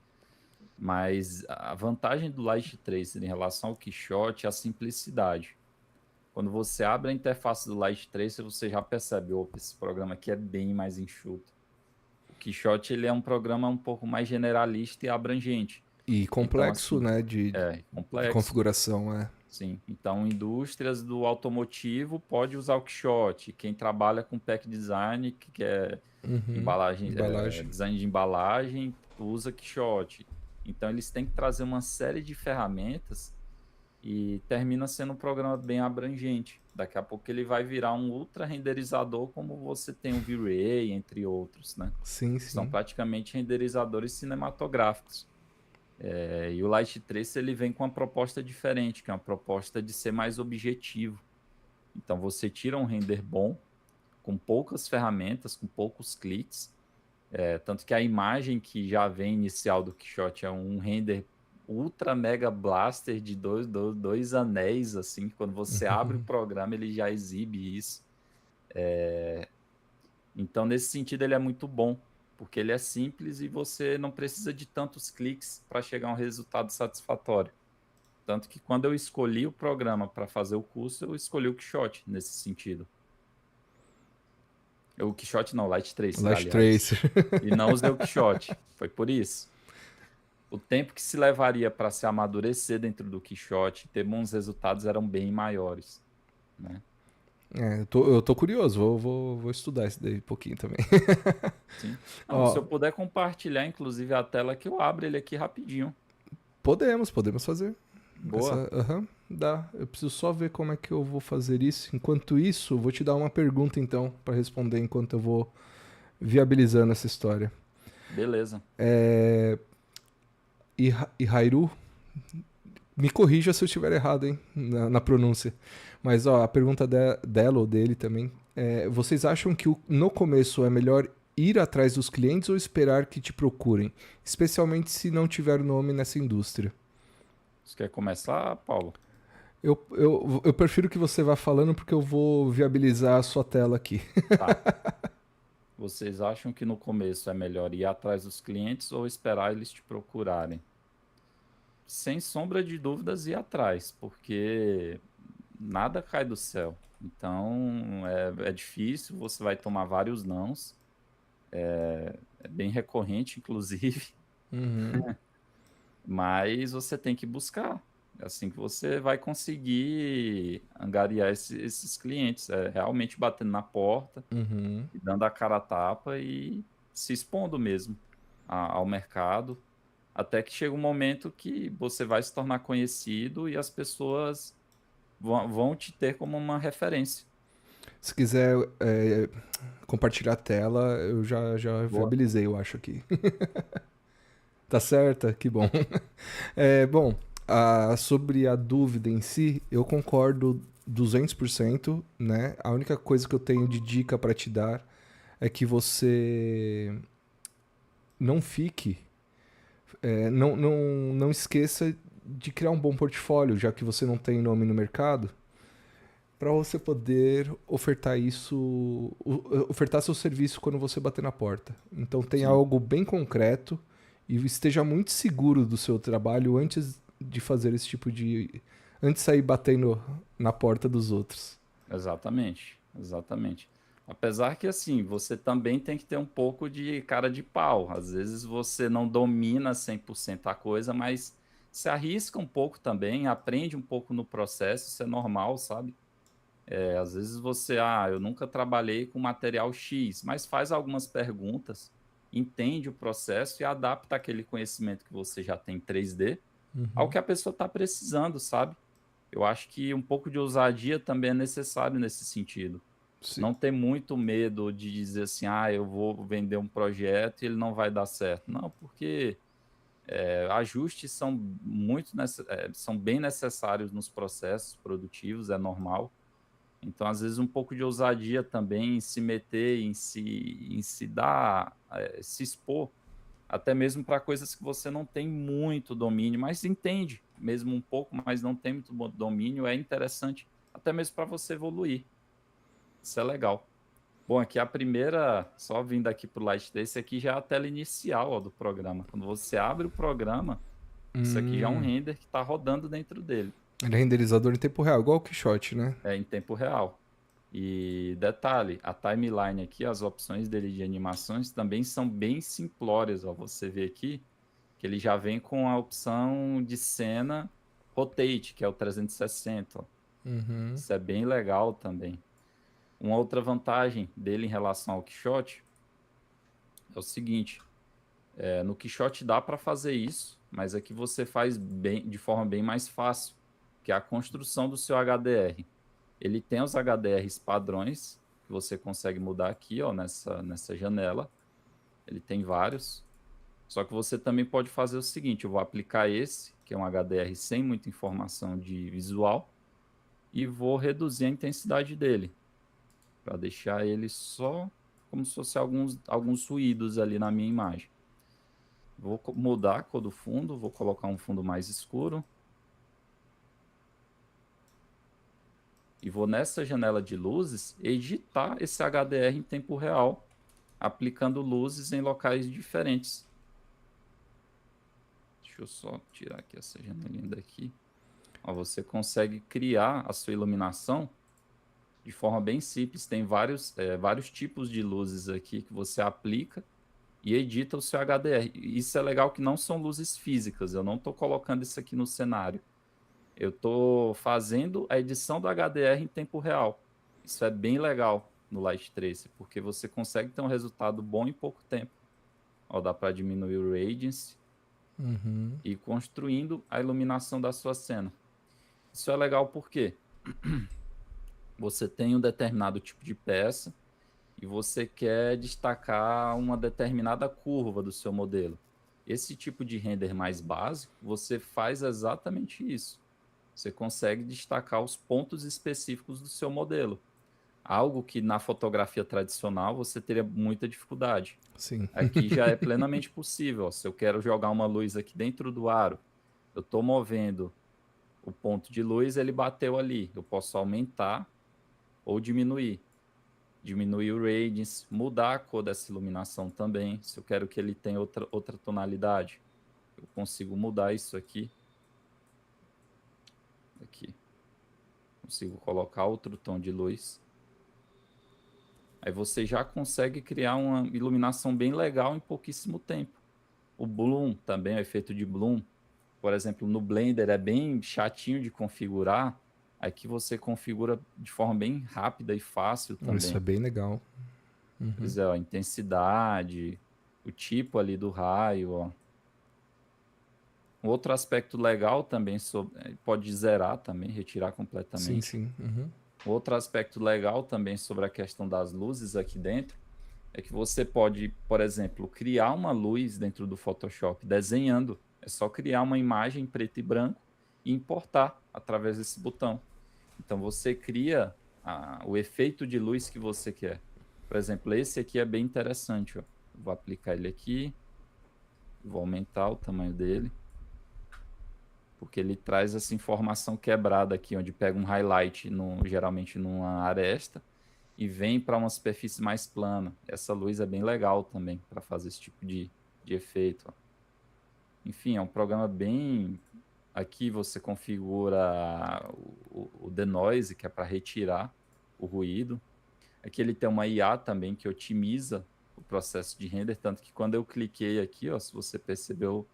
Mas a vantagem do Light Tracer em relação ao Quixote é a simplicidade. Quando você abre a interface do Light Tracer, você já percebe, opa, esse programa aqui é bem mais enxuto. O Quixote, ele é um programa um pouco mais generalista e abrangente. e Então, complexo, assim, né, é de complexo, configuração, é. sim. Então, indústrias do automotivo pode usar o Quixote. Quem trabalha com pack design, que é Uhum, embalagem, embalagem. design de embalagem, usa Quixote. Então, eles têm que trazer uma série de ferramentas e termina sendo um programa bem abrangente. Daqui a pouco ele vai virar um ultra renderizador, como você tem o V-Ray, entre outros, né? Sim, São sim. praticamente renderizadores cinematográficos. E o Light Tracer ele vem com uma proposta diferente, que é uma proposta de ser mais objetivo. Então você tira um render bom, com poucas ferramentas, com poucos cliques, tanto que a imagem que já vem inicial do Quixote é um render ultra mega blaster de dois anéis, assim, que quando você abre o programa ele já exibe isso. Então, nesse sentido, ele é muito bom, porque ele é simples e você não precisa de tantos cliques para chegar a um resultado satisfatório. Tanto que quando eu escolhi o programa para fazer o curso, eu escolhi o Quixote nesse sentido. O Quixote não, o Light Tracer, Light aliás. Tracer. E não usei o Quixote. Foi por isso. O tempo que se levaria para se amadurecer dentro do Quixote e ter bons resultados eram bem maiores, né? Eu tô curioso, vou estudar isso daí um pouquinho também. Sim. Não, se eu Ó, puder compartilhar, inclusive, a tela que eu abro ele aqui rapidinho. podemos fazer. Boa. Aham, dá. Eu preciso só ver como é que eu vou fazer isso. Enquanto isso, vou te dar uma pergunta então, pra responder enquanto eu vou viabilizando essa história. Beleza. Ihairu, me corrija se eu estiver errado, hein, na pronúncia. Mas ó, a pergunta dela ou dele também. Vocês acham que no começo é melhor ir atrás dos clientes ou esperar que te procurem? Especialmente se não tiver nome nessa indústria. Você quer começar, Paulo? Eu prefiro que você vá falando porque eu vou viabilizar a sua tela aqui. Tá. Vocês acham que no começo é melhor ir atrás dos clientes ou esperar eles te procurarem? Sem sombra de dúvidas, ir atrás, porque nada cai do céu. Então, é difícil, você vai tomar vários nãos. É bem recorrente, inclusive, Uhum, mas você tem que buscar. É assim que você vai conseguir angariar esses clientes. É realmente batendo na porta, uhum. e dando a cara a tapa e se expondo mesmo ao mercado, até que chega um momento que você vai se tornar conhecido e as pessoas vão te ter como uma referência. Se quiser compartilhar a tela, eu já Boa. viabilizei, eu acho aqui. Tá certa? Que bom. Bom, sobre a dúvida em si, eu concordo 200%, né? A única coisa que eu tenho de dica para te dar é que você não fique, não esqueça de criar um bom portfólio, já que você não tem nome no mercado, para você poder ofertar ofertar seu serviço quando você bater na porta. Então tenha Sim, algo bem concreto e esteja muito seguro do seu trabalho antes de fazer esse tipo de, antes de sair batendo na porta dos outros. exatamente, exatamente. Apesar que assim, você também tem que ter um pouco de cara de pau. Às vezes você não domina 100% a coisa, mas se arrisca um pouco também, aprende um pouco no processo, isso é normal, sabe? Às vezes você, eu nunca trabalhei com material X, mas faz algumas perguntas, entende o processo e adapta aquele conhecimento que você já tem em 3D ao que a pessoa está precisando, sabe? Eu acho que um pouco de ousadia também é necessário nesse sentido. Sim. Não ter muito medo de dizer assim, eu vou vender um projeto e ele não vai dar certo. Não, porque ajustes são são bem necessários nos processos produtivos, é normal. Então, às vezes, um pouco de ousadia também em se meter, em se dar, se expor, até mesmo para coisas que você não tem muito domínio, mas entende mesmo um pouco, mas não tem muito domínio, é interessante, até mesmo para você evoluir. Isso é legal. Bom, aqui a primeira, só vindo aqui para o Light desse aqui já é a tela inicial do programa. Quando você abre o programa, isso aqui já é um Hum, render que está rodando dentro dele. ele é renderizador em tempo real, igual o Quixote, né? Em tempo real. E detalhe, a timeline aqui, as opções dele de animações também são bem simplórias. Ó. Você vê aqui que ele já vem com a opção de cena Rotate, que é o 360. Ó. Uhum. Isso é bem legal também. Uma outra vantagem dele em relação ao Quixote é o seguinte: no Quixote dá para fazer isso, mas aqui você faz de forma bem mais fácil, que é a construção do seu HDR. Ele tem os HDRs padrões, que você consegue mudar aqui, ó, nessa janela. Ele tem vários. Só que você também pode fazer o seguinte: eu vou aplicar esse, que é um HDR sem muita informação de visual, e vou reduzir a intensidade dele, para deixar ele só como se fosse alguns ruídos ali na minha imagem. Vou mudar a cor do fundo, vou colocar um fundo mais escuro. E vou nessa janela de luzes editar esse HDR em tempo real, aplicando luzes em locais diferentes. Deixa eu só tirar aqui essa janelinha daqui. Ó, você consegue criar a sua iluminação de forma bem simples. Tem vários tipos de luzes aqui que você aplica e edita o seu HDR. Isso é legal que não são luzes físicas. Eu não estou colocando isso aqui no cenário. Eu estou fazendo a edição do HDR em tempo real. Isso é bem legal no Light Tracer, porque você consegue ter um resultado bom em pouco tempo. Ó, dá para diminuir o radiance Uhum. e ir construindo a iluminação da sua cena. Isso é legal porque você tem um determinado tipo de peça e você quer destacar uma determinada curva do seu modelo. Esse tipo de render mais básico, você faz exatamente isso. Você consegue destacar os pontos específicos do seu modelo. Algo que na fotografia tradicional você teria muita dificuldade. Sim. Aqui já é plenamente possível. Se eu quero jogar uma luz aqui dentro do aro, eu estou movendo o ponto de luz, ele bateu ali. Eu posso aumentar ou diminuir. Diminuir o radiance, mudar a cor dessa iluminação também. Se eu quero que ele tenha outra tonalidade, eu consigo mudar isso aqui. Aqui. Consigo colocar outro tom de luz. Aí você já consegue criar uma iluminação bem legal em pouquíssimo tempo. O bloom também, o efeito de bloom, por exemplo, no Blender é bem chatinho de configurar. Aqui você configura de forma bem rápida e fácil Isso é também. bem legal. Pois é, ó, a intensidade, o tipo ali do raio, ó. Um outro aspecto legal também, pode zerar também, retirar Sim, completamente. sim. Uhum. Outro aspecto legal também sobre a questão das luzes aqui dentro é que você pode, por exemplo, criar uma luz dentro do Photoshop desenhando. É só criar uma imagem em preto e branco e importar através desse botão. Então você cria o efeito de luz que você quer. Por exemplo, esse aqui é bem interessante. Ó. Vou aplicar ele aqui, vou aumentar o tamanho dele, porque ele traz essa informação quebrada aqui, onde pega um highlight, geralmente numa aresta, e vem para uma superfície mais plana. Essa luz é bem legal também para fazer esse tipo de efeito. Ó. Enfim, é um programa bem... Aqui você configura o denoise, que é para retirar o ruído. Aqui ele tem uma IA também que otimiza o processo de render, tanto que quando eu cliquei aqui, ó, se você percebeu,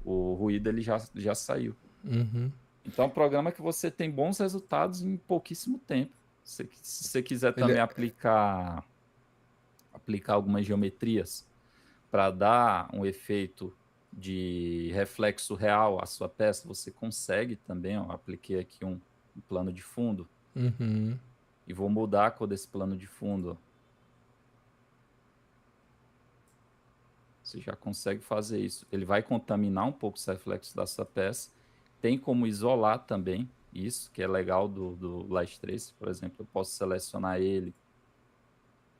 o ruído ele já saiu. Uhum. Então é um programa que você tem bons resultados em pouquíssimo tempo. Se você quiser Ele também é... aplicar algumas geometrias para dar um efeito de reflexo real à sua peça, você consegue também. Ó, apliquei aqui um plano de fundo Uhum. e vou mudar a cor desse plano de fundo. Ó. Você já consegue fazer isso. Ele vai contaminar um pouco os reflexos da sua peça. Tem como isolar também isso, que é legal do Light Trace. Por exemplo, eu posso selecionar ele,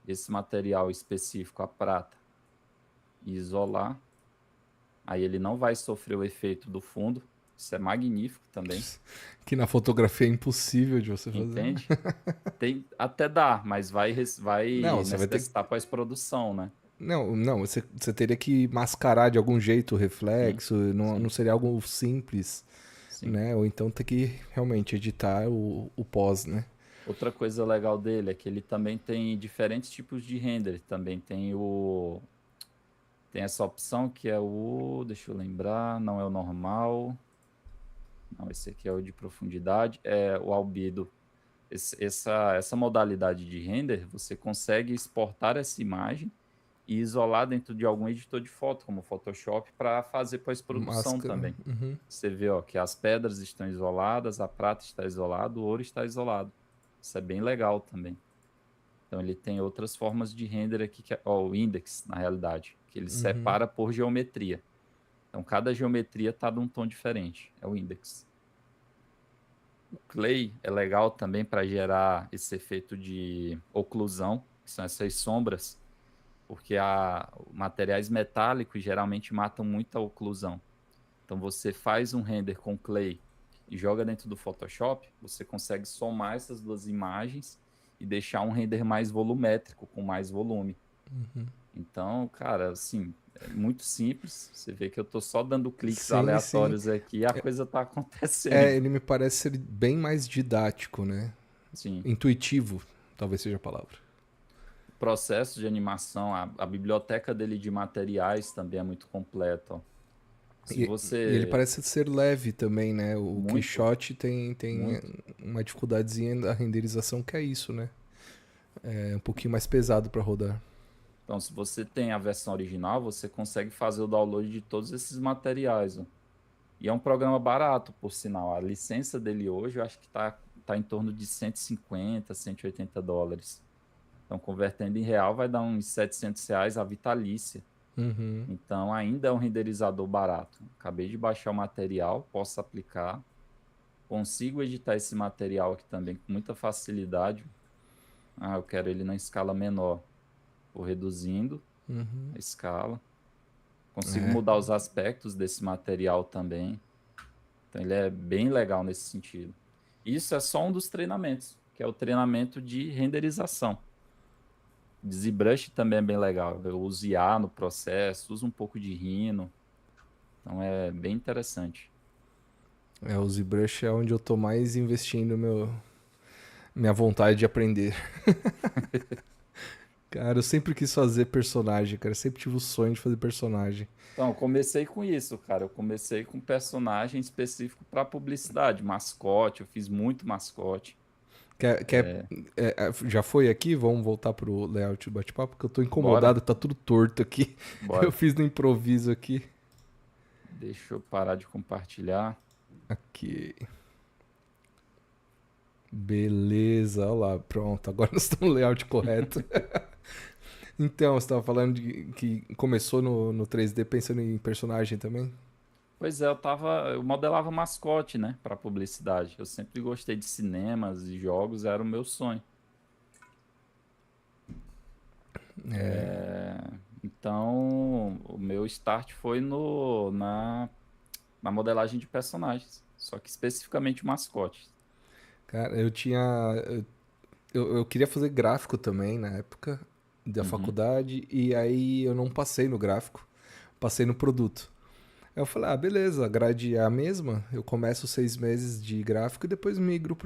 esse material específico, a prata, e isolar. Aí ele não vai sofrer o efeito do fundo. Isso é magnífico também. Que na fotografia é impossível de você fazer. Entende? Até dá, mas vai Não, você vai ter necessitar pós-produção, né? Não, não, você teria que mascarar de algum jeito o Sim, reflexo, não sim, seria algo simples, sim. né? Ou então ter que realmente editar o pós, né? Outra coisa legal dele é que ele também tem diferentes tipos de render. Também tem essa opção que é deixa eu lembrar, não é o normal. Não, esse aqui é o de profundidade, é o albedo. Essa modalidade de render, você consegue exportar essa imagem e isolar dentro de algum editor de foto, como o Photoshop, para fazer pós-produção Máscara. também. Uhum. Você vê, ó, que as pedras estão isoladas, a prata está isolada, o ouro está isolado. Isso é bem legal também. Então ele tem outras formas de render aqui, que é o index, na realidade, que ele separa por geometria. Então cada geometria está de um tom diferente, é o index. O clay é legal também para gerar esse efeito de oclusão, que são essas sombras, porque materiais metálicos geralmente matam muita oclusão. Então você faz um render com clay e joga dentro do Photoshop, você consegue somar essas duas imagens e deixar um render mais volumétrico, com mais volume. Então, cara, assim, é muito simples. Você vê que eu estou só dando cliques Sim, sim. aleatórios aqui e a coisa está acontecendo. Ele me parece ser bem mais didático, né? Sim. Intuitivo, talvez seja a palavra. O processo de animação, a biblioteca dele de materiais também é muito completa. Ó. Se E ele você... parece ser leve também, né? O Muito, Quixote tem muito. uma dificuldadezinha da renderização que é isso, né? É um pouquinho mais pesado para rodar. Então, se você tem a versão original, você consegue fazer o download de todos esses materiais. Ó. E é um programa barato, por sinal. A licença dele hoje, eu acho que tá em torno de 150, 180 dólares. Então, convertendo em real, vai dar uns R$ 700 a vitalícia. Uhum. Então, ainda é um renderizador barato. Acabei de baixar o material, posso aplicar. Consigo editar esse material aqui também com muita facilidade. Ah, eu quero ele na escala menor. Vou reduzindo a escala. Consigo É. mudar os aspectos desse material também. Então, ele é bem legal nesse sentido. Isso é só um dos treinamentos, que é o treinamento de renderização. O ZBrush também é bem legal. Eu uso IA no processo, uso um pouco de Rhino. Então, é bem interessante. É, o ZBrush é onde eu tô mais investindo minha vontade de aprender. Cara, eu sempre quis fazer personagem, cara. Eu sempre tive o sonho de fazer personagem. Então, eu comecei com isso, cara. Eu comecei com personagem específico para publicidade, mascote. Eu fiz muito mascote. Já foi aqui? Vamos voltar pro layout do bate-papo, porque eu tô Bora, incomodado, tá tudo torto aqui. Eu bora. fiz no improviso aqui. Deixa eu parar de compartilhar. Aqui. Beleza, olha lá, pronto. Agora nós estamos no layout correto. Então, você estava falando que começou no 3D pensando em personagem também? Pois é, eu modelava mascote, né, para publicidade. Eu sempre gostei de cinemas e jogos, era o meu sonho. Então, o meu start foi na modelagem de personagens, só que especificamente mascotes. Cara, eu tinha. Eu queria fazer gráfico também na época da Uhum, faculdade, e aí eu não passei no gráfico, passei no produto. Aí eu falei, ah, beleza, a grade é a mesma, eu começo 6 meses de gráfico e depois migro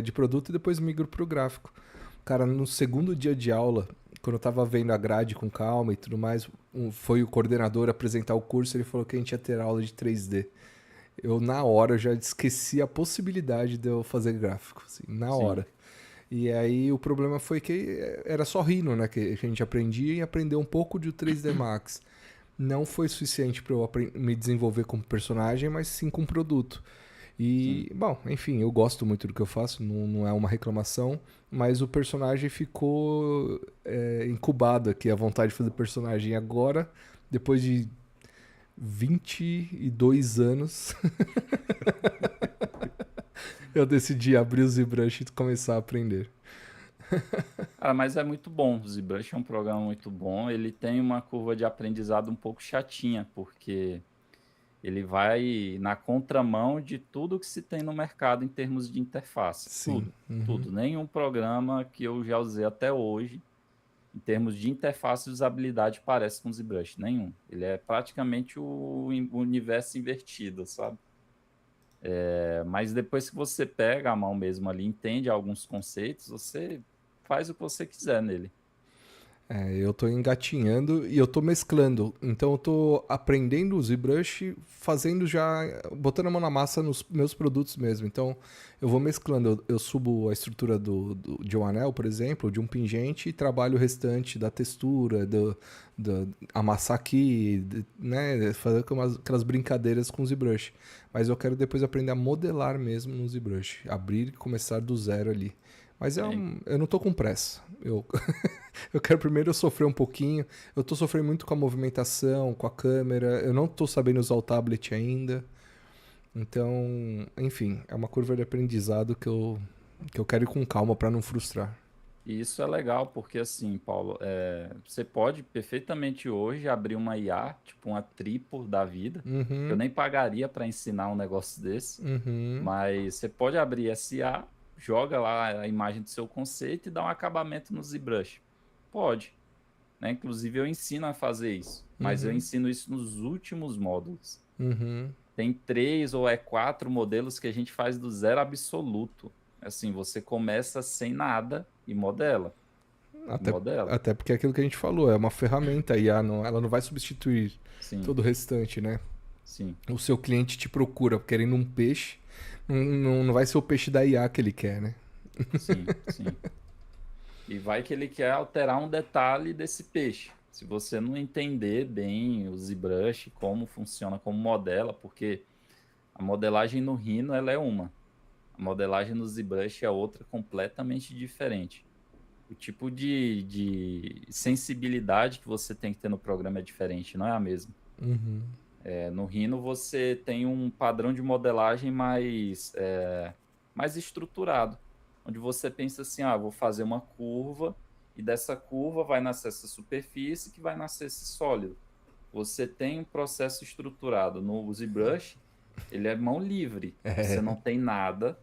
de produto e depois migro pro gráfico. Cara, no segundo dia de aula, quando eu tava vendo a grade com calma e tudo mais, foi o coordenador apresentar o curso, ele falou que a gente ia ter aula de 3D. Eu, na hora, já esqueci a possibilidade de eu fazer gráfico, assim, na sim, hora. E aí o problema foi que era só Rhino, né, que a gente aprendia e aprendeu um pouco de 3D Max. Não foi suficiente para eu me desenvolver como personagem, mas sim com produto. sim. E, bom, enfim, eu gosto muito do que eu faço, não é uma reclamação, mas o personagem ficou incubado aqui, a vontade de fazer personagem. Agora, depois de 22 anos, eu decidi abrir o ZBrush e começar a aprender. Cara, mas é muito bom. O ZBrush é um programa muito bom. Ele tem uma curva de aprendizado um pouco chatinha, porque ele vai na contramão de tudo que se tem no mercado em termos de interface. Sim. Tudo, tudo. Nenhum programa que eu já usei até hoje, em termos de interface e usabilidade, parece com o ZBrush. Nenhum. Ele é praticamente o universo invertido, sabe? Mas depois que você pega a mão mesmo ali, entende alguns conceitos, você faz o que você quiser nele. É, eu tô engatinhando e eu tô mesclando. Então eu tô aprendendo o ZBrush, fazendo já, botando a mão na massa nos meus produtos mesmo. Então eu vou mesclando. Eu subo a estrutura de um anel, por exemplo, de um pingente e trabalho o restante da textura, amassar aqui, né? Fazer aquelas brincadeiras com o ZBrush. Mas eu quero depois aprender a modelar mesmo no ZBrush. Abrir e começar do zero ali. Mas É, eu não tô com pressa. Eu quero primeiro sofrer um pouquinho. Eu tô sofrendo muito com a movimentação, com a câmera. Eu não tô sabendo usar o tablet ainda. Então, enfim, é uma curva de aprendizado que eu quero ir com calma para não frustrar. e isso é legal, porque assim, Paulo, você pode perfeitamente hoje abrir uma IA, tipo uma Tripo da vida, que eu Uhum, nem pagaria para ensinar um negócio desse, uhum, mas você pode abrir essa IA, joga lá a imagem do seu conceito e dá um acabamento no ZBrush. Pode, né? Inclusive eu ensino a fazer isso, mas eu uhum, ensino isso nos últimos módulos. uhum. Tem 3 ou 4 modelos que a gente faz do zero absoluto. Assim, você começa sem nada e modela. E Até, modela. até porque é aquilo que a gente falou, é uma ferramenta e ela não vai substituir Sim, todo o restante, né? sim, O seu cliente te procura querendo um peixe, não vai ser o peixe da IA que ele quer, né? sim, sim. E vai que ele quer alterar um detalhe desse peixe. Se você não entender bem o ZBrush, como funciona, como modela, porque a modelagem no Rhino ela é uma, a modelagem no ZBrush é outra completamente diferente. o tipo de sensibilidade que você tem que ter no programa é diferente, não é a mesma. Uhum. No Rhino você tem um padrão de modelagem mais estruturado, onde você pensa assim, vou fazer uma curva e dessa curva vai nascer essa superfície que vai nascer esse sólido. Você tem um processo estruturado. No ZBrush, ele é mão livre. Você não tem nada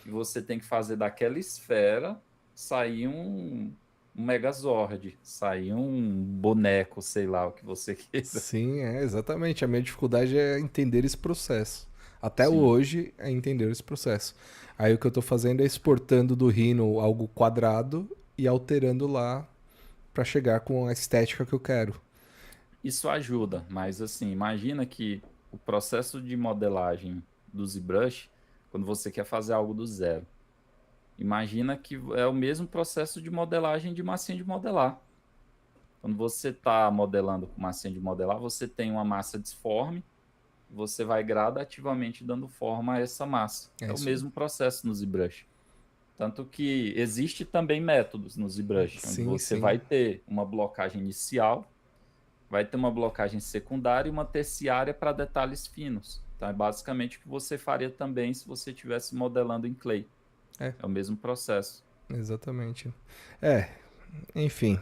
e você tem que fazer daquela esfera sair um Megazord, sair um boneco, sei lá, o que você queira. Sim, exatamente. A minha dificuldade é entender esse processo. Até Sim. hoje é entender esse processo. Aí o que eu tô fazendo é exportando do Rhino algo quadrado e alterando lá para chegar com a estética que eu quero. Isso ajuda, mas assim, imagina que o processo de modelagem do ZBrush, quando você quer fazer algo do zero, imagina que é o mesmo processo de modelagem de massinha de modelar. Quando você está modelando com massinha de modelar, você tem uma massa disforme, você vai gradativamente dando forma a essa massa. É É o isso aí. mesmo processo no ZBrush. Tanto que existe também métodos no ZBrush, onde Sim, você sim. vai ter uma blocagem inicial, vai ter uma blocagem secundária e uma terciária para detalhes finos. Então, é basicamente o que você faria também se você estivesse modelando em clay. É, É o mesmo processo. exatamente. É, enfim.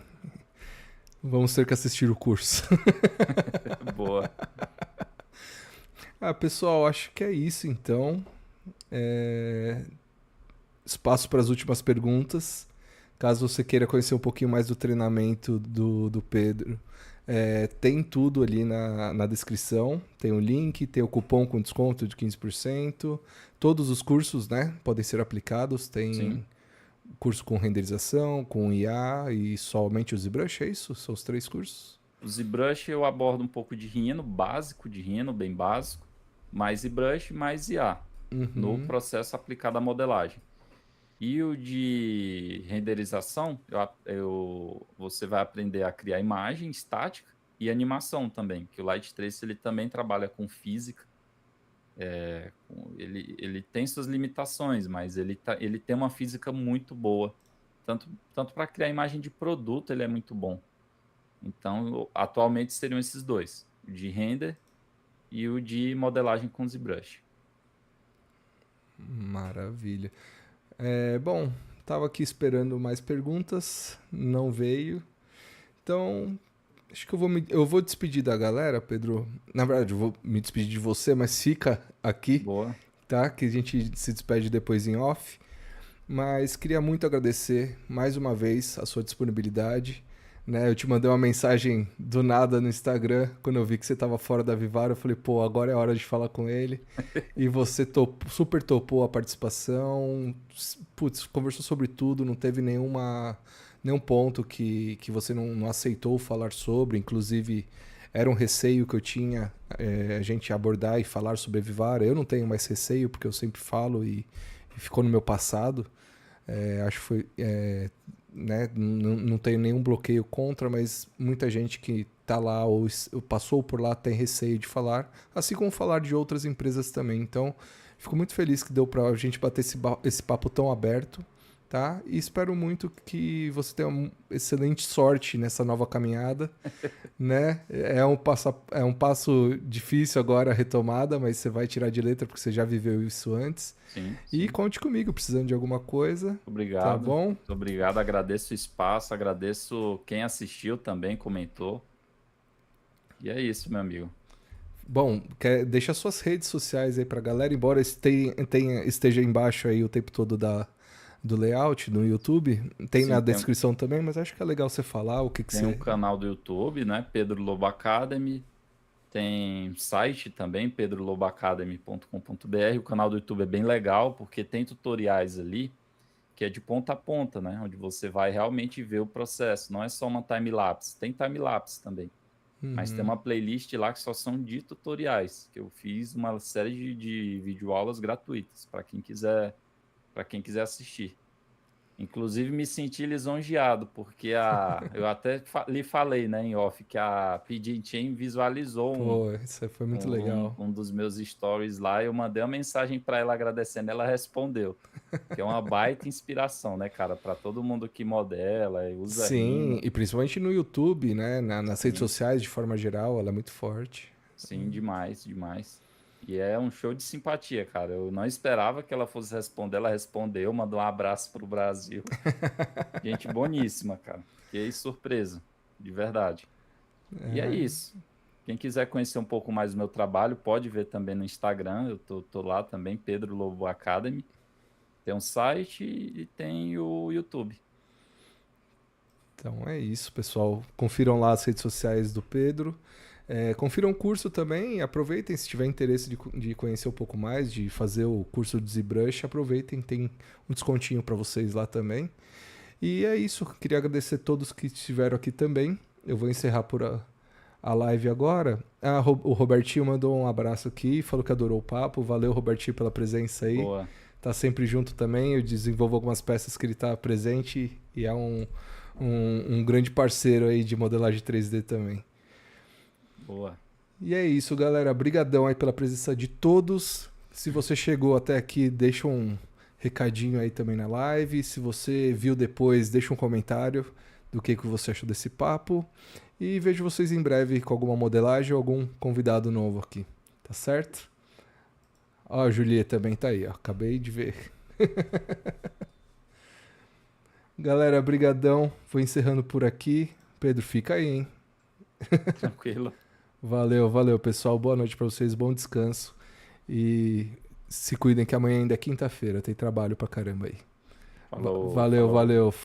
Vamos ter que assistir o curso. Boa. Pessoal, acho que é isso então. É, Espaço para as últimas perguntas. Caso você queira conhecer um pouquinho mais do treinamento do Pedro, tem tudo ali na descrição. Tem o link, tem o cupom com desconto de 15%. Todos os cursos, né, podem ser aplicados. Sim. Tem curso com renderização, com IA e somente o ZBrush, é isso? São os 3 cursos? O ZBrush eu abordo um pouco de Rhino, básico de Rhino, bem básico. Mais ZBrush, mais IA, no Uhum. processo aplicado à modelagem. E o de renderização, você vai aprender a criar imagem estática e animação também, que o Light Trace ele também trabalha com física. Ele tem suas limitações, mas ele tem uma física muito boa. Tanto para criar imagem de produto, ele é muito bom. Então, atualmente seriam esses dois, o de render e o de modelagem com ZBrush. Maravilha. Bom, tava aqui esperando mais perguntas, não veio. Então, acho que eu vou despedir da galera, Pedro. Na verdade, eu vou me despedir de você, mas fica aqui, Boa. tá? Que a gente se despede depois em off. Mas queria muito agradecer mais uma vez a sua disponibilidade. Né? Eu te mandei uma mensagem do nada no Instagram, quando eu vi que você estava fora da Vivaro, eu falei, pô, agora é hora de falar com ele. E você super topou a participação, putz, conversou sobre tudo, não teve nenhum ponto que você não aceitou falar sobre, inclusive era um receio que eu tinha a gente abordar e falar sobre a Vivaro. Eu não tenho mais receio, porque eu sempre falo e ficou no meu passado. Acho que foi né? Não tenho nenhum bloqueio contra, mas muita gente que está lá ou passou por lá tem receio de falar, assim como falar de outras empresas também. Então, fico muito feliz que deu para a gente bater esse papo tão aberto, tá? E espero muito que você tenha uma excelente sorte nessa nova caminhada, né? É um passo difícil agora a retomada, mas você vai tirar de letra porque você já viveu isso antes. Sim, E sim. conte comigo, precisando de alguma coisa, tá Obrigado. bom? Muito obrigado. Agradeço o espaço, agradeço quem assistiu também, comentou. E é isso, meu amigo. Bom, deixa suas redes sociais aí pra galera, embora esteja embaixo aí o tempo todo do layout no YouTube, tem Sim, na descrição também, mas acho que é legal você falar o que tem um você... canal do YouTube, né? Pedro Lobo Academy. Tem site também, pedrolobacademy.com.br. O canal do YouTube é bem legal, porque tem tutoriais ali que é de ponta a ponta, né? Onde você vai realmente ver o processo. Não é só uma time-lapse, tem time-lapse também. Mas tem uma playlist lá que só são de tutoriais, que eu fiz uma série de videoaulas gratuitas para quem quiser assistir. Inclusive me senti lisonjeado, porque eu até lhe falei, né, em off, que a PJ Chain visualizou Pô, isso aí foi muito legal. um dos meus stories lá, eu mandei uma mensagem para ela agradecendo, ela respondeu, que é uma baita inspiração, né, cara, para todo mundo que modela e usa Sim, rima. e principalmente no YouTube, né? Nas redes Sim, sociais, de forma geral, ela é muito forte. sim, demais, demais. E é um show de simpatia, cara. Eu não esperava que ela fosse responder, ela respondeu, mandou um abraço pro Brasil. Gente boníssima, cara. Fiquei surpreso, de verdade. E é isso. Quem quiser conhecer um pouco mais do meu trabalho, pode ver também no Instagram. Eu tô lá também, Pedro Lobo Academy. Tem um site e tem o YouTube. Então é isso, pessoal. Confiram lá as redes sociais do Pedro. Confiram o curso também. Aproveitem se tiver interesse de conhecer um pouco mais, de fazer o curso de ZBrush. Aproveitem, tem um descontinho para vocês lá também. E é isso. Queria agradecer a todos que estiveram aqui também. Eu vou encerrar por a live agora. O Robertinho mandou um abraço aqui, falou que adorou o papo. Valeu, Robertinho, pela presença aí. Boa, Tá sempre junto também. Eu desenvolvo algumas peças que ele tá presente e é um grande parceiro aí de modelagem 3D também. boa. E é isso, galera. Brigadão aí pela presença de todos. Se você chegou até aqui, deixa um recadinho aí também na live. Se você viu depois, deixa um comentário do que você achou desse papo. E vejo vocês em breve com alguma modelagem ou algum convidado novo aqui. Tá certo? Ó, a Julieta também tá aí, ó. Acabei de ver. Galera, brigadão. Vou encerrando por aqui. Pedro, fica aí, hein? Tranquilo. Valeu, valeu, pessoal. Boa noite pra vocês, bom descanso. E se cuidem que amanhã ainda é quinta-feira, tem trabalho pra caramba aí. Falou, Valeu, falou. valeu.